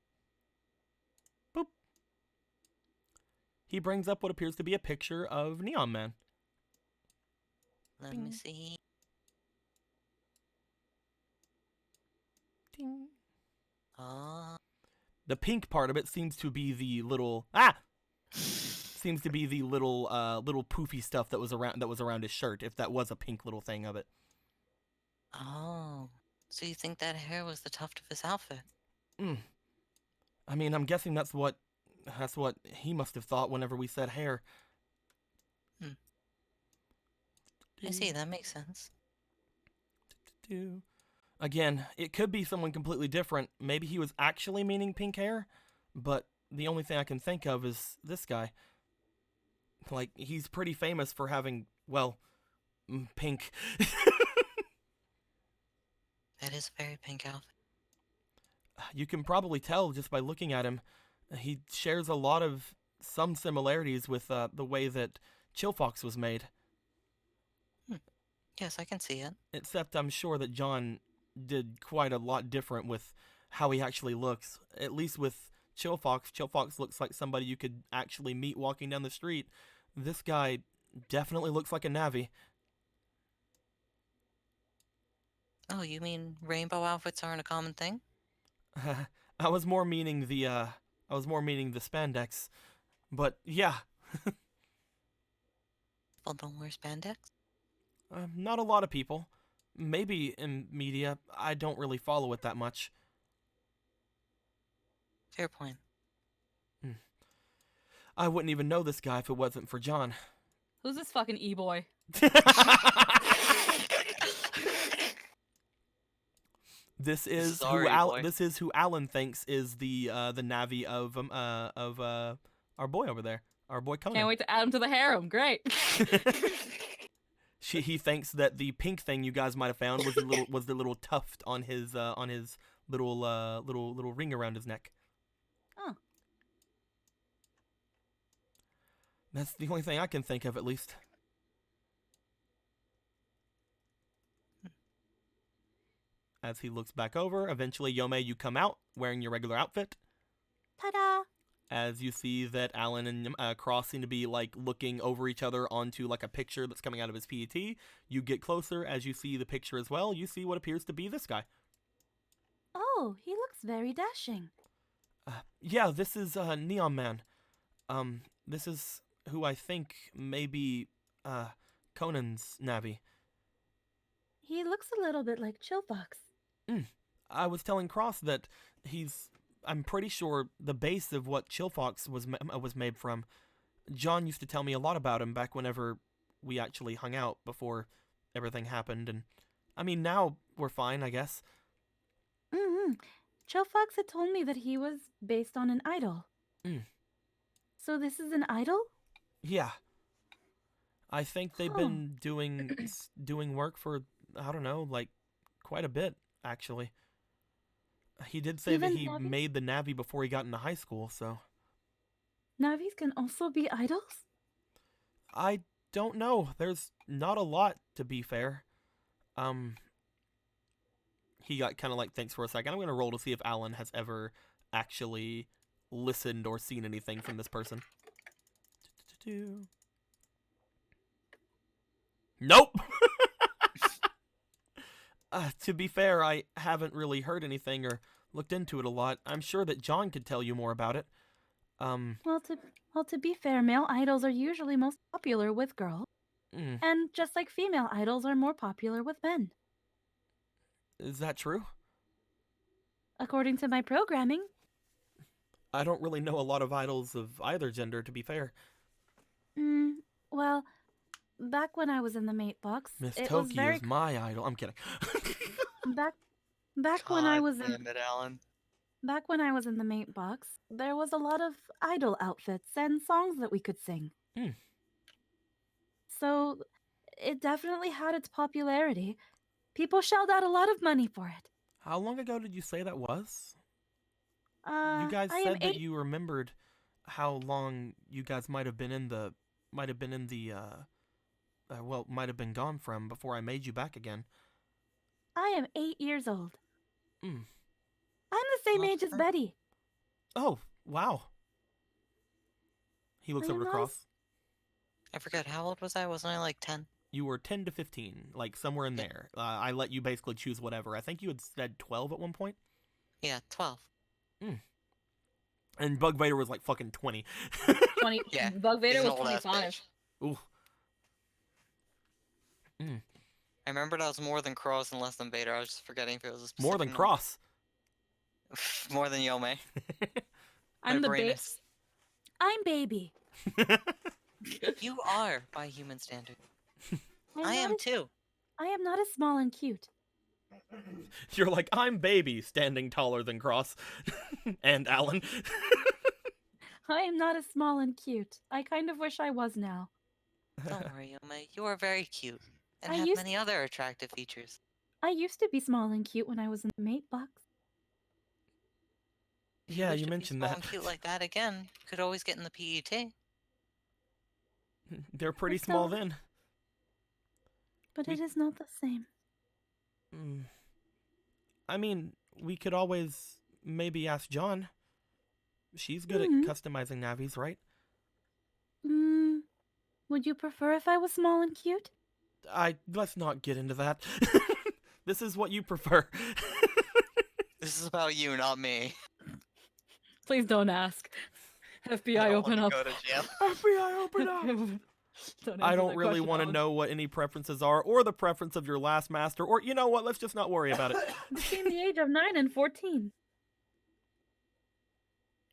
Speaker 2: Boop. He brings up what appears to be a picture of Neon Man.
Speaker 4: Let
Speaker 2: Bing.
Speaker 4: me see.
Speaker 2: Ding.
Speaker 4: Oh.
Speaker 2: The pink part of it seems to be the little seems to be the little poofy stuff that was around his shirt, if that was a pink little thing of it.
Speaker 4: Oh. So you think that hair was the tuft of his outfit?
Speaker 2: I mean, I'm guessing that's what he must have thought whenever we said hair.
Speaker 4: I see, that makes sense.
Speaker 2: Again, it could be someone completely different. Maybe he was actually meaning pink hair, but the only thing I can think of is this guy. Like, he's pretty famous for having, well, pink.
Speaker 4: That is a very pink outfit.
Speaker 2: You can probably tell just by looking at him. He shares some similarities with the way that Chill Fox was made.
Speaker 4: Yes, I can see it.
Speaker 2: Except I'm sure that John did quite a lot different with how he actually looks. At least with Chill Fox. Chill Fox looks like somebody you could actually meet walking down the street. This guy definitely looks like a Navi.
Speaker 4: Oh, you mean rainbow outfits aren't a common thing?
Speaker 2: I was more meaning the spandex. But yeah.
Speaker 4: People don't wear spandex?
Speaker 2: Not a lot of people. Maybe in media. I don't really follow it that much.
Speaker 4: Fair point.
Speaker 2: I wouldn't even know this guy if it wasn't for John.
Speaker 1: Who's this fucking e-boy?
Speaker 2: This is who Alan thinks is the Navi of our boy over there, our boy Conan.
Speaker 1: Can't wait to add him to the harem. Great.
Speaker 2: He thinks that the pink thing you guys might have found was the little tuft on his little ring around his neck.
Speaker 1: Oh.
Speaker 2: That's the only thing I can think of, at least. As he looks back over, eventually, Yome, you come out wearing your regular outfit.
Speaker 6: Ta-da!
Speaker 2: As you see that Alan and Cross seem to be like looking over each other onto like a picture that's coming out of his PET. You get closer. As you see the picture as well, you see what appears to be this guy.
Speaker 6: Oh, he looks very dashing.
Speaker 2: Yeah, this is Neon Man. This is who I think may be Conan's Navi.
Speaker 6: He looks a little bit like Chill Fox.
Speaker 2: I was telling Cross that I'm pretty sure the base of what Chill Fox was made from. John used to tell me a lot about him back whenever we actually hung out before everything happened, and I mean now we're fine, I guess.
Speaker 6: Chill Fox had told me that he was based on an idol. So this is an idol?
Speaker 2: Yeah. I think they've been doing work for I don't know, like quite a bit actually. He did say that
Speaker 6: Even
Speaker 2: he
Speaker 6: Navi?
Speaker 2: made the Navi before he got into high school, so
Speaker 6: Navis can also be idols?
Speaker 2: I don't know. There's not a lot, to be fair. Um, he got kind of like thinks for a second. I'm gonna roll to see if Alan has ever actually listened or seen anything from this person. Nope. To be fair, I haven't really heard anything or looked into it a lot. I'm sure that John could tell you more about it.
Speaker 6: Well, to be fair, male idols are usually most popular with girls,
Speaker 2: mm,
Speaker 6: and just like female idols are more popular with men.
Speaker 2: is that true?
Speaker 6: According to my programming,
Speaker 2: I don't really know a lot of idols of either gender, to be fair.
Speaker 6: well, back when I was in the mate box,
Speaker 2: Miss
Speaker 6: it was
Speaker 2: Toki
Speaker 6: very
Speaker 2: is my idol. I'm kidding.
Speaker 6: back back when I
Speaker 4: God
Speaker 6: was in
Speaker 4: damn it, Alan.
Speaker 6: back when I was in the mate box, there was a lot of idol outfits and songs that we could sing.
Speaker 2: Hmm.
Speaker 6: So, it definitely had its popularity. People shelled out a lot of money for it.
Speaker 2: How long ago did you say that was? You guys
Speaker 6: I am
Speaker 2: said that
Speaker 6: 8
Speaker 2: you remembered how long you guys might have been in the well, might have been gone from before I made you back again.
Speaker 6: I am 8 years old.
Speaker 2: Mm.
Speaker 6: I'm the same
Speaker 4: Well,
Speaker 6: age as Betty.
Speaker 2: Oh, wow. He looks
Speaker 6: I
Speaker 2: over
Speaker 6: am
Speaker 2: to
Speaker 6: not
Speaker 2: Cross.
Speaker 4: I forget, how old was I? Wasn't I like 10?
Speaker 2: You were 10 to 15, like somewhere in
Speaker 4: Yeah.
Speaker 2: there. I let you basically choose whatever. I think you had said 12 at one point.
Speaker 4: Yeah, 12.
Speaker 2: And Bug Vader was like fucking 20.
Speaker 1: 20.
Speaker 4: Yeah,
Speaker 1: Bug Vader
Speaker 4: He's an
Speaker 1: was
Speaker 4: old-ass
Speaker 1: 25.
Speaker 4: bitch.
Speaker 2: Ooh.
Speaker 4: I remembered I was more than Cross and less than Vader. I was just forgetting if it was a specific
Speaker 2: More than
Speaker 4: number.
Speaker 2: Cross.
Speaker 4: More than Yome.
Speaker 1: I'm
Speaker 4: My
Speaker 1: the
Speaker 4: brain
Speaker 1: ba-
Speaker 4: is...
Speaker 6: I'm baby.
Speaker 4: You are, by human standard.
Speaker 6: I'm
Speaker 4: I
Speaker 6: not
Speaker 4: am
Speaker 6: as-
Speaker 4: too.
Speaker 6: I am not as small and cute.
Speaker 2: You're like, I'm baby, standing taller than Cross. And Alan.
Speaker 6: I am not as small and cute. I kind of wish I was now.
Speaker 4: Don't worry, Yome. You are very cute. And
Speaker 6: I
Speaker 4: have
Speaker 6: used-
Speaker 4: many other attractive features.
Speaker 6: I used to be small and cute when I was in the mate box.
Speaker 4: If
Speaker 2: Yeah,
Speaker 4: wish
Speaker 2: you
Speaker 4: to be
Speaker 2: mentioned
Speaker 4: small
Speaker 2: that.
Speaker 4: and cute like that again, you could always get in the PET.
Speaker 2: They're pretty
Speaker 6: It's
Speaker 2: small
Speaker 6: not-
Speaker 2: then.
Speaker 6: But
Speaker 2: We-
Speaker 6: it is not the same.
Speaker 2: I mean, we could always maybe ask John. She's good
Speaker 6: Mhm.
Speaker 2: at customizing navis, right?
Speaker 6: Would you prefer if I was small and cute?
Speaker 2: Let's not get into that. This is what you prefer.
Speaker 4: This is about you, not me.
Speaker 1: Please don't ask. FBI,
Speaker 4: I don't
Speaker 1: open
Speaker 4: wanna
Speaker 1: up.
Speaker 4: go to jail.
Speaker 2: FBI, open up!
Speaker 1: Don't
Speaker 2: I
Speaker 1: answer
Speaker 2: don't
Speaker 1: that
Speaker 2: really
Speaker 1: question,
Speaker 2: want to
Speaker 1: Alan.
Speaker 2: know what any preferences are, or the preference of your last master, or you know what? Let's just not worry about it.
Speaker 6: Between the age of 9 and 14.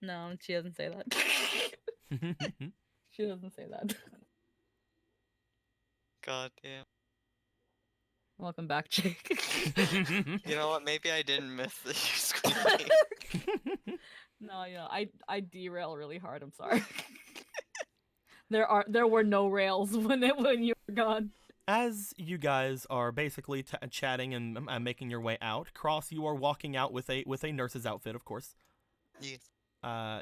Speaker 1: No, she doesn't say that. She doesn't say that.
Speaker 4: God damn.
Speaker 1: Welcome back, Jake.
Speaker 4: You know what? Maybe I didn't miss the screen.
Speaker 1: No, I derail really hard. I'm sorry. There were no rails when you were gone.
Speaker 2: As you guys are basically chatting and making your way out, Cross, you are walking out with a nurse's outfit, of course.
Speaker 4: Yes.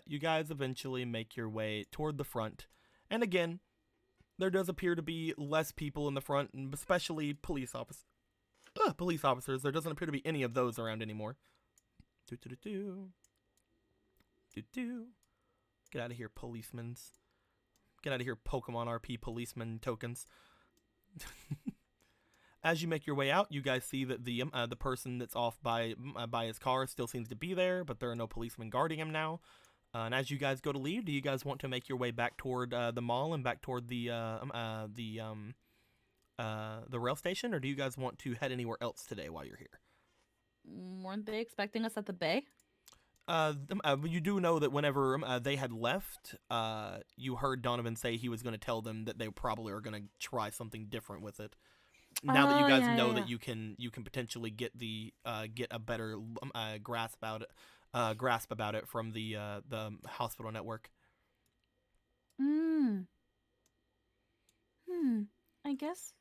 Speaker 2: You guys eventually make your way toward the front, and again, there does appear to be less people in the front, and especially police officers. There doesn't appear to be any of those around anymore. Get out of here, policemen's. Get out of here, Pokemon RP policeman tokens. As you make your way out, you guys see that the person that's off by his car still seems to be there, but there are no policemen guarding him now. And as you guys go to leave, do you guys want to make your way back toward the mall and back toward the rail station, or do you guys want to head anywhere else today while you're here?
Speaker 1: Weren't they expecting us at the bay?
Speaker 2: You do know that whenever they had left, you heard Donovan say he was going to tell them that they probably are going to try something different with it. Now that you
Speaker 6: Oh,
Speaker 2: guys
Speaker 6: yeah,
Speaker 2: know
Speaker 6: yeah.
Speaker 2: that you can potentially get a better grasp about it from the hospital network.
Speaker 6: I guess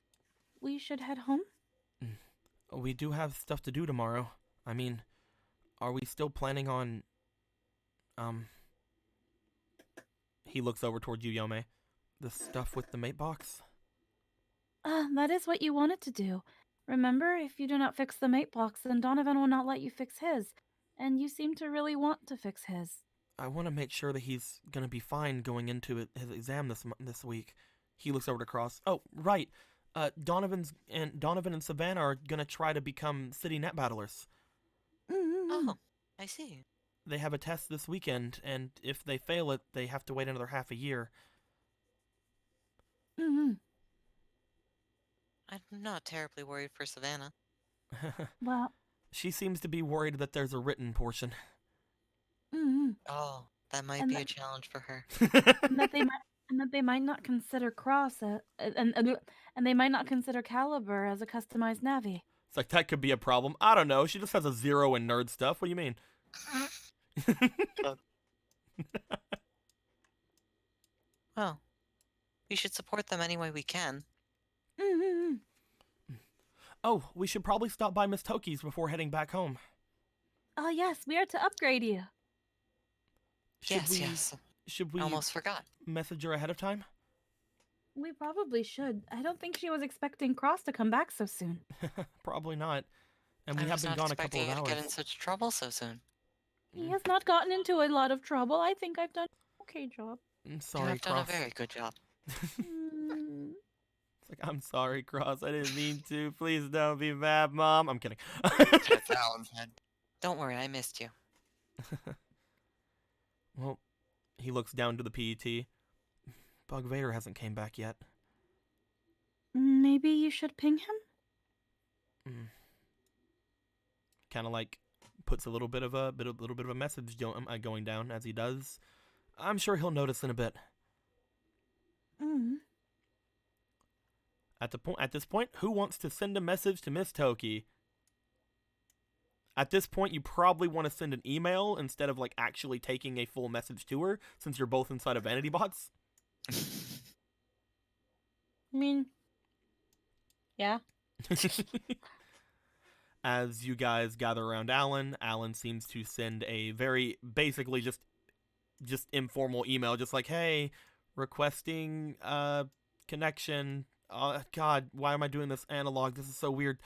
Speaker 6: we should head home.
Speaker 2: We do have stuff to do tomorrow. I mean, are we still planning on, he looks over towards you, Yome. The stuff with the mate box?
Speaker 6: That is what you wanted to do. Remember, if you do not fix the mate box, then Donovan will not let you fix his. And you seem to really want to fix his.
Speaker 2: I want to make sure that he's gonna be fine going into his exam this week. He looks over to Cross. Oh, right. Donovan and Savannah are gonna try to become city net battlers.
Speaker 4: Oh, I see.
Speaker 2: They have a test this weekend, and if they fail it, they have to wait another half a year.
Speaker 6: Mm-hmm.
Speaker 4: I'm not terribly worried for Savannah.
Speaker 6: Well,
Speaker 2: She seems to be worried that there's a written portion.
Speaker 6: mm-hmm.
Speaker 4: Oh, that might
Speaker 6: And
Speaker 4: be a
Speaker 6: that-
Speaker 4: challenge for her.
Speaker 6: and that they might not consider Cross and they might not consider Caliber as a customized Navi.
Speaker 2: It's like, that could be a problem. I don't know. She just has a 0 in nerd stuff. What do you mean?
Speaker 4: Well, we should support them any way we can.
Speaker 6: Mm-hmm.
Speaker 2: Oh, we should probably stop by Miss Toki's before heading back home.
Speaker 6: Oh yes, we are to upgrade you.
Speaker 4: Yes.
Speaker 2: Should we
Speaker 4: I almost forgot.
Speaker 2: message her ahead of time?
Speaker 6: We probably should. I don't think she was expecting Cross to come back so soon.
Speaker 2: Probably not. And
Speaker 4: I
Speaker 2: we have
Speaker 4: was
Speaker 2: been
Speaker 4: not
Speaker 2: gone a couple
Speaker 4: expecting
Speaker 2: of
Speaker 4: you to get in
Speaker 2: hours.
Speaker 4: such trouble so soon.
Speaker 6: He has not gotten into a lot of trouble. I think I've done an okay job.
Speaker 2: I'm
Speaker 4: You
Speaker 2: sorry,
Speaker 4: have done
Speaker 2: Cross.
Speaker 4: a very good job.
Speaker 6: Mm.
Speaker 2: It's like, I'm sorry, Cross. I didn't mean to. Please don't be mad, Mom. I'm kidding.
Speaker 5: That's Alan's head.
Speaker 4: Don't worry, I missed you.
Speaker 2: Well, he looks down to the PET. Bug Vader hasn't came back yet.
Speaker 6: Maybe you should ping him?
Speaker 2: Kind of like puts a little bit of a message going down as he does. I'm sure he'll notice in a bit.
Speaker 6: Mm.
Speaker 2: At this point, who wants to send a message to Miss Toki? At this point, you probably want to send an email instead of like actually taking a full message to her, since you're both inside of Vanity Bots.
Speaker 1: I mean, yeah.
Speaker 2: As you guys gather around Alan seems to send a very basically just informal email, just like, hey, requesting connection. God, why am I doing this analog? This is so weird.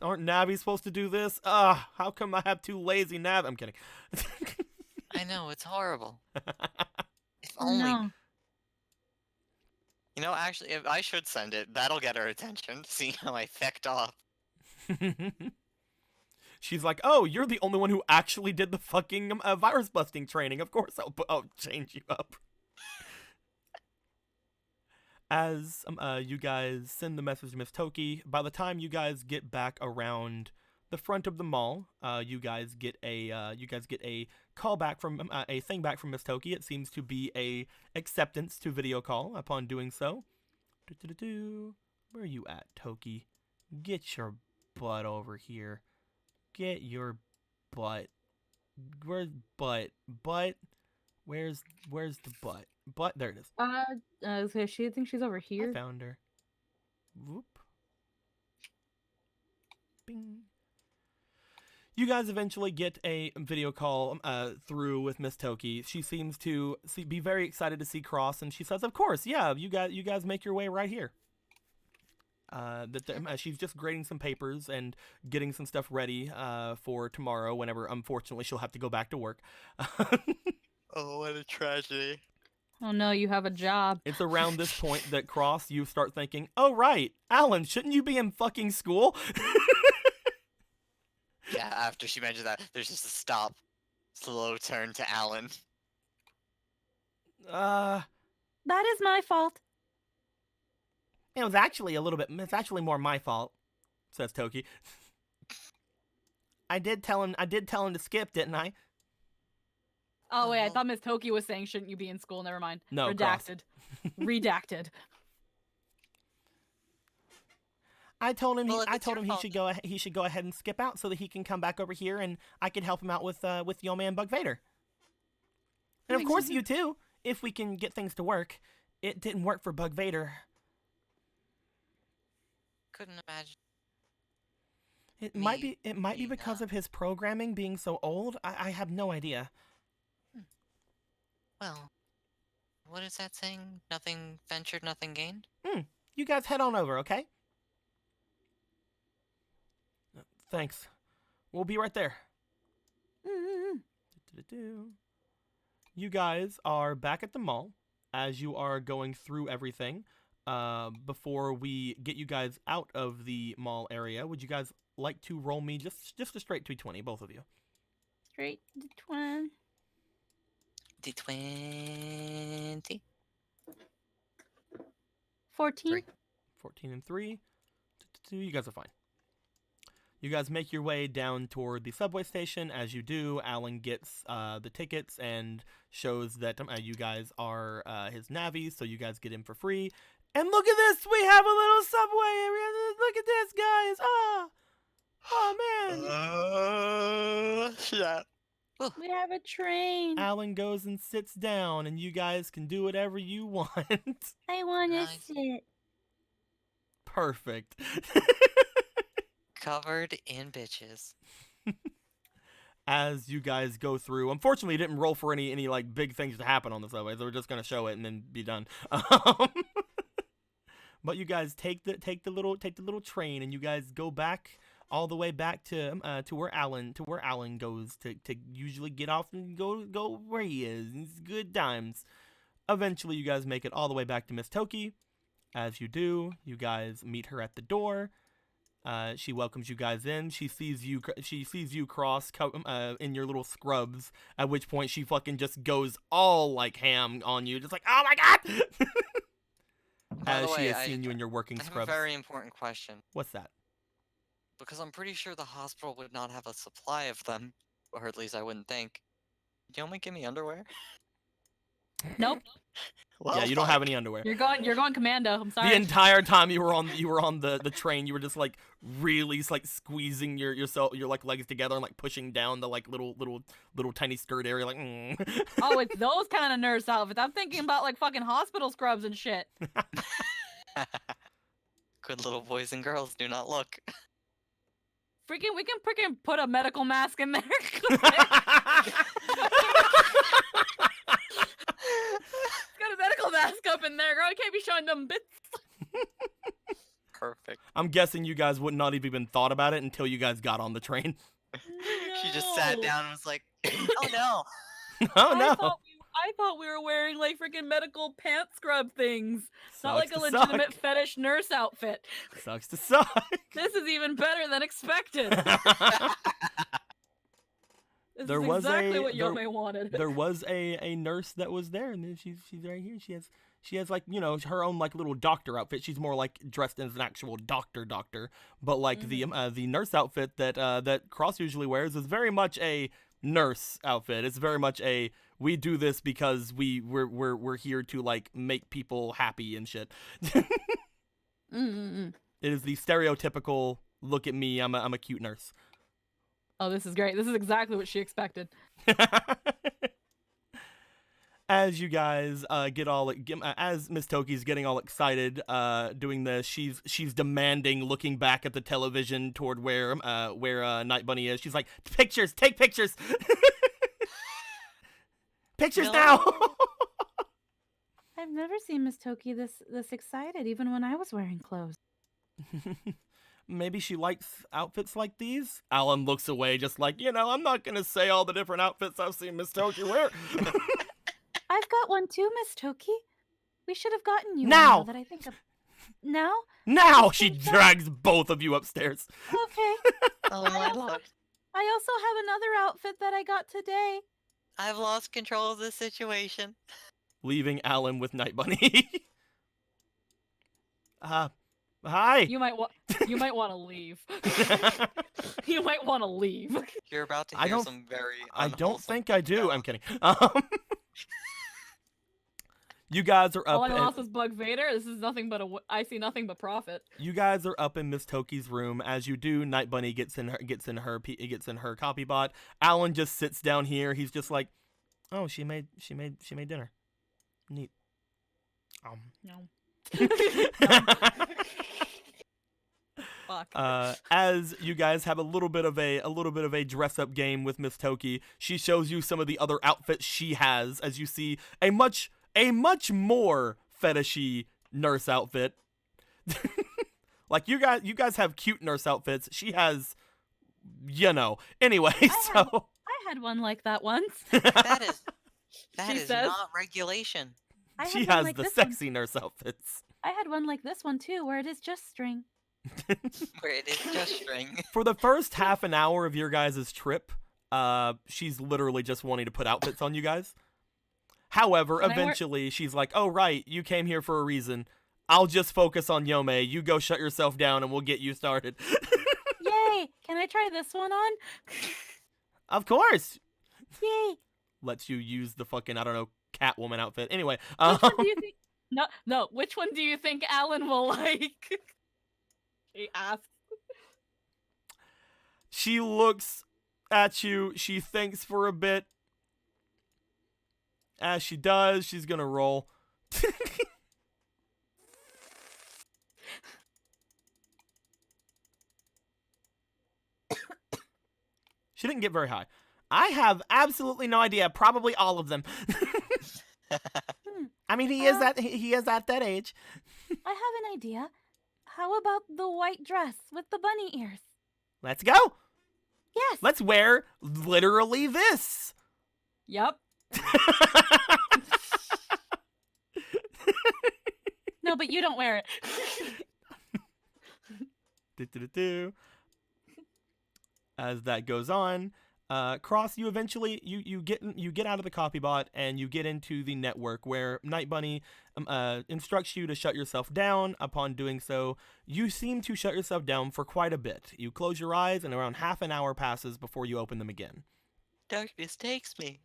Speaker 2: Aren't Navi supposed to do this? How come I have two lazy Nav? I'm kidding.
Speaker 4: I know, it's horrible. If
Speaker 6: Oh,
Speaker 4: only.
Speaker 6: no.
Speaker 5: You know, actually, if I should send it. That'll get her attention. See how I fecked off.
Speaker 2: She's like, oh, you're the only one who actually did the fucking virus busting training. Of course I'll change you up. As you guys send the message to Miss Toki, by the time you guys get back around the front of the mall, you guys get a call back from a thing back from Miss Toki. It seems to be a acceptance to video call. Upon doing so, where are you at, Toki? Get your butt over here. Get your butt. Where's butt? Butt? Where's the butt? Butt, there it is.
Speaker 1: So she thinks she's over
Speaker 2: I
Speaker 1: here.
Speaker 2: found her. Whoop. Bing. You guys eventually get a video call through with Miss Toki. She seems to be very excited to see Cross, and she says, "Of course, yeah, you guys make your way right here." She's just grading some papers and getting some stuff ready for tomorrow. Whenever, unfortunately, she'll have to go back to work.
Speaker 5: Oh, what a tragedy.
Speaker 1: Oh no, you have a job.
Speaker 2: It's around this point that Cross, you start thinking, "Oh right, Alan, shouldn't you be in fucking school?"
Speaker 5: Yeah, after she mentioned that, there's just a slow turn to Alan.
Speaker 6: That is my fault.
Speaker 2: It was actually it's actually more my fault, says Toki. I did tell him to skip, didn't I?
Speaker 1: Oh wait, I
Speaker 4: Oh.
Speaker 1: thought Miss Toki was saying shouldn't you be in school? Never mind.
Speaker 2: No, Cross.
Speaker 1: Redacted. Redacted.
Speaker 2: I told him
Speaker 4: Well, if it's your fault,
Speaker 2: he should go ahead and skip out so that he can come back over here and I could help him out with Yo Man Bug Vader. And of
Speaker 4: Makes
Speaker 2: course
Speaker 4: sense.
Speaker 2: you too, if we can get things to work. It didn't work for Bug Vader.
Speaker 4: couldn't imagine.
Speaker 2: It
Speaker 4: Me
Speaker 2: might be
Speaker 4: being,
Speaker 2: because of his programming being so old. I have no idea.
Speaker 4: Well, what is that saying? Nothing ventured, nothing gained?
Speaker 2: You guys head on over, okay? Thanks. We'll be right there. You guys are back at the mall as you are going through everything. Before we get you guys out of the mall area, would you guys like to roll me just a straight 220, both of you?
Speaker 6: Straight to 20.
Speaker 4: D20.
Speaker 6: 14.
Speaker 4: 3.
Speaker 2: 14 and 3. You guys are fine. You guys make your way down toward the subway station. As you do, Alan gets the tickets and shows that you guys are his Navi, so you guys get in for free. And look at this! We have a little subway area! Look at this, guys! Oh, man!
Speaker 5: Yeah.
Speaker 6: We have a train.
Speaker 2: Alan goes and sits down, and you guys can do whatever you want.
Speaker 6: I want to
Speaker 4: Nice.
Speaker 6: sit.
Speaker 2: Perfect.
Speaker 4: Covered in bitches.
Speaker 2: As you guys go through, unfortunately, it didn't roll for any like big things to happen on the subway, so we're just gonna show it and then be done. But you guys take the little train, and you guys go back all the way back to where Alan goes to usually get off and go where he is. It's good times. Eventually, you guys make it all the way back to Miss Toki. As you do, you guys meet her at the door. She welcomes you guys in. She sees you cross in your little scrubs. At which point she fucking just goes all like ham on you, just like, oh my god!
Speaker 4: By the
Speaker 2: As she
Speaker 4: way,
Speaker 2: has seen you in your working
Speaker 4: I have a
Speaker 2: scrubs.
Speaker 4: very important question.
Speaker 2: What's that?
Speaker 4: Because I'm pretty sure the hospital would not have a supply of them. Or at least I wouldn't think. You only give me underwear?
Speaker 1: Nope.
Speaker 5: Well,
Speaker 2: Yeah, you don't have any underwear.
Speaker 1: You're going commando. I'm sorry.
Speaker 2: The entire time you were on the train, you were just like really like squeezing your like legs together and like pushing down the like little tiny skirt area, like.
Speaker 1: Oh, it's those kind of nurse outfits. I'm thinking about like fucking hospital scrubs and shit.
Speaker 4: Good little boys and girls, do not look.
Speaker 1: We can freaking put a medical mask in there. Got a medical mask up in there, girl. I can't be showing them bits.
Speaker 4: Perfect.
Speaker 2: I'm guessing you guys would not have even thought about it until you guys got on the train.
Speaker 4: She just sat
Speaker 1: No.
Speaker 4: down and was like, oh no.
Speaker 2: Oh no!
Speaker 1: I thought we were wearing like freaking medical pant scrub things. It's not like
Speaker 2: Sucks
Speaker 1: a
Speaker 2: to
Speaker 1: legitimate
Speaker 2: suck.
Speaker 1: fetish nurse outfit.
Speaker 2: Sucks to suck.
Speaker 1: This is even better than expected. This
Speaker 2: There
Speaker 1: is
Speaker 2: was
Speaker 1: exactly
Speaker 2: a-
Speaker 1: what
Speaker 2: there-
Speaker 1: Yome wanted.
Speaker 2: There was a nurse that was there, and then she's right here. She has like, you know, her own like little doctor outfit. She's more like dressed as an actual doctor, but like the nurse outfit that Cross usually wears is very much a nurse outfit. It's very much a, we do this because we're here to like make people happy and shit.
Speaker 1: Mm-mm-mm.
Speaker 2: It is the stereotypical look at me, I'm a cute nurse.
Speaker 1: Oh, this is great. This is exactly what she expected.
Speaker 2: As you guys as Miss Toki's getting all excited doing this, she's demanding, looking back at the television toward where Night Bunny is. She's like, pictures, take pictures. Pictures
Speaker 4: No.
Speaker 2: now.
Speaker 6: I've never seen Miss Toki this excited, even when I was wearing clothes.
Speaker 2: Maybe she likes outfits like these. Alan looks away, just like, I'm not gonna say all the different outfits I've seen Miss Toki wear.
Speaker 6: I've got one too, Miss Toki. We should have gotten you
Speaker 2: Now!
Speaker 6: one now that I think of. Now?
Speaker 2: Now she drags both of you upstairs.
Speaker 6: Okay.
Speaker 4: Oh my lord.
Speaker 6: I also have another outfit that I got today.
Speaker 4: I've lost control of this situation.
Speaker 2: Leaving Alan with Night Bunny. Hi.
Speaker 1: You might want to leave. You might want to leave.
Speaker 4: You're about to
Speaker 2: I
Speaker 4: hear
Speaker 2: don't-
Speaker 4: some very
Speaker 2: I don't
Speaker 4: unwholesome
Speaker 2: think I do.
Speaker 4: stuff.
Speaker 2: I'm kidding. You guys are
Speaker 1: All
Speaker 2: up.
Speaker 1: I lost is Bug Vader. This is nothing but I see nothing but profit.
Speaker 2: You guys are up in Miss Toki's room. As you do, Night Bunny gets in her copy bot. Alan just sits down here. He's just like, "Oh, she made dinner. Neat."
Speaker 1: No. fuck.
Speaker 2: As you guys have a little bit of a dress up game with Miss Toki, she shows you some of the other outfits she has. As you see a much more fetishy nurse outfit. Like you guys have cute nurse outfits. She has, Anyway, so
Speaker 6: I had one like that once.
Speaker 4: That is
Speaker 1: She says-
Speaker 4: not regulation.
Speaker 6: I
Speaker 2: she
Speaker 6: had one
Speaker 2: has
Speaker 6: like
Speaker 2: the
Speaker 6: this one.
Speaker 2: sexy nurse outfits.
Speaker 6: I had one like this one too, where it is just string.
Speaker 4: Where it is just string.
Speaker 2: For the first half an hour of your guys' trip, she's literally just wanting to put outfits on you guys. However,
Speaker 1: Can I wear-
Speaker 2: eventually she's like, "Oh right, you came here for a reason. I'll just focus on Yome. You go shut yourself down and we'll get you started."
Speaker 6: Yay! Can I try this one on?
Speaker 2: Of course.
Speaker 6: Yay!
Speaker 2: Lets you use the fucking, I don't know, Catwoman outfit. Anyway,
Speaker 1: Which one do you think? No. Which one do you think Alan will like? She asks.
Speaker 2: she looks at you. She thinks for a bit. As she does, she's gonna roll. She didn't get very high. I have absolutely no idea. Probably all of them. I mean, he is at that age.
Speaker 6: I have an idea. How about the white dress with the bunny ears?
Speaker 2: Let's go.
Speaker 6: Yes.
Speaker 2: Let's wear literally this.
Speaker 1: Yep.
Speaker 6: No, but you don't wear it.
Speaker 2: Do-do-do-do. As that goes on, Cross, you eventually you get out of the copy bot and you get into the network where Night Bunny instructs you to shut yourself down. Upon doing so, you seem to shut yourself down for quite a bit. You close your eyes and around half an hour passes before you open them again.
Speaker 4: Darkness takes me.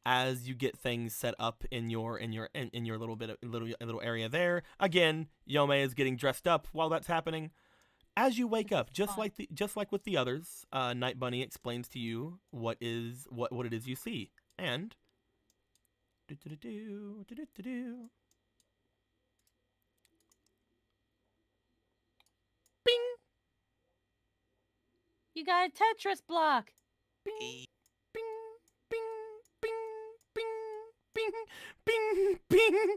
Speaker 2: As you get things set up in your little area there. Again, Yome is getting dressed up while that's happening. As you wake up, just like with the others, Night Bunny explains to you what it is you see, and bing,
Speaker 6: You got a Tetris block.
Speaker 2: bing, bing, bing, bing, bing, bing, bing.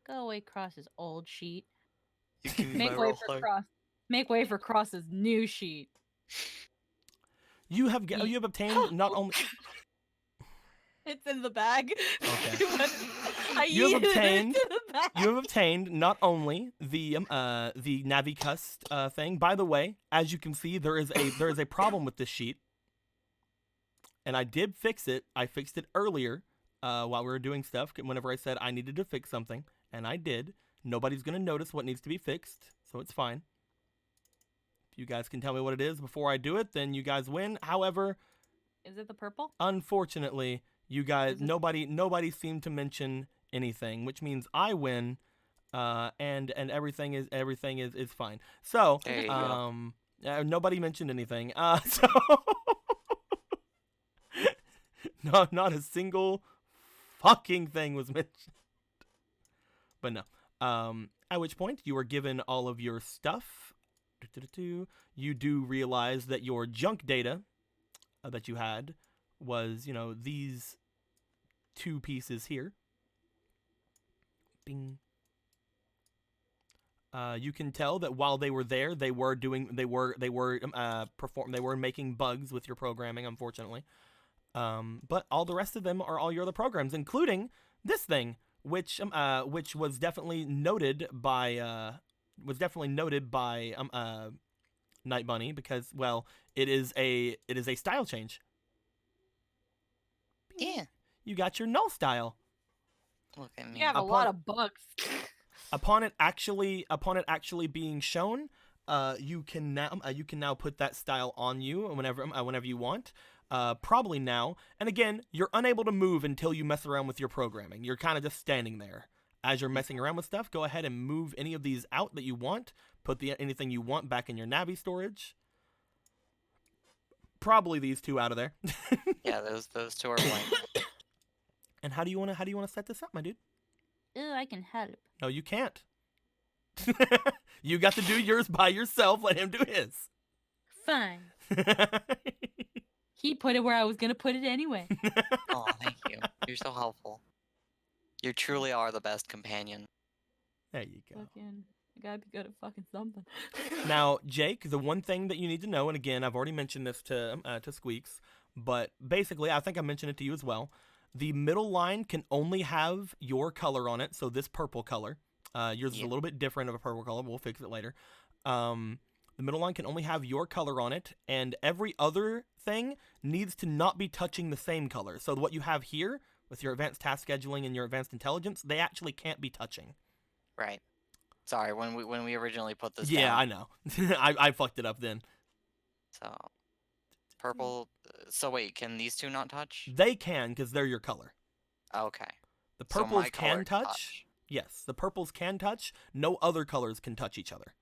Speaker 6: Go away, Cross's old sheet.
Speaker 4: You give me
Speaker 1: Make
Speaker 4: my
Speaker 1: way
Speaker 4: roll
Speaker 1: for
Speaker 4: card.
Speaker 1: Cross. Make way for Cross's new sheet.
Speaker 2: You have obtained not only
Speaker 1: It's in the bag.
Speaker 2: Okay.
Speaker 1: I
Speaker 2: You have
Speaker 1: yeeted it
Speaker 2: obtained-
Speaker 1: into the bag.
Speaker 2: You have obtained not only the Navi cust thing. By the way, as you can see, there is a problem with this sheet, and I did fix it. I fixed it earlier while we were doing stuff. Whenever I said I needed to fix something, and I did. Nobody's gonna notice what needs to be fixed, so it's fine. If you guys can tell me what it is before I do it, then you guys win. However,
Speaker 1: Is it the purple?
Speaker 2: unfortunately, you guys
Speaker 1: Is it-
Speaker 2: nobody seemed to mention anything, which means I win, and everything is fine. So
Speaker 4: There you go.
Speaker 2: nobody mentioned anything. So not a single fucking thing was mentioned. But no. At which point you are given all of your stuff. You do realize that your junk data that you had was, these two pieces here. Bing. You can tell that while they were there, they were making bugs with your programming, unfortunately. But all the rest of them are all your other programs, including this thing, which was definitely noted by Night Bunny because, well, it is a style change.
Speaker 4: Yeah.
Speaker 2: You got your null style.
Speaker 4: Look at me.
Speaker 1: You have a lot of bugs.
Speaker 2: Upon it actually being shown, you can now put that style on you whenever you want. Probably now. And again, you're unable to move until you mess around with your programming. You're kind of just standing there. As you're messing around with stuff, go ahead and move any of these out that you want. Put anything you want back in your Navi storage. Probably these two out of there.
Speaker 4: Yeah, those two are blank.
Speaker 2: And how do you want to set this up, my dude?
Speaker 6: Ooh, I can help.
Speaker 2: No, you can't. You got to do yours by yourself. Let him do his.
Speaker 1: Fine. He put it where I was gonna put it anyway.
Speaker 4: Oh, thank you. You're so helpful. You truly are the best companion.
Speaker 2: There you go.
Speaker 1: Fucking, I gotta be good at fucking something.
Speaker 2: Now, Jake, the one thing that you need to know, and again, I've already mentioned this to Squeaks, but basically, I think I mentioned it to you as well. The middle line can only have your color on it, so this purple color. Yours is a
Speaker 4: Yeah.
Speaker 2: little bit different of a purple color. We'll fix it later. The middle line can only have your color on it, and every other thing needs to not be touching the same color. So what you have here with your advanced task scheduling and your advanced intelligence, they actually can't be touching.
Speaker 4: Right. Sorry, when we originally put this
Speaker 2: Yeah,
Speaker 4: down.
Speaker 2: I know. I fucked it up then.
Speaker 4: So, purple. So wait, can these two not touch?
Speaker 2: They can because they're your color.
Speaker 4: Okay.
Speaker 2: The
Speaker 4: So
Speaker 2: purples
Speaker 4: my color
Speaker 2: can touch. Yes, the purples can touch. No other colors can touch each other.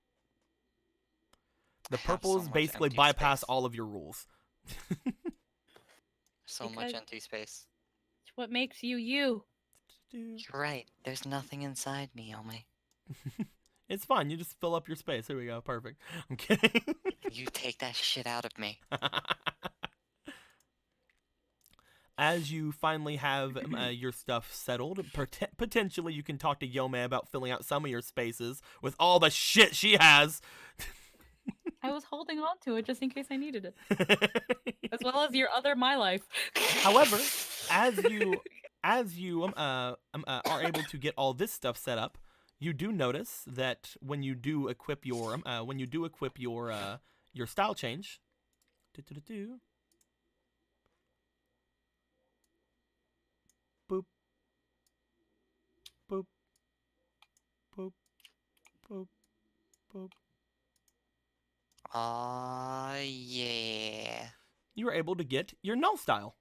Speaker 2: The
Speaker 4: I have so
Speaker 2: purples
Speaker 4: much
Speaker 2: basically
Speaker 4: empty
Speaker 2: bypass
Speaker 4: space.
Speaker 2: all of your rules.
Speaker 4: So much
Speaker 1: Because-
Speaker 4: empty space.
Speaker 1: It's what makes you you.
Speaker 4: You're right. There's nothing inside me, Omi.
Speaker 2: It's fine. You just fill up your space. Here we go. Perfect. I'm kidding.
Speaker 4: You take that shit out of me.
Speaker 2: As you finally have your stuff settled, potentially you can talk to Yome about filling out some of your spaces with all the shit she has.
Speaker 1: I was holding on to it just in case I needed it, as well as your other my life.
Speaker 2: However, as you are able to get all this stuff set up, you do notice that when you do equip your your style change, boop, boop, boop, boop, boop.
Speaker 4: Yeah.
Speaker 2: You are able to get your null style.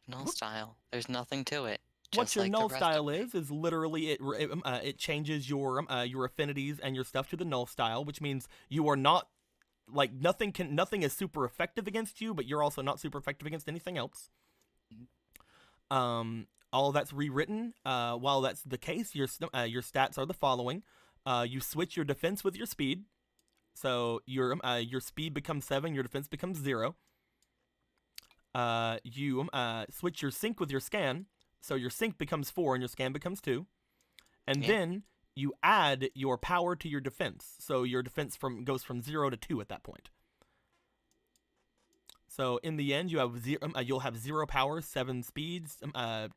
Speaker 4: Null style. There's nothing to it.
Speaker 2: What
Speaker 4: Just
Speaker 2: your
Speaker 4: like the
Speaker 2: null
Speaker 4: rest
Speaker 2: style
Speaker 4: of me.
Speaker 2: is literally it changes your affinities and your stuff to the null style, which means you are not like nothing is super effective against you, but you're also not super effective against anything else. All of that's rewritten. While that's the case, your stats are the following: you switch your defense with your speed, so your speed becomes 7, your defense becomes 0. You switch your sync with your scan, so your sync becomes 4 and your scan becomes 2, and
Speaker 4: Yeah.
Speaker 2: then you add your power to your defense, so your defense goes from 0 to 2 at that point. So in the end, you have you'll have 0 power, 7 speeds,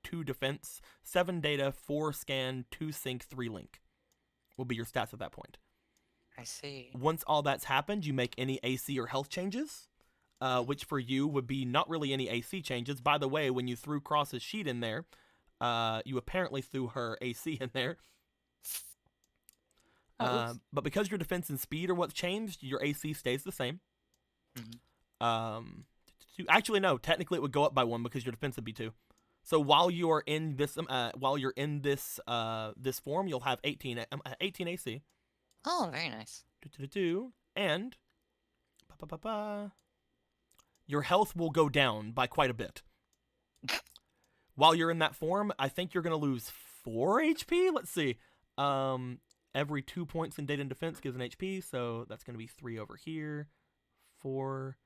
Speaker 2: 2 defense, 7 data, 4 scan, 2 sync, 3 link. Will be your stats at that point.
Speaker 4: I see.
Speaker 2: Once all that's happened, you make any AC or health changes, which for you would be not really any AC changes. By the way, when you threw Cross's sheet in there, you apparently threw her AC in there.
Speaker 1: Oops.
Speaker 2: But because your defense and speed are what's changed, your AC stays the same.
Speaker 4: Mhm.
Speaker 2: Actually, no. Technically, it would go up by 1 because your defense would be 2. So while you're in this, this form, you'll have 18 AC.
Speaker 4: Oh, very nice.
Speaker 2: And your health will go down by quite a bit. While you're in that form, I think you're gonna lose 4 HP. Let's see. Every 2 points in data and defense gives an HP, so that's gonna be 3 over here. 4.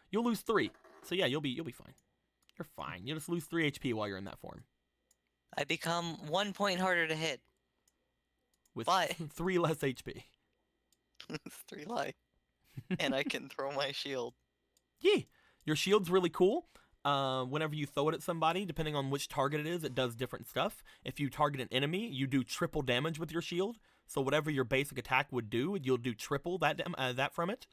Speaker 2: You'll lose 3. So yeah, you'll be fine. You're fine. You'll just lose 3 HP while you're in that form.
Speaker 4: I become 1 point harder to hit.
Speaker 2: With
Speaker 4: But-
Speaker 2: 3 less HP.
Speaker 4: 3 life. And I can throw my shield.
Speaker 2: Yeah. Your shield's really cool. Whenever you throw it at somebody, depending on which target it is, it does different stuff. If you target an enemy, you do triple damage with your shield. So whatever your basic attack would do, you'll do triple that from it.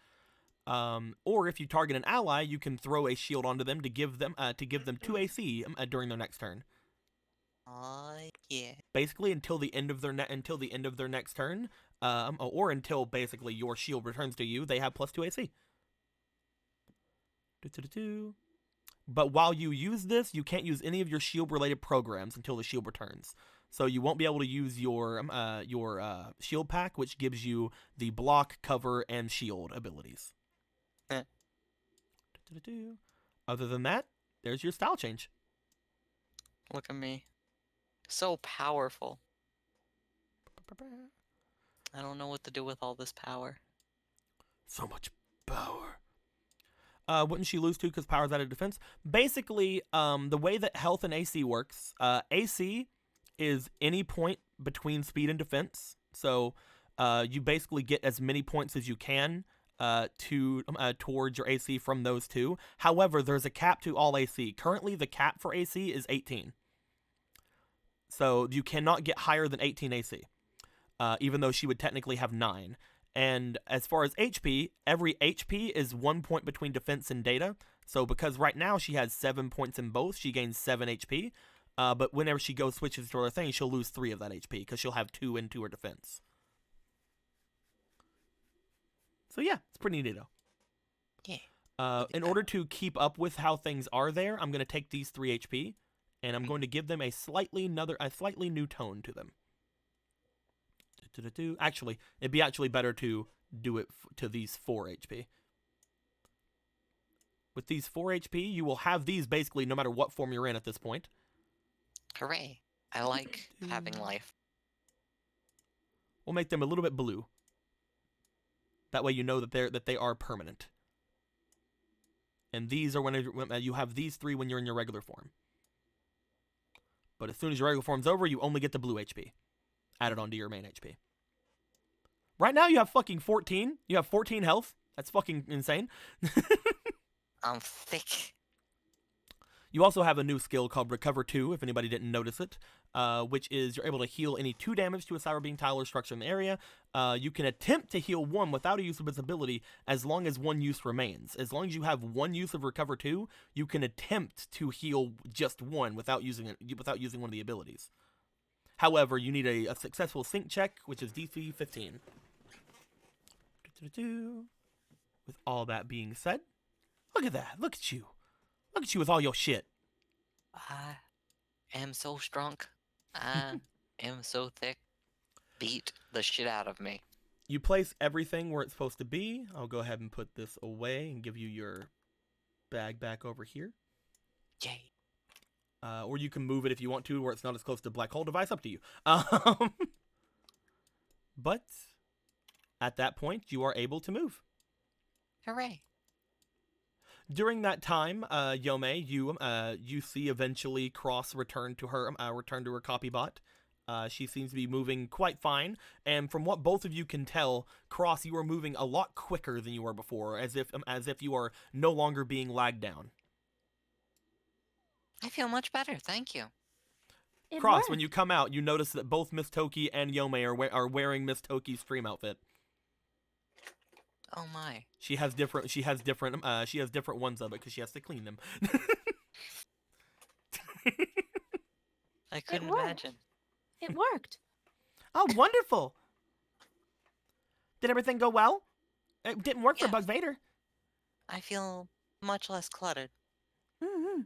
Speaker 2: Or if you target an ally, you can throw a shield onto them to give them 2 AC during their next turn.
Speaker 4: Yeah.
Speaker 2: Basically, until the end of their next turn, or until basically your shield returns to you, they have +2 AC. But while you use this, you can't use any of your shield-related programs until the shield returns. So you won't be able to use your shield pack, which gives you the block, cover, and shield abilities.
Speaker 4: Heh.
Speaker 2: Other than that, there's your style change.
Speaker 4: Look at me. So powerful. I don't know what to do with all this power.
Speaker 2: So much power. Wouldn't she lose too because power's out of defense? Basically, the way that health and AC works, AC is any point between speed and defense. So you basically get as many points as you can towards your AC from those two. However, there's a cap to all AC. Currently, the cap for AC is 18. So you cannot get higher than 18 AC, even though she would technically have 9. And as far as HP, every HP is 1 point between defense and data. So because right now she has 7 points in both, she gains 7 HP. But whenever she switches to her thing, she'll lose 3 of that HP because she'll have 2 into her defense. So yeah, it's pretty neat though.
Speaker 4: Yeah.
Speaker 2: In order to keep up with how things are there, I'm going to take these 3 HP and I'm going to give them a slightly new tone to them. Actually, it'd be actually better to do it to these 4 HP. With these 4 HP, you will have these basically no matter what form you're in at this point.
Speaker 4: Hooray. I like having life.
Speaker 2: We'll make them a little bit blue. That way you know that they are permanent. And these are when you have these 3 when you're in your regular form. But as soon as your regular form's over, you only get the blue HP added onto your main HP. Right now you have fucking 14. You have 14 health. That's fucking insane.
Speaker 4: I'm thick.
Speaker 2: You also have a new skill called Recover 2, if anybody didn't notice it, which is you're able to heal any 2 damage to a cyber being, tile, or structure in the area. You can attempt to heal 1 without a use of its ability as long as 1 use remains. As long as you have 1 use of Recover 2, you can attempt to heal just 1 without using one of the abilities. However, you need a successful sync check, which is DC 15. With all that being said, look at that. Look at you. Look at you with all your shit.
Speaker 4: I am so strong. I am so thick. Beat the shit out of me.
Speaker 2: You place everything where it's supposed to be. I'll go ahead and put this away and give you your bag back over here.
Speaker 4: Yay.
Speaker 2: Or you can move it if you want to, where it's not as close to black hole device. Up to you. But at that point, you are able to move.
Speaker 4: Hooray.
Speaker 2: During that time, Yome, you see eventually Cross return to her copy bot. She seems to be moving quite fine, and from what both of you can tell, Cross, you are moving a lot quicker than you were before, as if you are no longer being lagged down.
Speaker 4: I feel much better, thank you.
Speaker 6: It
Speaker 2: Cross,
Speaker 6: worked.
Speaker 2: when you come out, you notice that both Miss Toki and Yome are wearing Miss Toki's stream outfit.
Speaker 4: Oh my.
Speaker 2: She has different ones of it because she has to clean them.
Speaker 4: I couldn't
Speaker 6: worked.
Speaker 4: imagine.
Speaker 6: It worked.
Speaker 2: Oh, wonderful! Did everything go well? It didn't work for
Speaker 4: Yes.
Speaker 2: Bug Vader.
Speaker 4: I feel much less cluttered.
Speaker 6: Mm-hmm.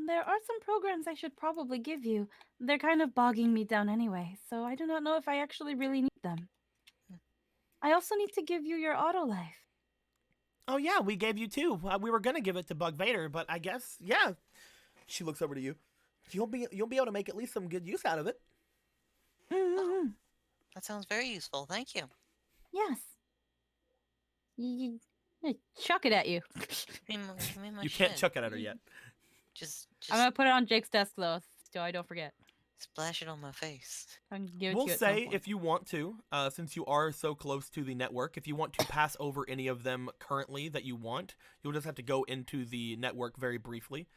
Speaker 6: There are some programs I should probably give you. They're kind of bogging me down anyway, so I do not know if I actually really need them. I also need to give you your auto life.
Speaker 2: Oh yeah, we gave you 2. We were gonna give it to Bug Vader, but I guess yeah. She looks over to you. You'll be able to make at least some good use out of it.
Speaker 6: Mm-hmm.
Speaker 4: That sounds very useful, thank you.
Speaker 6: Yes. Chuck it at you.
Speaker 4: Give me my
Speaker 2: You can't
Speaker 4: shit.
Speaker 2: chuck it at her yet.
Speaker 4: Just
Speaker 1: I'm gonna put it on Jake's desk though, so I don't forget.
Speaker 4: splash it on my face.
Speaker 1: I can give it
Speaker 2: We'll
Speaker 1: to you at some
Speaker 2: say
Speaker 1: point.
Speaker 2: if you want to, since you are so close to the network, if you want to pass over any of them currently that you want, you'll just have to go into the network very briefly.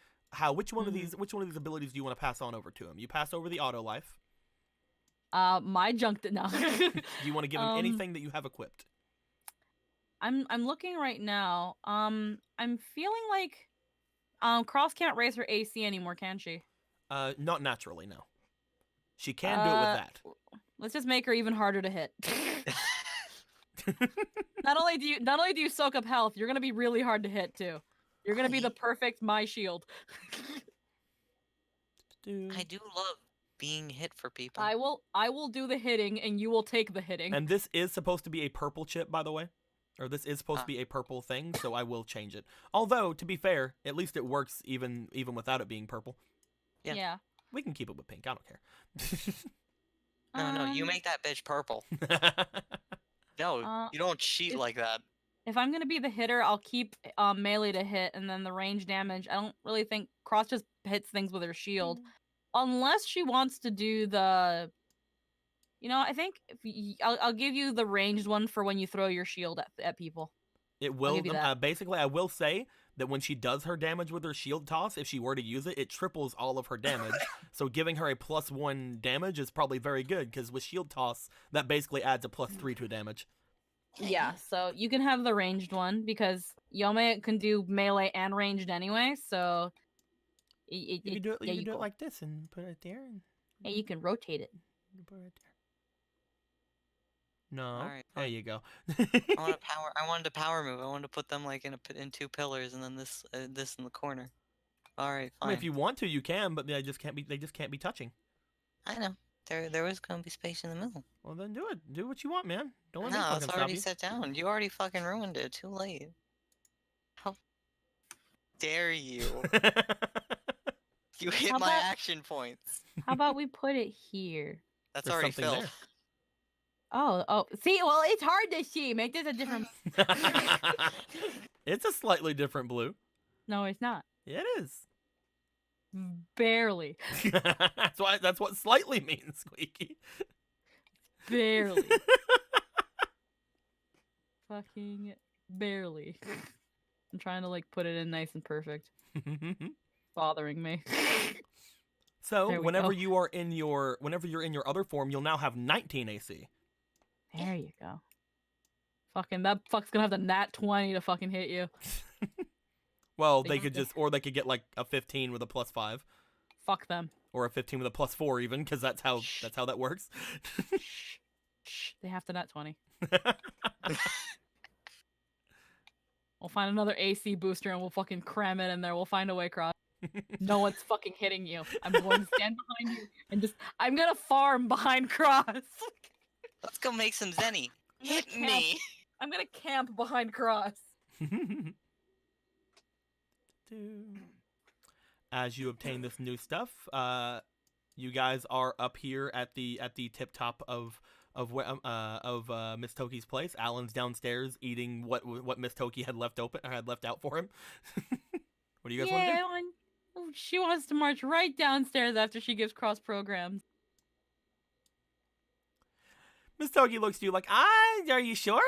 Speaker 2: Which one of these abilities do you want to pass on over to him? You pass over the auto life.
Speaker 1: My junk did not.
Speaker 2: Do you want to give him anything that you have equipped?
Speaker 1: I'm looking right now. I'm feeling like Cross can't raise her AC anymore, can she?
Speaker 2: Not naturally, no. She can do it with that.
Speaker 1: Let's just make her even harder to hit. Not only do you soak up health, you're gonna be really hard to hit too. You're gonna be the perfect my shield.
Speaker 4: I do love being hit for people.
Speaker 1: I will do the hitting and you will take the hitting.
Speaker 2: And this is supposed to be a purple chip, by the way. Or this is supposed to be a purple thing, so I will change it. Although, to be fair, at least it works even without it being purple.
Speaker 4: Yeah.
Speaker 1: Yeah.
Speaker 2: We can keep it with pink. I don't
Speaker 4: No, you
Speaker 6: Um,
Speaker 4: make that bitch purple.
Speaker 2: care.
Speaker 5: No, you don't cheat
Speaker 1: if-
Speaker 5: like that.
Speaker 1: If I'm gonna be the hitter, I'll keep melee to hit, and then the range damage. I don't really think Cross just hits things with her shield, unless she wants to do the. I think I'll give you the ranged one for when you throw your shield at people.
Speaker 2: It
Speaker 1: I'll
Speaker 2: will.
Speaker 1: give you that.
Speaker 2: Basically, I will say that when she does her damage with her shield toss, if she were to use it, it triples all of her damage. So giving her a +1 damage is probably very good because with shield toss, that basically adds a +3 to damage.
Speaker 1: Yeah, so you can have the ranged one because Yome can do melee and ranged anyway. So
Speaker 2: You can do it. You
Speaker 1: yeah,
Speaker 2: can do it
Speaker 1: go.
Speaker 2: like this and put it there, and
Speaker 1: Yeah, you can rotate it.
Speaker 2: put it there. No,
Speaker 4: Alright,
Speaker 2: there
Speaker 4: fine.
Speaker 2: you go.
Speaker 4: I wanted to power move. I wanted to put them like in 2 pillars and then this in the corner. Alright,
Speaker 2: I
Speaker 4: fine.
Speaker 2: mean, if you want to, you can, but they just can't be. They just can't be touching.
Speaker 4: I know. There was gonna be space in the middle.
Speaker 2: Well, then do it. Do what you want, man. Don't let me
Speaker 4: No,
Speaker 2: fucking
Speaker 4: it's
Speaker 2: stop
Speaker 4: already
Speaker 2: you.
Speaker 4: set down. You already fucking ruined it. Too late. How dare you? You hit
Speaker 1: How
Speaker 4: my
Speaker 1: about-
Speaker 4: action points.
Speaker 6: how about we put it here?
Speaker 4: That's
Speaker 2: There's
Speaker 4: already
Speaker 2: something
Speaker 4: filled.
Speaker 2: there.
Speaker 1: Oh, see, well, it's hard to see. Make this a different.
Speaker 2: It's a slightly different blue.
Speaker 1: No, it's not.
Speaker 2: It is.
Speaker 1: Barely,
Speaker 2: That's what slightly means, Squeaky.
Speaker 1: barely, fucking barely. I'm trying to put it in nice and perfect. Bothering me.
Speaker 2: So
Speaker 1: There we
Speaker 2: whenever
Speaker 1: go.
Speaker 2: you're in your other form, you'll now have 19 AC.
Speaker 1: There you go. Fucking that fuck's gonna have the nat 20 to fucking hit you.
Speaker 2: Well,
Speaker 1: They
Speaker 2: they
Speaker 1: have
Speaker 2: could
Speaker 1: to-
Speaker 2: just, or they could get like a 15 with a +5,
Speaker 1: Fuck them.
Speaker 2: or a 15 with a +4 even, because that's how that works.
Speaker 1: Shh. They have to nat 20. We'll find another AC booster and we'll fucking cram it in there. We'll find a way, Cross. No one's fucking hitting you. I'm going to stand behind you and I'm gonna farm behind Cross.
Speaker 4: Let's go make some Zenny.
Speaker 1: I'm gonna
Speaker 4: Hit
Speaker 1: camp.
Speaker 4: me.
Speaker 1: I'm gonna camp behind Cross.
Speaker 2: As you obtain this new stuff, you guys are up here at the tip top of Miss Toki's place. Alan's downstairs eating what Miss Toki had left out for him. What do you guys want to do?
Speaker 1: She wants to march right downstairs after she gives Cross programs.
Speaker 2: Miss Toki looks to you like, are you sure?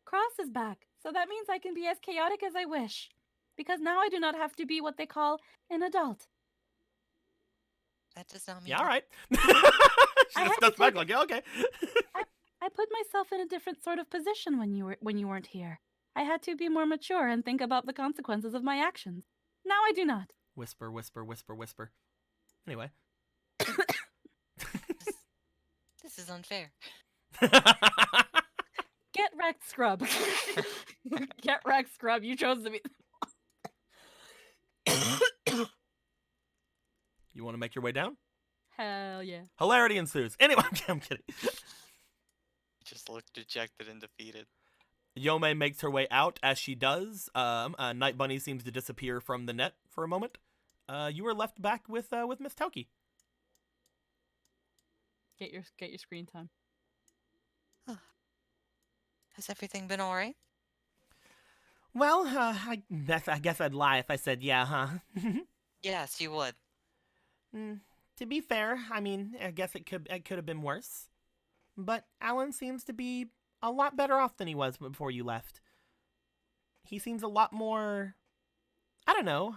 Speaker 6: Cross is back, so that means I can be as chaotic as I wish. Because now I do not have to be what they call an adult.
Speaker 4: That does not mean.
Speaker 2: Yeah, all right. She
Speaker 6: I
Speaker 2: just
Speaker 6: had to
Speaker 2: steps back
Speaker 6: take
Speaker 2: like, yeah, okay.
Speaker 6: I put myself in a different sort of position when you weren't here. I had to be more mature and think about the consequences of my actions. Now I do not.
Speaker 2: Whisper, whisper, whisper, whisper. Anyway.
Speaker 4: This is unfair.
Speaker 1: Get wrecked, Scrub. Get wrecked, Scrub. You chose to be.
Speaker 2: You want to make your way down?
Speaker 1: Hell yeah.
Speaker 2: Hilarity ensues. Anyway, I'm kidding.
Speaker 5: Just looked dejected and defeated.
Speaker 2: Yome makes her way out. As she does, Night Bunny seems to disappear from the net for a moment. You are left back with Miss Toki.
Speaker 1: Get your screen time.
Speaker 4: Has everything been alright?
Speaker 2: Well, I guess I'd lie if I said yeah, huh?
Speaker 4: Yes, you would.
Speaker 2: To be fair, I mean, I guess it could have been worse. But Alan seems to be a lot better off than he was before you left. He seems a lot more, I don't know,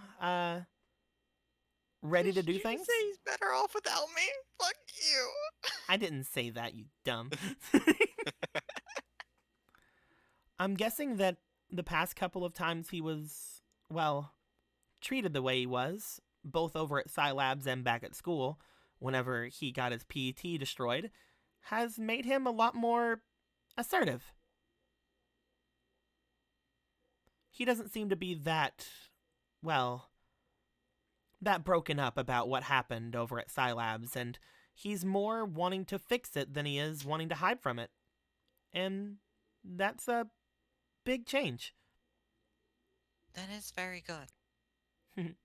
Speaker 2: ready to do
Speaker 5: Did you
Speaker 2: things.
Speaker 5: say he's better off without me? Fuck you.
Speaker 2: I didn't say that, you dumb. I'm guessing that the past couple of times he was, well, treated the way he was, both over at Sci Labs and back at school, whenever he got his PET destroyed, has made him a lot more assertive. He doesn't seem to be that broken up about what happened over at Sci Labs, and he's more wanting to fix it than he is wanting to hide from it. And that's a big change.
Speaker 4: That is very good.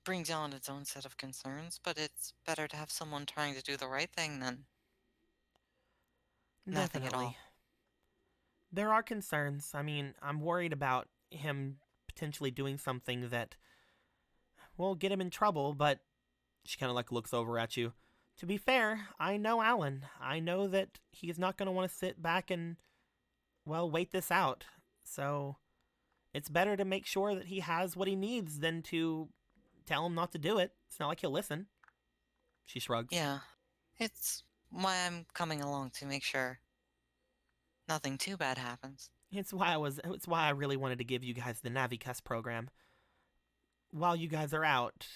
Speaker 4: brings on its own set of concerns, but it's better to have someone trying to do the right thing than nothing at all.
Speaker 2: Definitely. There are concerns. I mean, I'm worried about him potentially doing something that will get him in trouble, but she kind of like looks over at you. To be fair, I know Alan. I know that he's not going to want to sit back and, well, wait this out. So it's better to make sure that he has what he needs than to tell him not to do it. It's not like he'll listen. She shrugs.
Speaker 4: Yeah, it's why I'm coming along to make sure nothing too bad happens.
Speaker 2: It's why I really wanted to give you guys the Navi program. While you guys are out,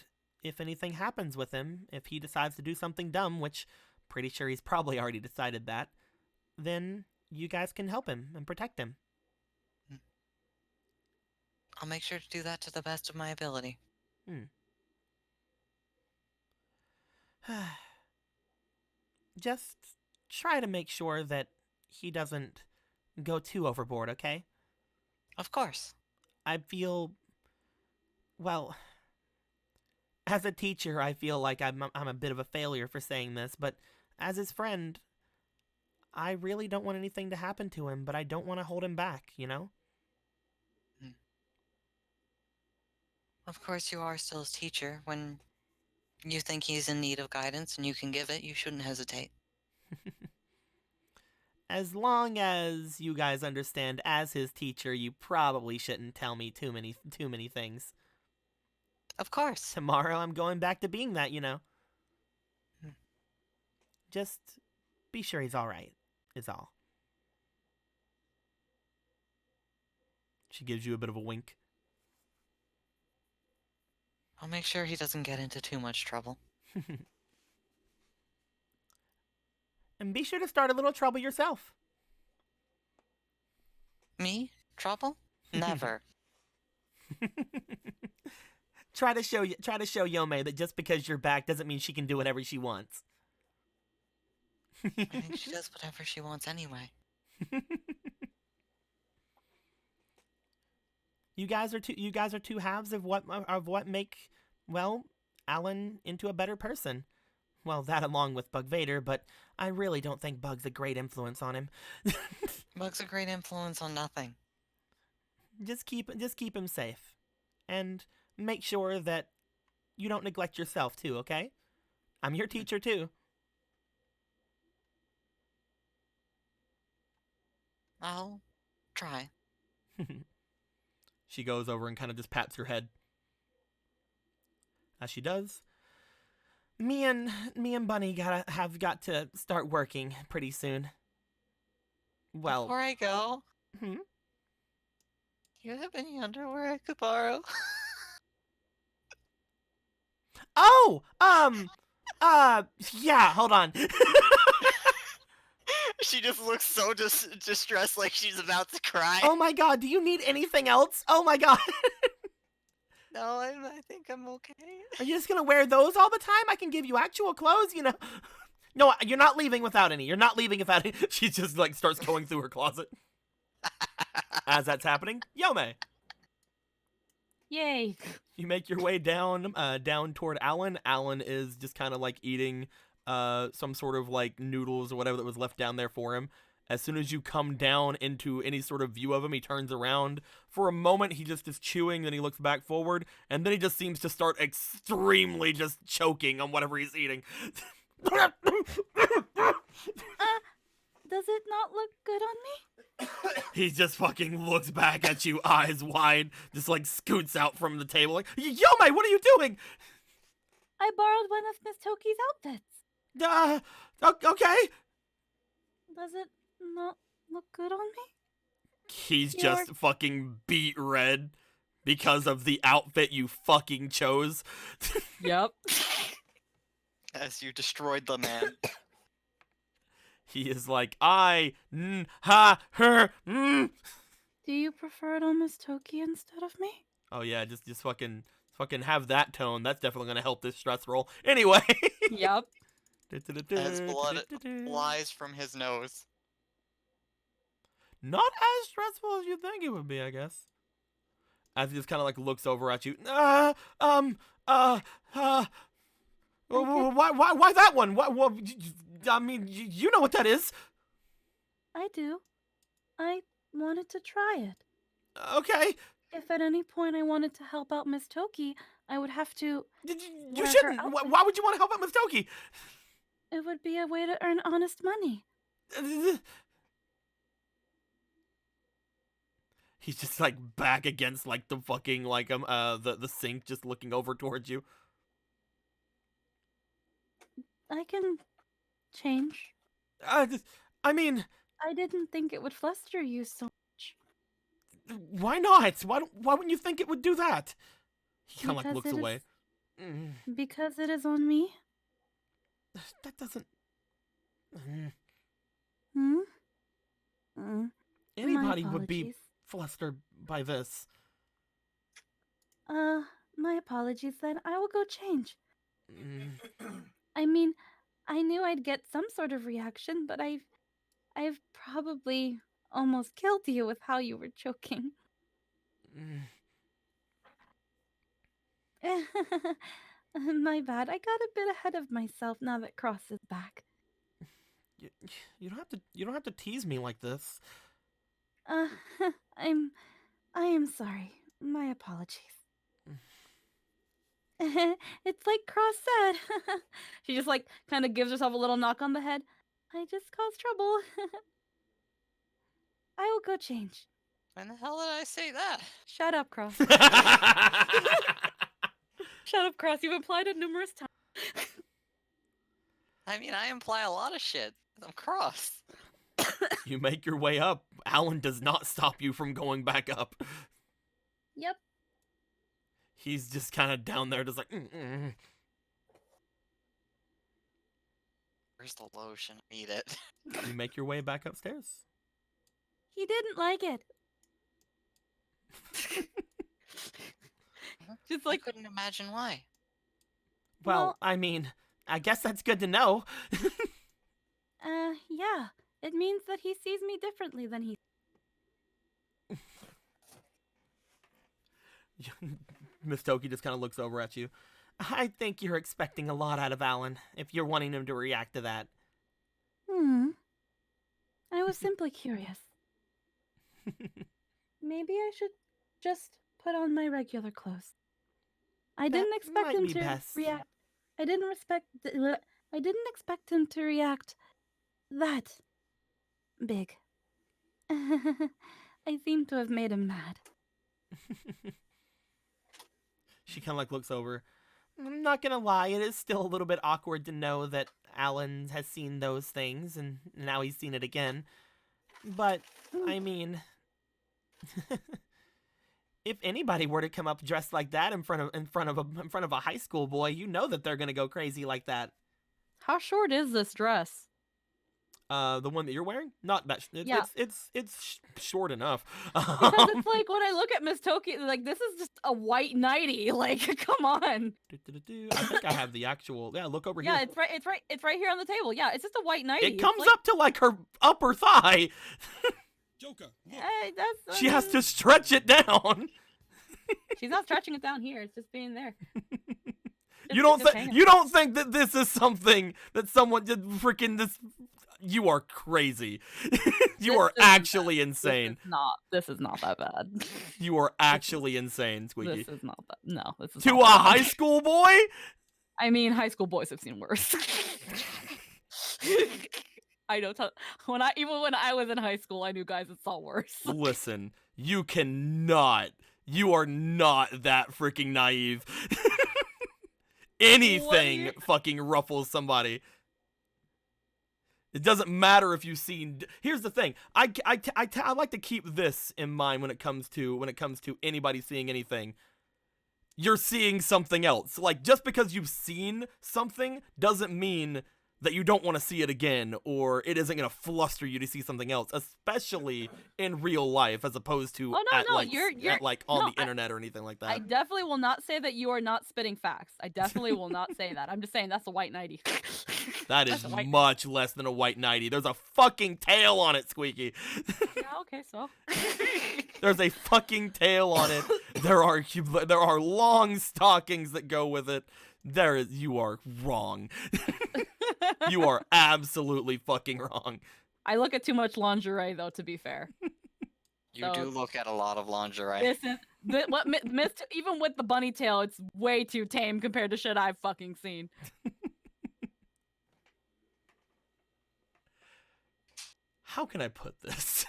Speaker 2: if anything happens with him, if he decides to do something dumb, which pretty sure he's probably already decided that, then you guys can help him and protect him.
Speaker 4: I'll make sure to do that to the best of my ability.
Speaker 2: Just try to make sure that he doesn't go too overboard, okay?
Speaker 4: Of course.
Speaker 2: I feel, well, as a teacher, I feel like I'm a bit of a failure for saying this, but as his friend, I really don't want anything to happen to him, but I don't want to hold him back, you know?
Speaker 4: Of course, you are still his teacher. When you think he's in need of guidance and you can give it, you shouldn't hesitate.
Speaker 2: As long as you guys understand, as his teacher, you probably shouldn't tell me too many things.
Speaker 4: Of course.
Speaker 2: Tomorrow I'm going back to being that, you know. Just be sure he's all right, is all. She gives you a bit of a wink.
Speaker 4: I'll make sure he doesn't get into too much trouble.
Speaker 2: And be sure to start a little trouble yourself.
Speaker 4: Me? Trouble? Never.
Speaker 2: Try to show Yome that just because you're back doesn't mean she can do whatever she wants.
Speaker 4: I think she does whatever she wants anyway.
Speaker 2: You guys are two halves of what make, well, Alan into a better person. Well, that along with Bug Vader, but I really don't think Bug's a great influence on him.
Speaker 4: Bug's a great influence on nothing.
Speaker 2: Just keep him safe. And make sure that you don't neglect yourself too, okay? I'm your teacher too.
Speaker 4: I'll try.
Speaker 2: She goes over and kind of just pats her head. As she does, me and Bunny have got to start working pretty soon. Well,
Speaker 4: Before I go,
Speaker 2: hmm?
Speaker 4: do you have any underwear I could borrow?
Speaker 2: Oh, yeah, hold on.
Speaker 5: She just looks so distressed, like she's about to cry.
Speaker 2: Oh my god, do you need anything else? Oh my god.
Speaker 4: No, I think I'm okay.
Speaker 2: Are you just gonna wear those all the time? I can give you actual clothes, you know. No, you're not leaving without any. You're not leaving without any. She just like starts going through her closet. As that's happening, Yome,
Speaker 6: Yay.
Speaker 2: you make your way down toward Alan. Alan is just kind of like eating some sort of like noodles or whatever that was left down there for him. As soon as you come down into any sort of view of him, he turns around. For a moment, he just is chewing, then he looks back forward, and then he just seems to start extremely just choking on whatever he's eating.
Speaker 6: Does it not look good on me?
Speaker 2: He just fucking looks back at you, eyes wide, just like scoots out from the table like, Yomai, what are you doing?
Speaker 6: I borrowed one of Miss Toki's outfits.
Speaker 2: Okay.
Speaker 6: Does it not look good on me?
Speaker 2: He's just fucking beat red because of the outfit you fucking chose.
Speaker 1: Yep.
Speaker 5: As you destroyed the man.
Speaker 2: He is like, her.
Speaker 6: Do you prefer it on Miss Toki instead of me?
Speaker 2: Oh yeah, just fucking have that tone. That's definitely gonna help this stress roll. Anyway.
Speaker 1: Yep.
Speaker 5: As blood flies from his nose.
Speaker 2: Not as stressful as you think it would be, I guess. As he just kind of like looks over at you. Why that one? What, I mean, you know what that is.
Speaker 6: I do. I wanted to try it.
Speaker 2: Okay.
Speaker 6: If at any point I wanted to help out Miss Toki, I would have to.
Speaker 2: You
Speaker 6: wear her
Speaker 2: shouldn't.
Speaker 6: outfit.
Speaker 2: Why would you want to help out Miss Toki?
Speaker 6: It would be a way to earn honest money.
Speaker 2: He's just like back against like the fucking like the sink, just looking over towards you.
Speaker 6: I can change.
Speaker 2: I mean,
Speaker 6: I didn't think it would fluster you so much.
Speaker 2: why not? Why wouldn't you think it would do that? He kind of like
Speaker 6: Because
Speaker 2: looks
Speaker 6: it
Speaker 2: away.
Speaker 6: Because it is on me?
Speaker 2: That doesn't.
Speaker 6: Hmm? My
Speaker 2: Anybody would be
Speaker 6: apologies.
Speaker 2: flustered by this.
Speaker 6: My apologies then. I will go change.
Speaker 2: Mm.
Speaker 6: I mean, I knew I'd get some sort of reaction, but I've probably almost killed you with how you were choking. My bad. I got a bit ahead of myself now that Cross is back.
Speaker 2: You don't have to tease me like this.
Speaker 6: Uh, I am sorry. My apologies. It's like Cross said.
Speaker 1: She just like kind of gives herself a little knock on the head.
Speaker 6: I just caused trouble. I will go change.
Speaker 4: When the hell did I say that?
Speaker 1: Shut up, Cross. Shut up, Cross. You've implied it numerous times.
Speaker 4: I mean, I imply a lot of shit. I'm cross.
Speaker 2: You make your way up. Alan does not stop you from going back up.
Speaker 6: Yep.
Speaker 2: He's just kind of down there, just like.
Speaker 4: Where's the lotion? Eat it.
Speaker 2: You make your way back upstairs.
Speaker 6: He didn't like it.
Speaker 1: Just
Speaker 4: I
Speaker 1: like
Speaker 4: couldn't imagine why.
Speaker 2: Well, I mean, I guess that's good to know.
Speaker 6: Yeah. It means that he sees me differently than he.
Speaker 2: Miss Toki just kind of looks over at you. I think you're expecting a lot out of Alan if you're wanting him to react to that.
Speaker 6: I was simply curious. Maybe I should just put on my regular clothes. I didn't expect
Speaker 2: might
Speaker 6: him
Speaker 2: be
Speaker 6: to
Speaker 2: best.
Speaker 6: react. I didn't expect him to react that big. I seem to have made him mad.
Speaker 2: She kind of like looks over. I'm not gonna lie, it is still a little bit awkward to know that Alan has seen those things and now he's seen it again. But I mean, if anybody were to come up dressed like that in front of a high school boy, you know that they're gonna go crazy like that.
Speaker 1: how short is this dress?
Speaker 2: The one that you're wearing? Not that.
Speaker 1: Yeah.
Speaker 2: It's short enough.
Speaker 1: Because it's like when I look at Miss Toki, like this is just a white nightie. Like, come on.
Speaker 2: I think I have the actual. Yeah, look over
Speaker 1: Yeah,
Speaker 2: here.
Speaker 1: it's right here on the table. Yeah, it's just a white nightie.
Speaker 2: It comes up to like her upper thigh.
Speaker 3: Joker, look.
Speaker 1: Hey, that's.
Speaker 2: She has to stretch it down.
Speaker 1: She's not stretching it down here. It's just being there.
Speaker 2: You don't think that this is something that someone did freaking this. You are crazy. You are actually insane.
Speaker 1: This is not that bad.
Speaker 2: You are actually insane, Squeaky.
Speaker 1: This is not that. No, this is
Speaker 2: To
Speaker 1: not
Speaker 2: a
Speaker 1: that
Speaker 2: high
Speaker 1: bad.
Speaker 2: school boy?
Speaker 1: I mean, high school boys have seen worse. I know. Even when I was in high school, I knew guys that saw worse.
Speaker 2: Listen, you are not that freaking naive. Anything fucking ruffles somebody. It doesn't matter if you've seen. Here's the thing. I like to keep this in mind when it comes to anybody seeing anything. You're seeing something else. Like, just because you've seen something doesn't mean that you don't want to see it again, or it isn't gonna fluster you to see something else, especially in real life, as opposed to on the internet or anything like that.
Speaker 1: I definitely will not say that you are not spitting facts. I definitely will not say that. I'm just saying that's a white nightie.
Speaker 2: That is much less than a white nightie. There's a fucking tail on it, Squeaky.
Speaker 1: Yeah, okay, so.
Speaker 2: There's a fucking tail on it there are long stockings that go with it. You are wrong. You are absolutely fucking wrong.
Speaker 1: I look at too much lingerie, though. To be fair,
Speaker 5: You
Speaker 1: So-
Speaker 5: do look at a lot of lingerie.
Speaker 1: this is even with the bunny tail, it's way too tame compared to shit I've fucking seen.
Speaker 2: How can I put this?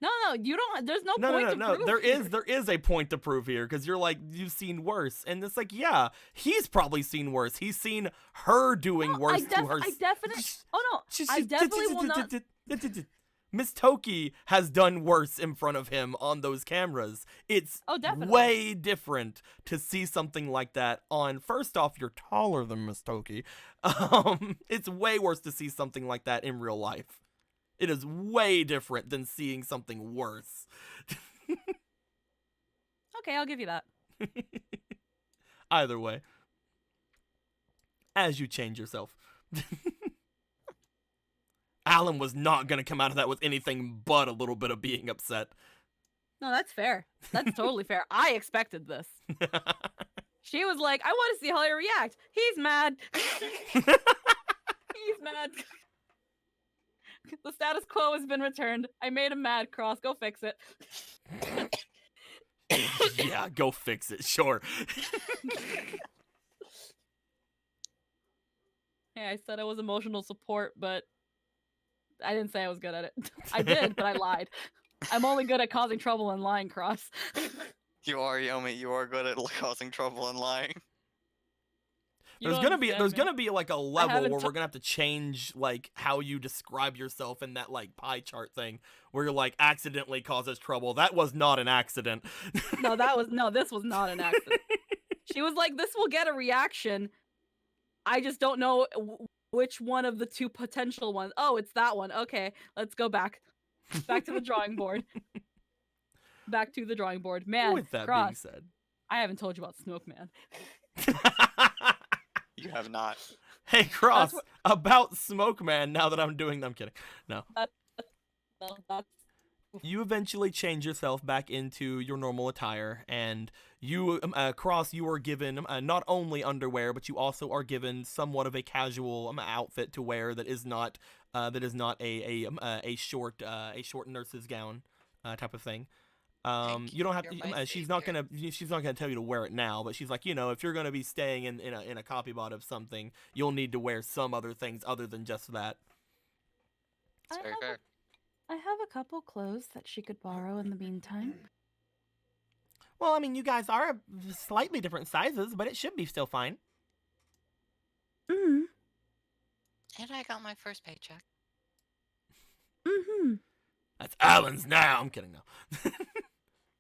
Speaker 1: No, you don't. There's no
Speaker 2: No,
Speaker 1: point to
Speaker 2: no.
Speaker 1: prove
Speaker 2: There
Speaker 1: here.
Speaker 2: is a point to prove here because you're like you've seen worse, and it's like yeah, he's probably seen worse. He's seen her doing worse to her.
Speaker 1: I definitely. Oh no, I definitely will not.
Speaker 2: Miss Toki has done worse in front of him on those cameras. It's
Speaker 1: Oh, definitely.
Speaker 2: way different to see something like that on. First off, you're taller than Miss Toki. It's way worse to see something like that in real life. It is way different than seeing something worse.
Speaker 1: Okay, I'll give you that.
Speaker 2: Either way, as you change yourself. Alan was not going to come out of that with anything but a little bit of being upset.
Speaker 1: No, that's fair. That's totally fair. I expected this. She was like, I want to see how I react. He's mad. He's mad. The status quo has been returned. I made him mad, Cross. Go fix it.
Speaker 2: Yeah, go fix it, sure.
Speaker 1: Hey, I said I was emotional support, but I didn't say I was good at it. I did, but I lied. I'm only good at causing trouble and lying, Cross.
Speaker 5: You are, Yomi. You are good at causing trouble and lying.
Speaker 1: You
Speaker 2: There's
Speaker 1: don't
Speaker 2: gonna be
Speaker 1: understand, man.
Speaker 2: like a level
Speaker 1: haven't
Speaker 2: where
Speaker 1: t-
Speaker 2: we're gonna have to change like how you describe yourself in that like pie chart thing where you're like accidentally causes trouble. That was not an accident.
Speaker 1: This was not an accident. She was like, this will get a reaction. I just don't know which one of the two potential ones. Oh, it's that one. Okay, let's go back. Back to the drawing board. Back to the drawing board. Man,
Speaker 2: With that
Speaker 1: Cross,
Speaker 2: being said.
Speaker 1: I haven't told you about Smoke Man.
Speaker 5: You have not.
Speaker 2: Hey, Cross,
Speaker 1: what-
Speaker 2: about Smoke Man, now that I'm doing them, I'm kidding. No.
Speaker 1: Well, that's
Speaker 2: You eventually change yourself back into your normal attire, and you, Cross, you are given not only underwear, but you also are given somewhat of a casual outfit to wear that is not a short nurse's gown type of thing.
Speaker 4: Thank
Speaker 2: You don't have
Speaker 4: You're
Speaker 2: to.
Speaker 4: my
Speaker 2: She's not
Speaker 4: savior.
Speaker 2: gonna tell you to wear it now, but she's like, if you're gonna be staying in a copy bot of something, you'll need to wear some other things other than just that.
Speaker 5: It's
Speaker 6: I
Speaker 5: very
Speaker 6: have
Speaker 5: fair.
Speaker 6: I have a couple clothes that she could borrow in the meantime.
Speaker 2: Well, I mean, you guys are slightly different sizes, but it should be still fine.
Speaker 6: Mm-hmm.
Speaker 4: And I got my first paycheck.
Speaker 6: Mm-hmm.
Speaker 2: That's Alan's now. I'm kidding now.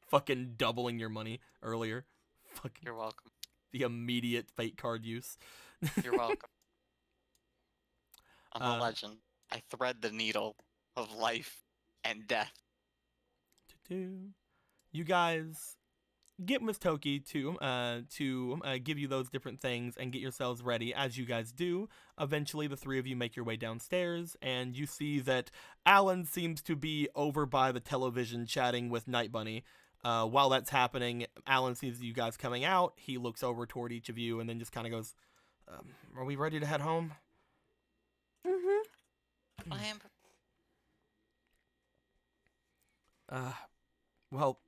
Speaker 2: Fucking doubling your money earlier. Fucking
Speaker 5: You're welcome.
Speaker 2: the immediate fate card use.
Speaker 5: You're welcome. I'm a
Speaker 2: Uh,
Speaker 5: legend. I thread the needle of life and death.
Speaker 2: You guys get Miss Toki to give you those different things and get yourselves ready. As you guys do, eventually the three of you make your way downstairs, and you see that Alan seems to be over by the television chatting with Night Bunny. While that's happening, Alan sees you guys coming out. He looks over toward each of you and then just kind of goes, "Are we ready to head home?"
Speaker 6: Mm-hmm.
Speaker 4: I am.
Speaker 2: Well,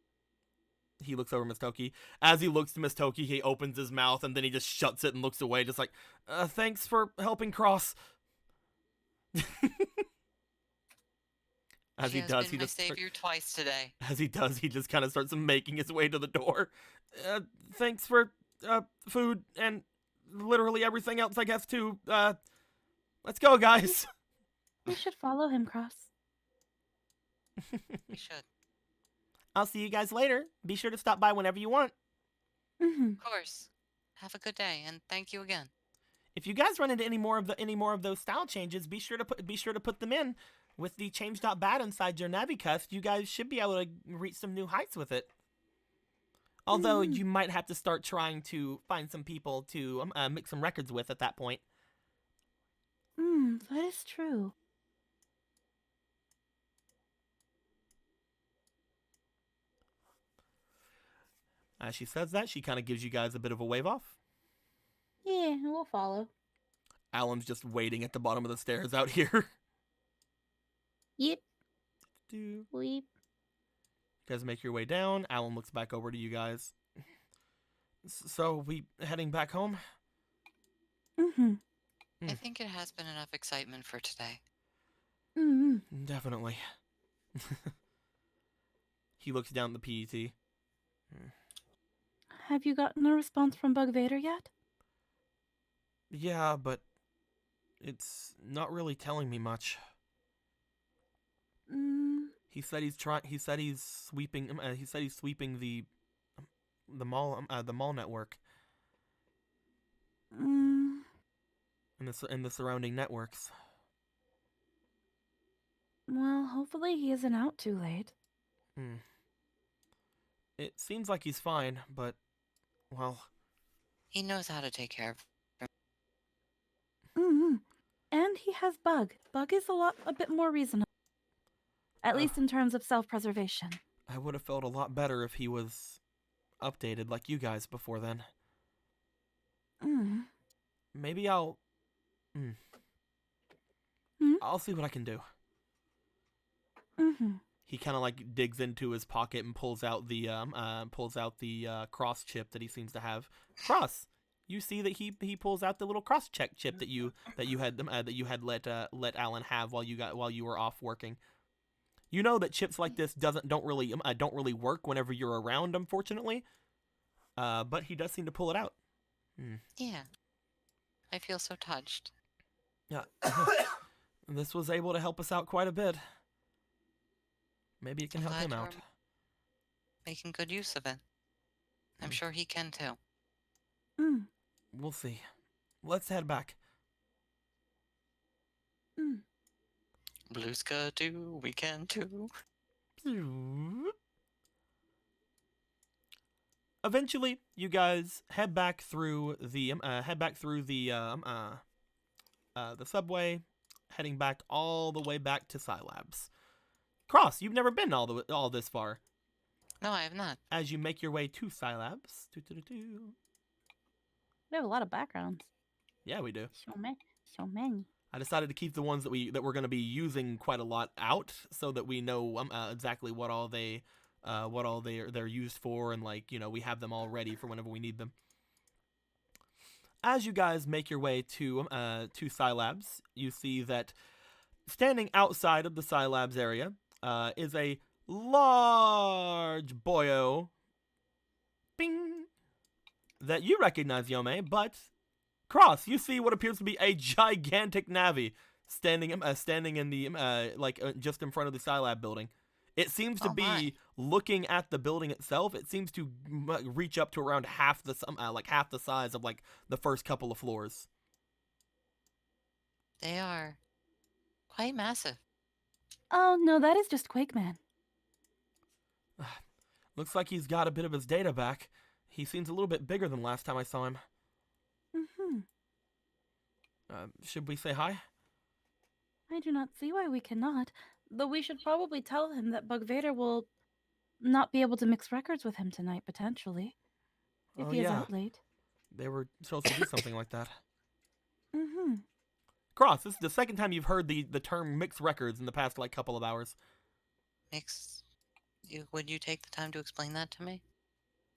Speaker 2: he looks over Miss Toki. As he looks to Miss Toki, he opens his mouth and then he just shuts it and looks away, just like, thanks for helping Cross. As
Speaker 4: She
Speaker 2: he
Speaker 4: has
Speaker 2: does,
Speaker 4: been
Speaker 2: he
Speaker 4: my
Speaker 2: just
Speaker 4: savior twice today.
Speaker 2: as he does, he just kind of starts making his way to the door. Thanks for food and literally everything else, I guess, too. Let's go, guys.
Speaker 6: We should follow him, Cross.
Speaker 4: We should.
Speaker 2: I'll see you guys later. Be sure to stop by whenever you want.
Speaker 6: Mm-hmm.
Speaker 4: Of course. Have a good day, and thank you again.
Speaker 2: If you guys run into any more of those style changes, be sure to put them in with the change.bat inside your Navi cast. You guys should be able to reach some new heights with it. Although you might have to start trying to find some people to mix some records with at that point.
Speaker 6: That is true.
Speaker 2: As she says that, she kind of gives you guys a bit of a wave off.
Speaker 6: Yeah, we'll follow.
Speaker 2: Alan's just waiting at the bottom of the stairs out here.
Speaker 6: Yep,
Speaker 2: You
Speaker 6: weep.
Speaker 2: guys make your way down. Alan looks back over to you guys. So, we heading back home?
Speaker 6: Mm-hmm.
Speaker 4: I think it has been enough excitement for today.
Speaker 6: Mm-hmm.
Speaker 2: Definitely. He looks down at the PET.
Speaker 6: Have you gotten a response from Bug Vader yet?
Speaker 2: Yeah, but it's not really telling me much.
Speaker 6: Mm,
Speaker 2: He said he's trying. He said he's sweeping. He said he's sweeping the mall network
Speaker 6: mm,
Speaker 2: and the surrounding networks.
Speaker 6: well, hopefully he isn't out too late.
Speaker 2: Hmm. It seems like he's fine, but well,
Speaker 4: He knows how to take care of.
Speaker 6: Mm-hmm. And he has Bug. Bug is a bit more reasonable. At least in terms of self-preservation.
Speaker 2: I would have felt a lot better if he was updated like you guys before then.
Speaker 6: Mm.
Speaker 2: Maybe I'll.
Speaker 6: Hmm?
Speaker 2: I'll see what I can do.
Speaker 6: Mm-hmm.
Speaker 2: He kind of like digs into his pocket and pulls out the cross chip that he seems to have. Cross. You see that he pulls out the little cross check chip that you had let Alan have while you were off working. You know that chips like this don't really work whenever you're around, unfortunately. But he does seem to pull it out.
Speaker 4: Yeah. I feel so touched.
Speaker 2: Yeah. This was able to help us out quite a bit. Maybe it can
Speaker 4: I'm
Speaker 2: help him
Speaker 4: glad
Speaker 2: out.
Speaker 4: you're making good use of it. I'm sure he can too.
Speaker 6: Mm.
Speaker 2: We'll see. Let's head back.
Speaker 6: Mm.
Speaker 4: Blue Skadoo, we can too.
Speaker 2: Eventually, you guys head back through the subway, heading back all the way back to Scilabs. Cross, you've never been all this far.
Speaker 4: No, I have not.
Speaker 2: As you make your way to Scilabs,
Speaker 6: We have a lot of backgrounds.
Speaker 2: yeah, we do.
Speaker 6: So many.
Speaker 2: I decided to keep the ones that we're going to be using quite a lot out, so that we know exactly what all they're used for, and we have them all ready for whenever we need them. As you guys make your way to Scilabs, you see that standing outside of the Scilabs area is a large boyo, bing, that you recognize, Yome, but Cross, you see what appears to be a gigantic Navi standing in the just in front of the Scilab building. It seems to
Speaker 4: Oh
Speaker 2: be
Speaker 4: my.
Speaker 2: looking at the building itself. It seems to reach up to around half the size of the first couple of floors.
Speaker 4: They are quite massive.
Speaker 6: Oh, no, that is just Quakeman.
Speaker 2: Looks like he's got a bit of his data back. He seems a little bit bigger than last time I saw him.
Speaker 6: Mm-hmm.
Speaker 2: Should we say hi?
Speaker 6: I do not see why we cannot, though we should probably tell him that Bug Vader will not be able to mix records with him tonight, potentially. If
Speaker 2: Oh,
Speaker 6: he is
Speaker 2: yeah.
Speaker 6: out late.
Speaker 2: They were supposed to do something like that.
Speaker 6: Mm-hmm.
Speaker 2: Cross, this is the second time you've heard the term mixed records in the past couple of hours.
Speaker 4: Would you take the time to explain that to me?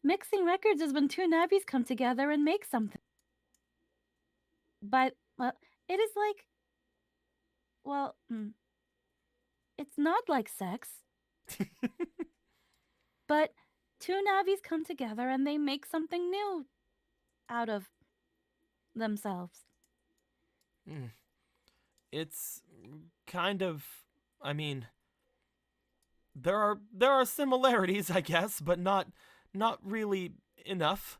Speaker 6: Mixing records is when two Navis come together and make something. But, well, it is like... Well, it's not like sex. But two Navis come together and they make something new out of themselves.
Speaker 2: It's kind of, I mean, there are similarities, I guess, but not really enough.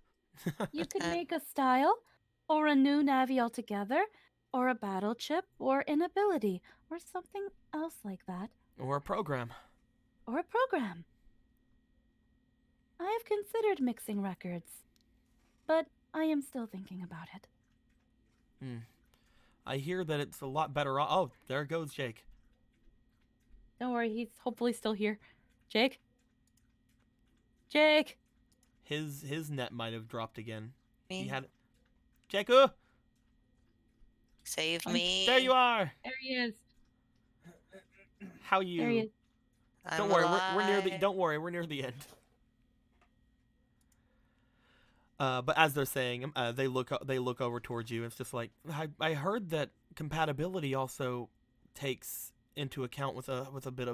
Speaker 6: You could make a style, or a new Navi altogether, or a battle chip, or an ability, or something else like that.
Speaker 2: Or a program.
Speaker 6: Or a program. I have considered mixing records, but I am still thinking about it.
Speaker 2: I hear that it's a lot better. Oh, there goes Jake.
Speaker 1: Don't worry, he's hopefully still here. Jake? Jake!
Speaker 2: his net might have dropped again. He
Speaker 4: Me?
Speaker 2: had Jacob.
Speaker 4: Save
Speaker 1: I'm-
Speaker 4: me.
Speaker 2: There you are.
Speaker 1: There he is.
Speaker 2: How you?
Speaker 6: There he is.
Speaker 4: I'm
Speaker 2: Don't worry, we're near the.
Speaker 4: alive.
Speaker 2: Don't worry, we're near the end. But as they're saying, they look over towards you. It's just like I heard that compatibility also takes into account with a bit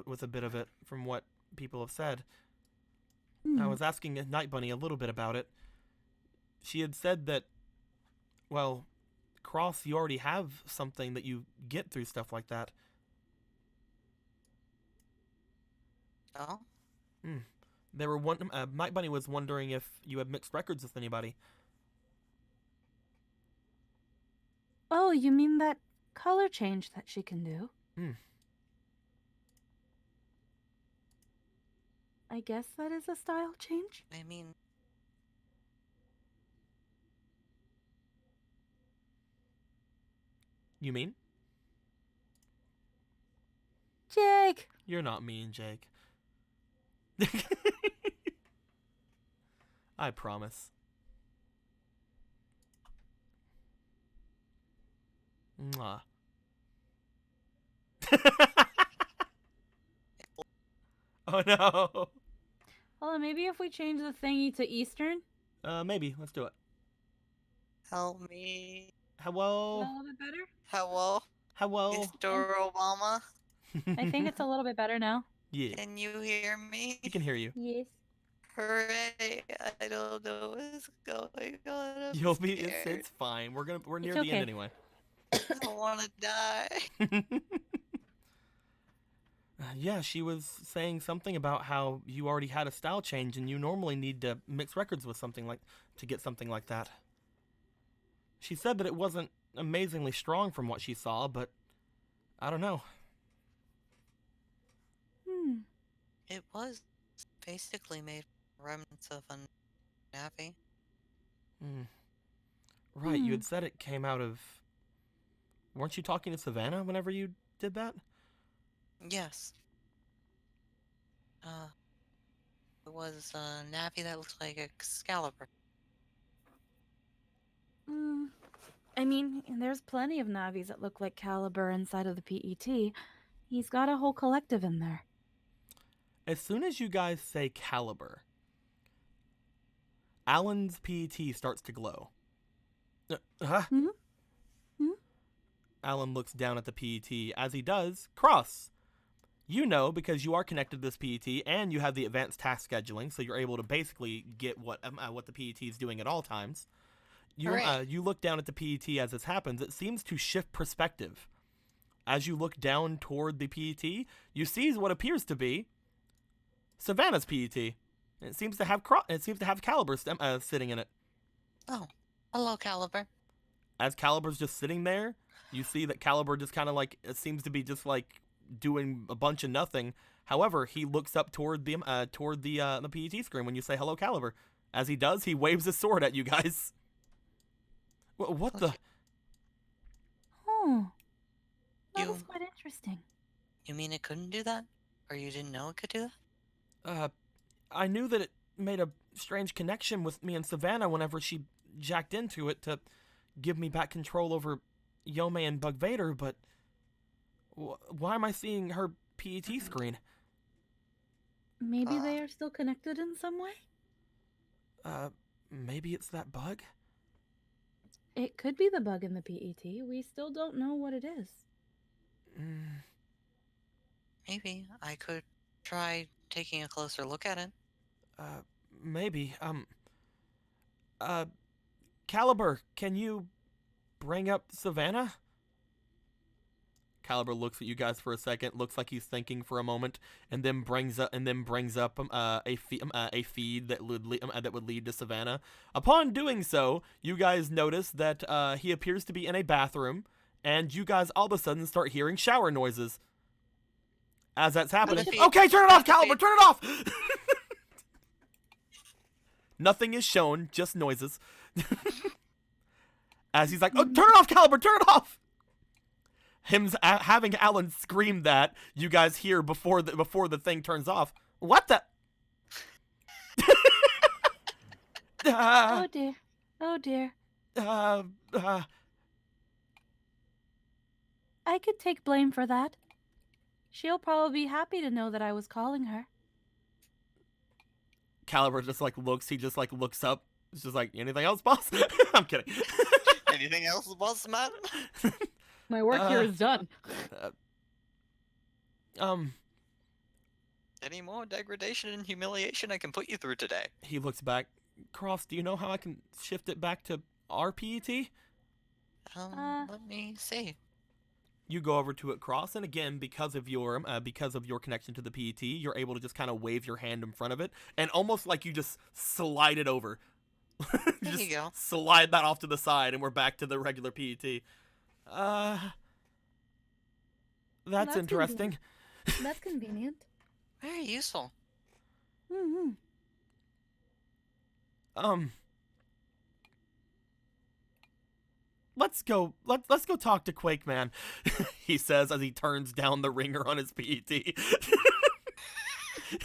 Speaker 2: of it from what people have said. I was asking Night Bunny a little bit about it. She had said that, well, Cross, you already have something that you get through stuff like that.
Speaker 4: Oh?
Speaker 2: They were Night Bunny was wondering if you had mixed records with anybody.
Speaker 6: Oh, you mean that color change that she can do? I guess that is a style change.
Speaker 4: I mean,
Speaker 2: You mean?
Speaker 6: Jake!
Speaker 2: You're not mean, Jake. I promise. Mwah. Oh no.
Speaker 6: Hold on, maybe if we change the thingy to Eastern?
Speaker 2: Maybe. Let's do it.
Speaker 4: help me.
Speaker 1: A
Speaker 2: Hello.
Speaker 1: little bit better?
Speaker 4: Hello?
Speaker 2: Hello.
Speaker 4: Mr. Obama?
Speaker 6: I think it's a little bit better now.
Speaker 2: Yeah.
Speaker 4: Can you hear me?
Speaker 2: We can hear you.
Speaker 6: Yes.
Speaker 4: Hooray! I don't know what's going on. I'm
Speaker 2: You'll be.
Speaker 4: scared.
Speaker 2: It's fine. We're near
Speaker 6: It's
Speaker 2: the
Speaker 6: okay.
Speaker 2: end anyway.
Speaker 4: I want to die.
Speaker 2: Yeah, she was saying something about how you already had a style change and you normally need to mix records with something like to get something like that. She said that it wasn't amazingly strong from what she saw, but I don't know.
Speaker 4: It was basically made from remnants of a Navi.
Speaker 2: Right, you had said it came out of. Weren't you talking to Savannah whenever you did that?
Speaker 4: Yes. It was a Navi that looked like Excalibur.
Speaker 6: I mean, there's plenty of Navis that look like Caliber inside of the PET. He's got a whole collective in there.
Speaker 2: As soon as you guys say caliber, Alan's PET starts to glow. Huh? Alan looks down at the PET. As he does, Cross. You know, because you are connected to this PET and you have the advanced task scheduling, so you're able to basically get what the PET is doing at all times. You look down at the PET as this happens. It seems to shift perspective. As you look down toward the PET, you see what appears to be Savannah's PET. It seems to have Caliber sitting in it.
Speaker 4: Oh, hello, Caliber.
Speaker 2: As Caliber's just sitting there, you see that Caliber just kind of like it seems to be just like doing a bunch of nothing. However, he looks up toward the PET screen when you say hello, Caliber. As he does, he waves his sword at you guys. What the?
Speaker 6: Oh. That
Speaker 4: You-
Speaker 6: is quite interesting.
Speaker 4: You mean it couldn't do that? Or you didn't know it could do that?
Speaker 2: I knew that it made a strange connection with me and Savannah whenever she jacked into it to give me back control over Yome and Bug Vader, but why am I seeing her PET screen?
Speaker 6: Maybe they are still connected in some way?
Speaker 2: Maybe it's that bug?
Speaker 6: It could be the bug in the PET. We still don't know what it is.
Speaker 4: Maybe. I could try taking a closer look at it.
Speaker 2: Maybe. Caliber, can you bring up Savannah? Caliber looks at you guys for a second, looks like he's thinking for a moment, and then brings up a feed that would lead to Savannah. Upon doing so, you guys notice that he appears to be in a bathroom, and you guys all of a sudden start hearing shower noises. As that's happening, okay, turn it off, Caliber, turn it off. Nothing is shown, just noises. As he's like, oh, turn it off, Caliber, turn it off. Having Alan scream that, you guys hear before the thing turns off. What the?
Speaker 6: Oh dear. Oh dear.
Speaker 2: uh,
Speaker 6: I could take blame for that. She'll probably be happy to know that I was calling her.
Speaker 2: Caliber just like looks. He just like looks up. It's just like, anything else, boss? I'm kidding.
Speaker 5: Anything else, boss man?
Speaker 1: My work here is done.
Speaker 5: Any more degradation and humiliation I can put you through today?
Speaker 2: He looks back. Cross, do you know how I can shift it back to our PET?
Speaker 4: Let me see.
Speaker 2: You go over to it, Cross, and again, because of your connection to the PET, you're able to just kind of wave your hand in front of it, and almost like you just slide it over.
Speaker 4: There
Speaker 2: Just
Speaker 4: you go.
Speaker 2: slide that off to the side, and we're back to the regular PET. That's interesting.
Speaker 6: That's convenient.
Speaker 4: Very useful.
Speaker 6: Mm-hmm.
Speaker 2: Let's go talk to Quake Man, he says as he turns down the ringer on his PET.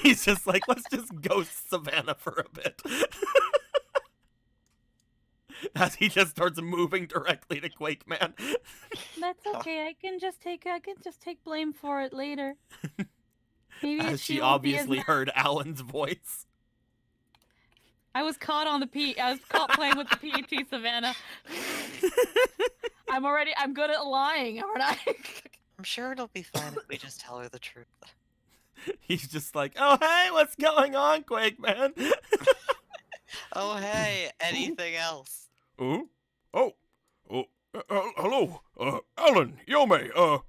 Speaker 2: He's just like, let's just ghost Savannah for a bit. As he just starts moving directly to Quake Man.
Speaker 6: That's okay. I can just take blame for it later. Maybe
Speaker 2: As she
Speaker 6: won't be as
Speaker 2: obviously
Speaker 6: mad.
Speaker 2: heard Alan's voice.
Speaker 1: I was caught playing with the PET, Savannah. I'm good at lying, aren't I?
Speaker 4: I'm sure it'll be fine if we just tell her the truth.
Speaker 2: He's just like, oh, hey, what's going on, Quake Man?
Speaker 4: Oh, hey, anything else?
Speaker 3: Oh, hello, Alan, Yome,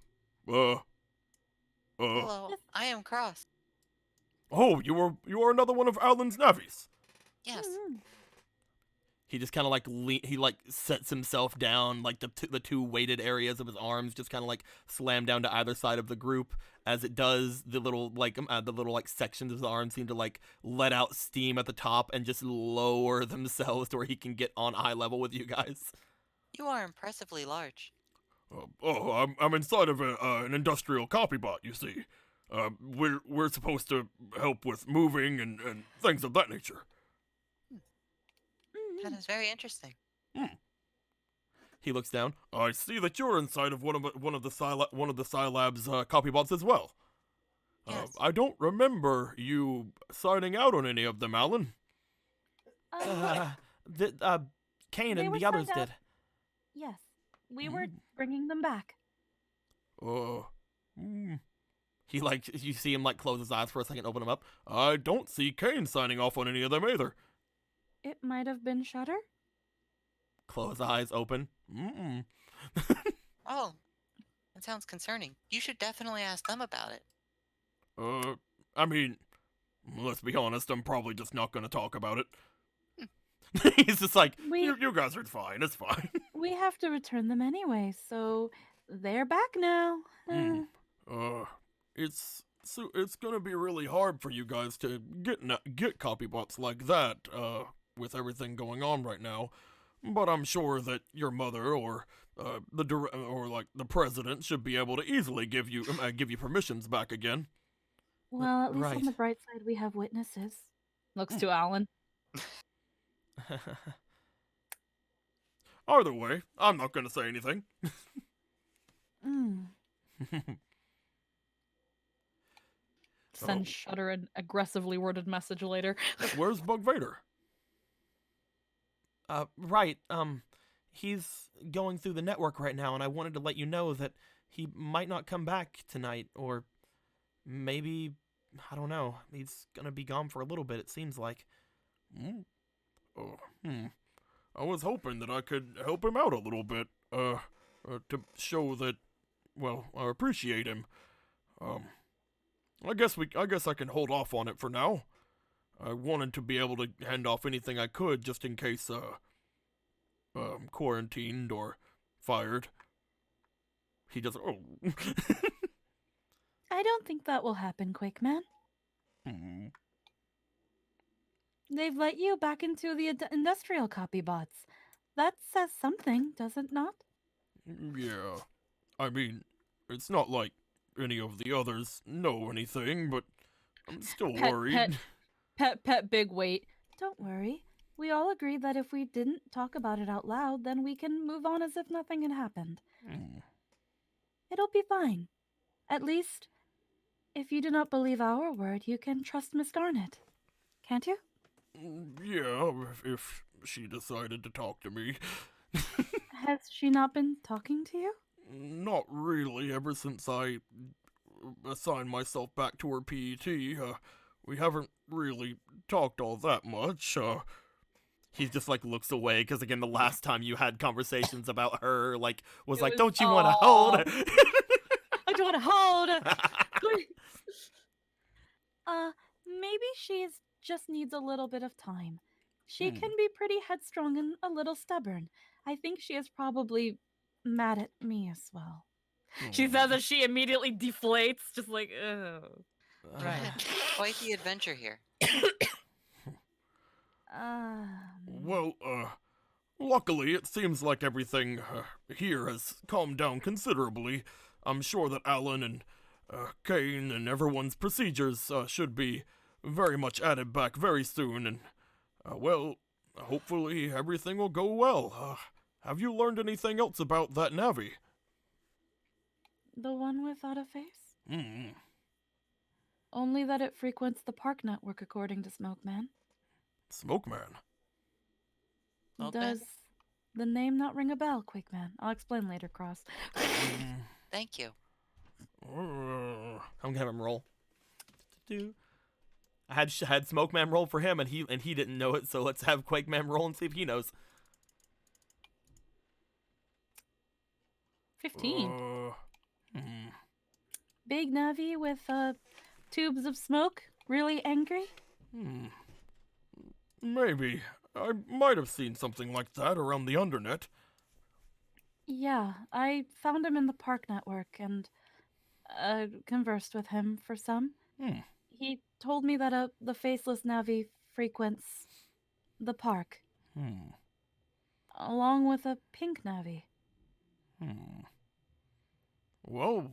Speaker 4: Hello, I am Cross.
Speaker 3: oh, you are another one of Alan's Navis.
Speaker 4: Yes.
Speaker 6: Mhm.
Speaker 2: He just kind of like he like sets himself down, like the two weighted areas of his arms just kind of like slam down to either side of the group. As it does, the little like sections of the arms seem to like let out steam at the top and just lower themselves to where he can get on eye level with you guys.
Speaker 4: You are impressively large.
Speaker 3: I'm inside of an industrial copybot. You see, we're supposed to help with moving and things of that nature.
Speaker 4: That is very interesting.
Speaker 2: He looks down.
Speaker 3: I see that you're inside of one of the Scilab's copybots as well.
Speaker 4: Yes.
Speaker 3: I don't remember you signing out on any of them, Alan.
Speaker 2: Kane
Speaker 6: They
Speaker 2: and
Speaker 6: were
Speaker 2: the others
Speaker 6: sent out-
Speaker 2: did.
Speaker 6: Yes, we were bringing them back.
Speaker 2: He like, you see him like close his eyes for a second, open them up.
Speaker 3: I don't see Kane signing off on any of them either.
Speaker 6: It might have been Shutter.
Speaker 2: Close eyes, open.
Speaker 4: Oh, that sounds concerning. You should definitely ask them about it.
Speaker 3: I mean, let's be honest, I'm probably just not gonna talk about it.
Speaker 2: He's just like,
Speaker 3: You guys are fine, it's fine.
Speaker 6: We have to return them anyway, so they're back now.
Speaker 3: It's gonna be really hard for you guys to get copybots like that, with everything going on right now. But I'm sure that your mother or the president should be able to easily give you permissions back again.
Speaker 6: Well, at least
Speaker 2: right.
Speaker 6: on the bright side, we have witnesses.
Speaker 1: Looks to Alan.
Speaker 3: Either way, I'm not gonna say anything.
Speaker 6: Mm.
Speaker 1: Send Shutter an aggressively worded message later.
Speaker 3: Where's Bug Vader?
Speaker 2: Right, he's going through the network right now, and I wanted to let you know that he might not come back tonight, or maybe, I don't know, he's gonna be gone for a little bit, it seems like.
Speaker 3: I was hoping that I could help him out a little bit, to show that, well, I appreciate him. I guess I can hold off on it for now. I wanted to be able to hand off anything I could just in case, quarantined or fired.
Speaker 2: He just,
Speaker 6: I don't think that will happen, Quake Man. They've let you back into the industrial copybots. That says something, does it not?
Speaker 3: Yeah. I mean, it's not like any of the others know anything, but I'm still worried.
Speaker 1: Pet, big weight.
Speaker 6: Don't worry. We all agreed that if we didn't talk about it out loud, then we can move on as if nothing had happened. It'll be fine. At least, if you do not believe our word, you can trust Miss Garnet. Can't you?
Speaker 3: Yeah, if she decided to talk to me.
Speaker 6: Has she not been talking to you?
Speaker 3: Not really, ever since I assigned myself back to her PET. We haven't really talked all that much.
Speaker 2: He just like looks away because again, the last time you had conversations about her, like, was
Speaker 1: It
Speaker 2: like,
Speaker 1: was-
Speaker 2: don't you want to hold?
Speaker 1: I don't want to hold.
Speaker 6: Maybe she's just needs a little bit of time. She
Speaker 2: Hmm.
Speaker 6: can be pretty headstrong and a little stubborn. I think she is probably mad at me as well.
Speaker 1: She says as she immediately deflates, just like, oh.
Speaker 2: Uh,
Speaker 1: Right.
Speaker 4: Quite the adventure here.
Speaker 3: Well, luckily it seems like everything here has calmed down considerably. I'm sure that Alan and Kane and everyone's procedures should be very much added back very soon, and, well, hopefully everything will go well. Have you learned anything else about that Navi?
Speaker 6: The one without a face?
Speaker 3: Mm.
Speaker 6: Only that it frequents the park network, according to Smokeman.
Speaker 3: Smokeman.
Speaker 4: Smokeman?
Speaker 6: Does the name not ring a bell, Quakeman? I'll explain later, Cross.
Speaker 4: Thank you.
Speaker 2: I'm gonna have him roll. I had Smokeman roll for him, and he didn't know it. So let's have Quakeman roll and see if he knows.
Speaker 1: 15.
Speaker 6: Big Navi with tubes of smoke? Really angry?
Speaker 3: Maybe. I might have seen something like that around the Undernet.
Speaker 6: Yeah, I found him in the park network and conversed with him for some. He told me that the faceless Navi frequents the park, along with a pink Navi.
Speaker 3: Well,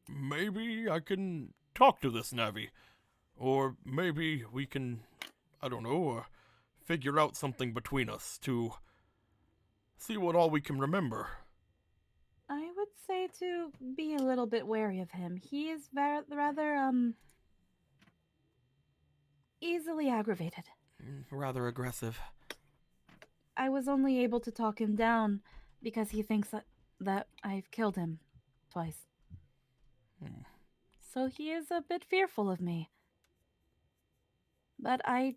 Speaker 3: maybe I can talk to this Navi. Or maybe we can, I don't know, figure out something between us to see what all we can remember.
Speaker 6: I would say to be a little bit wary of him. He is rather easily aggravated.
Speaker 2: Rather aggressive.
Speaker 6: I was only able to talk him down because he thinks that I've killed him twice. So he is a bit fearful of me. But I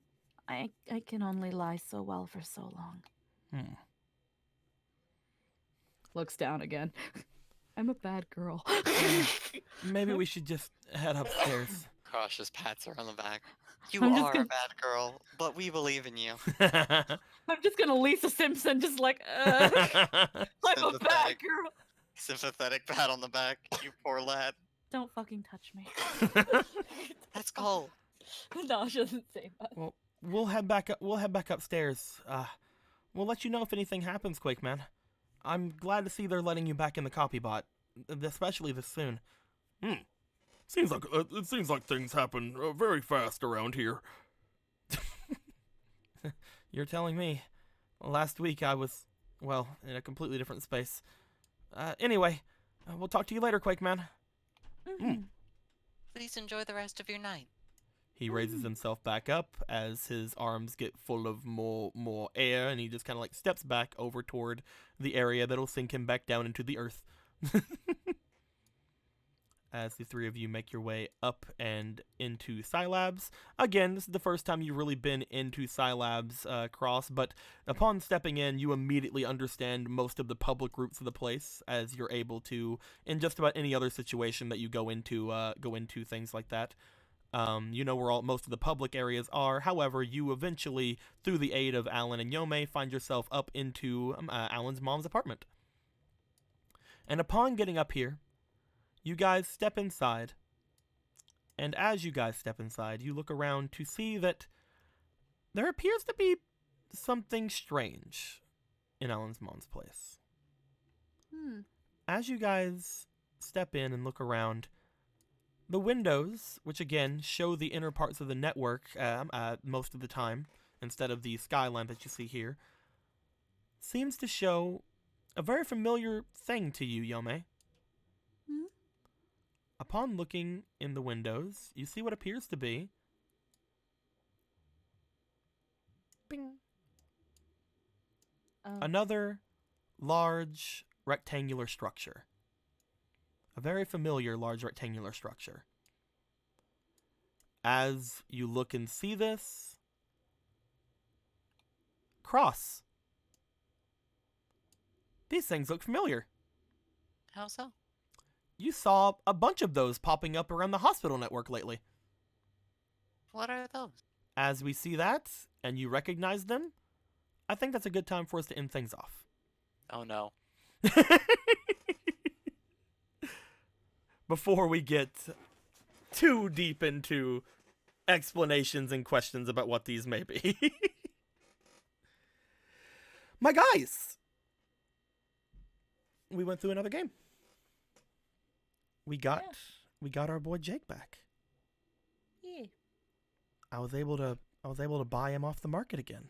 Speaker 6: can only lie so well for so long.
Speaker 1: Looks down again. I'm a bad girl.
Speaker 2: Maybe we should just head upstairs.
Speaker 5: Crush just pats her on the back.
Speaker 4: You
Speaker 1: I'm just
Speaker 4: are a
Speaker 1: gonna-
Speaker 4: bad girl, but we believe in you.
Speaker 1: I'm just gonna Lisa Simpson, just like, I'm a bad
Speaker 5: Sympathetic.
Speaker 1: girl.
Speaker 5: Sympathetic pat on the back. You poor lad.
Speaker 6: Don't fucking touch me.
Speaker 4: Let's go.
Speaker 1: No, she doesn't say that.
Speaker 2: Well, we'll head back up. We'll head back upstairs. We'll let you know if anything happens, Quakeman. I'm glad to see they're letting you back in the copybot, especially this soon.
Speaker 3: Seems like it seems like things happen very fast around here.
Speaker 2: You're telling me. Last week I was, well, in a completely different space. Anyway, we'll talk to you later, Quakeman.
Speaker 4: Please enjoy the rest of your night.
Speaker 2: He raises himself back up as his arms get full of more air, and he just kind of like steps back over toward the area that'll sink him back down into the earth. As the three of you make your way up and into Scilabs. Again, this is the first time you've really been into Scilabs, Cross, but upon stepping in, you immediately understand most of the public routes of the place, as you're able to, in just about any other situation that you go into things like that. You know where most of the public areas are. However, you eventually, through the aid of Alan and Yome, find yourself up into Alan's mom's apartment. And upon getting up here, you guys step inside. And as you guys step inside, you look around to see that there appears to be something strange in Alan's mom's place. As you guys step in and look around, the windows, which again show the inner parts of the network most of the time, instead of the skyline that you see here, seems to show a very familiar thing to you, Yome.
Speaker 6: Hmm?
Speaker 2: Upon looking in the windows, you see what appears to be bing,
Speaker 6: Oh.
Speaker 2: another large rectangular structure. A very familiar large rectangular structure. As you look and see this, Cross. These things look familiar.
Speaker 4: How so?
Speaker 2: You saw a bunch of those popping up around the hospital network lately.
Speaker 4: What are those?
Speaker 2: As we see that, and you recognize them, I think that's a good time for us to end things off.
Speaker 5: Oh no.
Speaker 2: Before we get too deep into explanations and questions about what these may be. My guys! We went through another game. We got our boy Jake back.
Speaker 6: Yeah.
Speaker 2: I was able to buy him off the market again.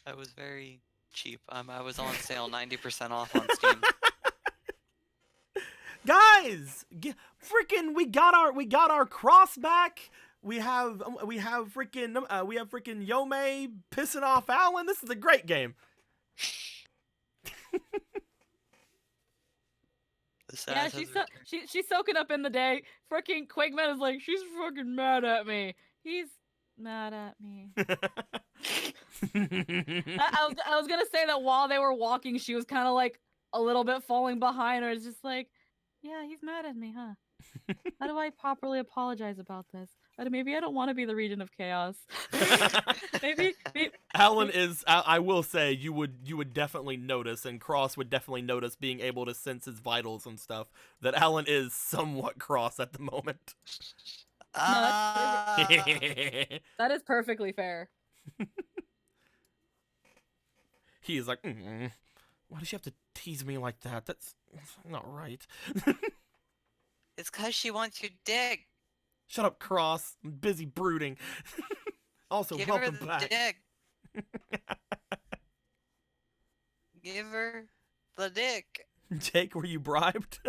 Speaker 4: I was very cheap. I was on sale 90% off on Steam.
Speaker 2: Guys, freaking we got our Cross back. We have freaking Yome pissing off Alan. This is a great game.
Speaker 1: Yeah, she's soaking up in the day. Freaking Quakeman is like, she's fucking mad at me. He's mad at me. I was gonna say that while they were walking, she was kind of like a little bit falling behind her. It's just like, yeah, he's mad at me, huh? How do I properly apologize about this? Maybe I don't want to be the Regent of Chaos. maybe
Speaker 2: Alan is. I will say you would definitely notice, and Cross would definitely notice, being able to sense his vitals and stuff, that Alan is somewhat cross at the moment.
Speaker 1: That is perfectly fair.
Speaker 2: He is like, why does she have to tease me like that? That's not right.
Speaker 4: It's because she wants your dick.
Speaker 2: Shut up, Cross. I'm busy brooding. Also,
Speaker 4: Give
Speaker 2: welcome
Speaker 4: her the
Speaker 2: back.
Speaker 4: dick. Give her the dick.
Speaker 2: Jake, were you bribed?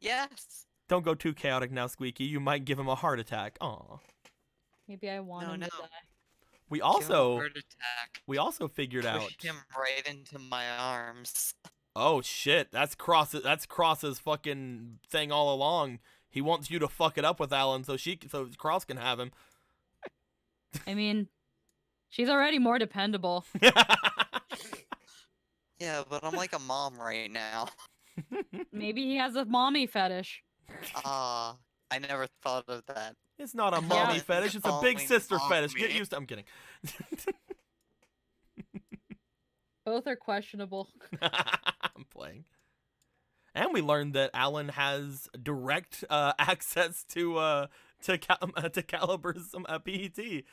Speaker 4: Yes.
Speaker 2: Don't go too chaotic now, Squeaky. You might give him a heart attack. Aw.
Speaker 1: Maybe I want him to die.
Speaker 2: We
Speaker 4: Give him a
Speaker 2: also
Speaker 4: heart attack.
Speaker 2: figured out.
Speaker 4: Push him right into my arms.
Speaker 2: Oh shit, that's Cross's fucking thing all along. He wants you to fuck it up with Alan so Cross can have him.
Speaker 1: I mean, she's already more dependable.
Speaker 4: Yeah, but I'm like a mom right now.
Speaker 1: Maybe he has a mommy fetish.
Speaker 4: I never thought of that.
Speaker 2: It's not a mommy
Speaker 1: Yeah.
Speaker 2: fetish, it's a big
Speaker 4: Calling
Speaker 2: sister fetish. Get
Speaker 4: mommy.
Speaker 2: used to I'm kidding.
Speaker 1: Both are questionable.
Speaker 2: I'm playing. And we learned that Alan has direct access to Calibur's PET,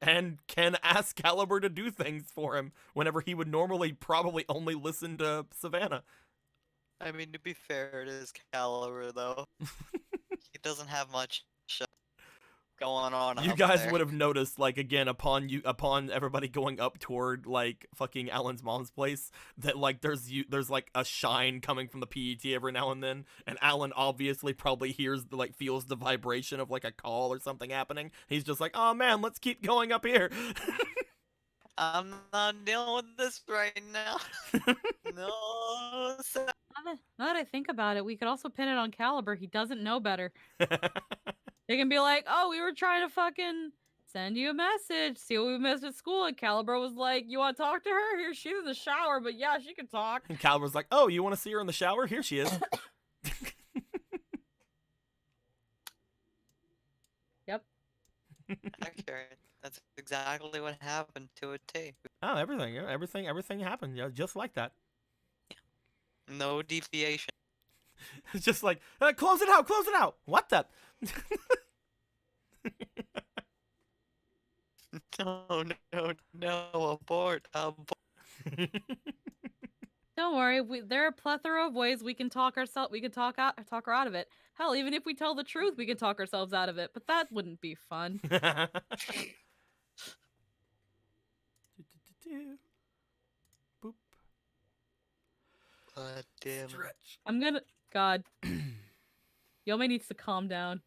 Speaker 2: and can ask Caliber to do things for him whenever he would normally probably only listen to Savannah.
Speaker 4: I mean, to be fair, it is Caliber, though. He doesn't have much going on
Speaker 2: You
Speaker 4: out
Speaker 2: guys
Speaker 4: there.
Speaker 2: would have noticed, like, again, upon everybody going up toward, like, fucking Alan's mom's place, that, like, there's like a shine coming from the PET every now and then, and Alan obviously probably feels the vibration of, like, a call or something happening. He's just like, oh man, let's keep going up here.
Speaker 4: I'm not dealing with this right now. No, sir.
Speaker 1: Now that I think about it, we could also pin it on Caliber. He doesn't know better. They can be like, oh, we were trying to fucking send you a message, see what we missed at school. And Caliber was like, you want to talk to her? Here, she's in the shower, but yeah, she can talk.
Speaker 2: And Caliber's like, oh, you want to see her in the shower? Here she is.
Speaker 1: Yep.
Speaker 4: Accurate. That's exactly what happened to a T.
Speaker 2: Oh, everything happened, yeah, just like that.
Speaker 4: No deviation.
Speaker 2: It's just like, close it out. What the?
Speaker 4: No, abort.
Speaker 1: Don't worry, there are a plethora of ways we can talk ourselves. We can talk her out of it. Hell, even if we tell the truth, we can talk ourselves out of it. But that wouldn't be fun.
Speaker 2: Boop.
Speaker 5: God damn it.
Speaker 3: Stretch.
Speaker 1: I'm gonna. God, Yome needs to calm down.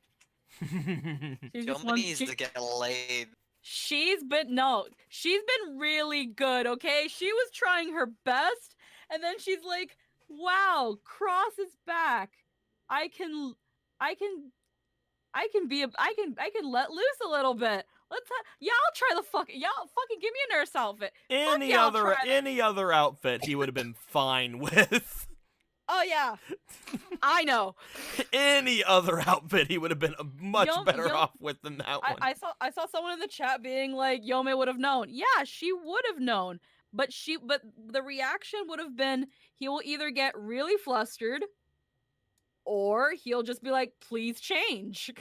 Speaker 1: She's just
Speaker 5: Joma needs to get laid.
Speaker 1: She's been really good, okay? She was trying her best, and then she's like, "Wow, Cross is back. I can let loose a little bit. Y'all try y'all fucking give me a nurse outfit.
Speaker 2: Any
Speaker 1: y'all
Speaker 2: other
Speaker 1: try that.
Speaker 2: any other outfit he would have been fine with.
Speaker 1: Oh yeah, I know.
Speaker 2: Any other outfit he would have been much better
Speaker 1: Yom-
Speaker 2: off with than that one.
Speaker 1: I saw someone in the chat being like, Yome would have known. Yeah, she would have known. But the reaction would have been he will either get really flustered or he'll just be like, please change.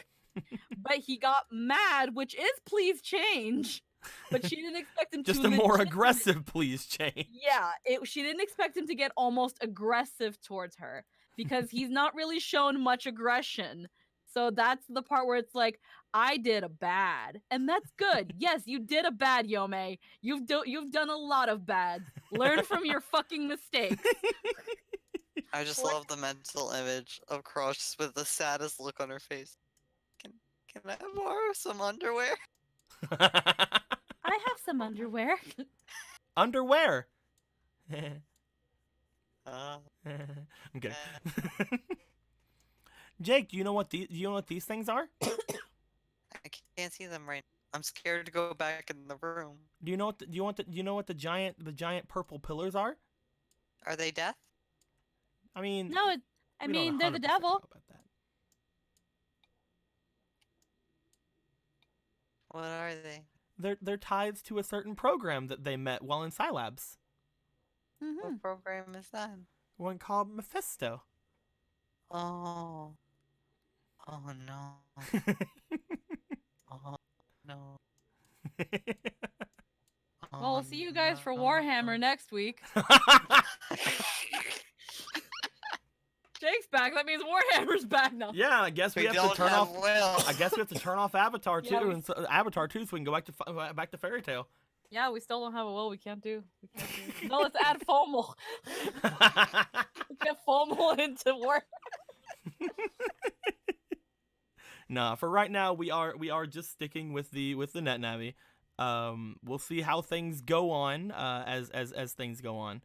Speaker 1: But he got mad, which is please change. But she didn't expect him
Speaker 2: Just
Speaker 1: to
Speaker 2: a more
Speaker 1: legit-
Speaker 2: aggressive please change.
Speaker 1: Yeah, she didn't expect him to get almost aggressive towards her because he's not really shown much aggression. So that's the part where it's like, I did a bad, and that's good. Yes, you did a bad, Yome. You've done a lot of bads. Learn from your fucking mistakes.
Speaker 5: I just
Speaker 1: What?
Speaker 5: love the mental image of Crush with the saddest look on her face. Can I borrow some underwear?
Speaker 6: I have some underwear.
Speaker 2: Underwear.
Speaker 5: Uh,
Speaker 2: I'm kidding. Jake, do you know what these things are?
Speaker 5: I can't see them right. I'm scared to go back in the room.
Speaker 2: Do you know what the giant purple pillars are?
Speaker 5: Are they death?
Speaker 2: I mean,
Speaker 6: No, I
Speaker 2: we don't
Speaker 6: mean they're the
Speaker 2: 100%
Speaker 6: devil.
Speaker 2: know about that.
Speaker 5: What are they?
Speaker 2: They're ties to a certain program that they met while in Scilabs.
Speaker 6: Mm-hmm.
Speaker 5: What program is that?
Speaker 2: One called Mephisto.
Speaker 5: Oh. Oh no. Oh no.
Speaker 1: Well, we'll see you guys for Warhammer next week. Jake's back. That means Warhammer's back now.
Speaker 2: Yeah, I guess we
Speaker 5: We
Speaker 2: have to
Speaker 5: don't
Speaker 2: turn
Speaker 5: have
Speaker 2: off.
Speaker 5: Will.
Speaker 2: I guess we have to turn off Avatar
Speaker 1: Yeah,
Speaker 2: too, so we can go back to Fairy Tale.
Speaker 1: Yeah, we still don't have a will. We can't do. No, let's add FOMO. Get FOMO into work.
Speaker 2: Nah, for right now we are just sticking with the net Navi. We'll see how things go on as things go on.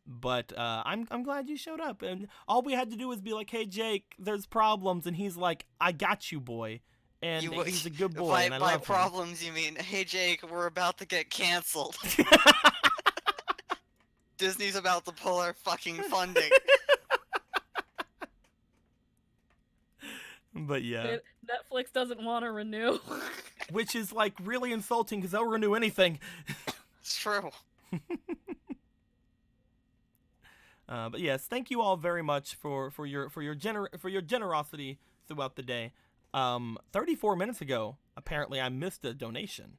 Speaker 2: But I'm glad you showed up, and all we had to do was be like, "Hey Jake, there's problems," and he's like, "I got you, boy," and he's a good boy, and I
Speaker 5: by
Speaker 2: love
Speaker 5: problems, you mean, hey Jake, we're about to get canceled.
Speaker 2: him.
Speaker 5: Disney's about to pull our fucking funding.
Speaker 2: But yeah,
Speaker 1: Netflix doesn't want to renew.
Speaker 2: which is like really insulting because they'll renew anything.
Speaker 5: It's true.
Speaker 2: But yes, thank you all very much for your generosity throughout the day. 34 minutes ago, apparently I missed a donation,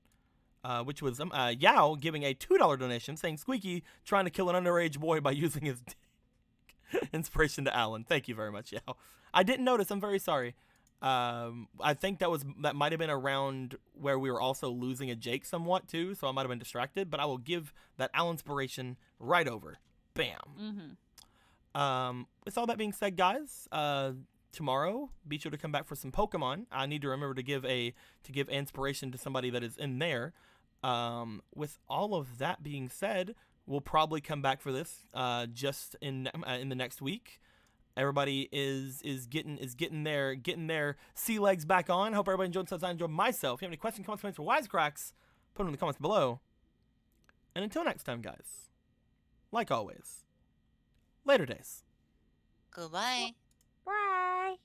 Speaker 2: which was Yao giving a $2 donation, saying Squeaky trying to kill an underage boy by using his dick. Inspiration to Alan. Thank you very much, Yao. I didn't notice. I'm very sorry. I think that might have been around where we were also losing a Jake somewhat too, so I might have been distracted. But I will give that Alan inspiration right over. Bam.
Speaker 1: Mm-hmm.
Speaker 2: With all that being said, guys, tomorrow be sure to come back for some Pokemon. I need to remember to give inspiration to somebody that is in there. With all of that being said, we'll probably come back for this just in the next week. Everybody is getting their sea legs back on. Hope everybody enjoyed themselves. I enjoyed myself. If you have any questions, comments, or wisecracks, put them in the comments below. And until next time, guys, like always, later days.
Speaker 4: Goodbye.
Speaker 6: Bye.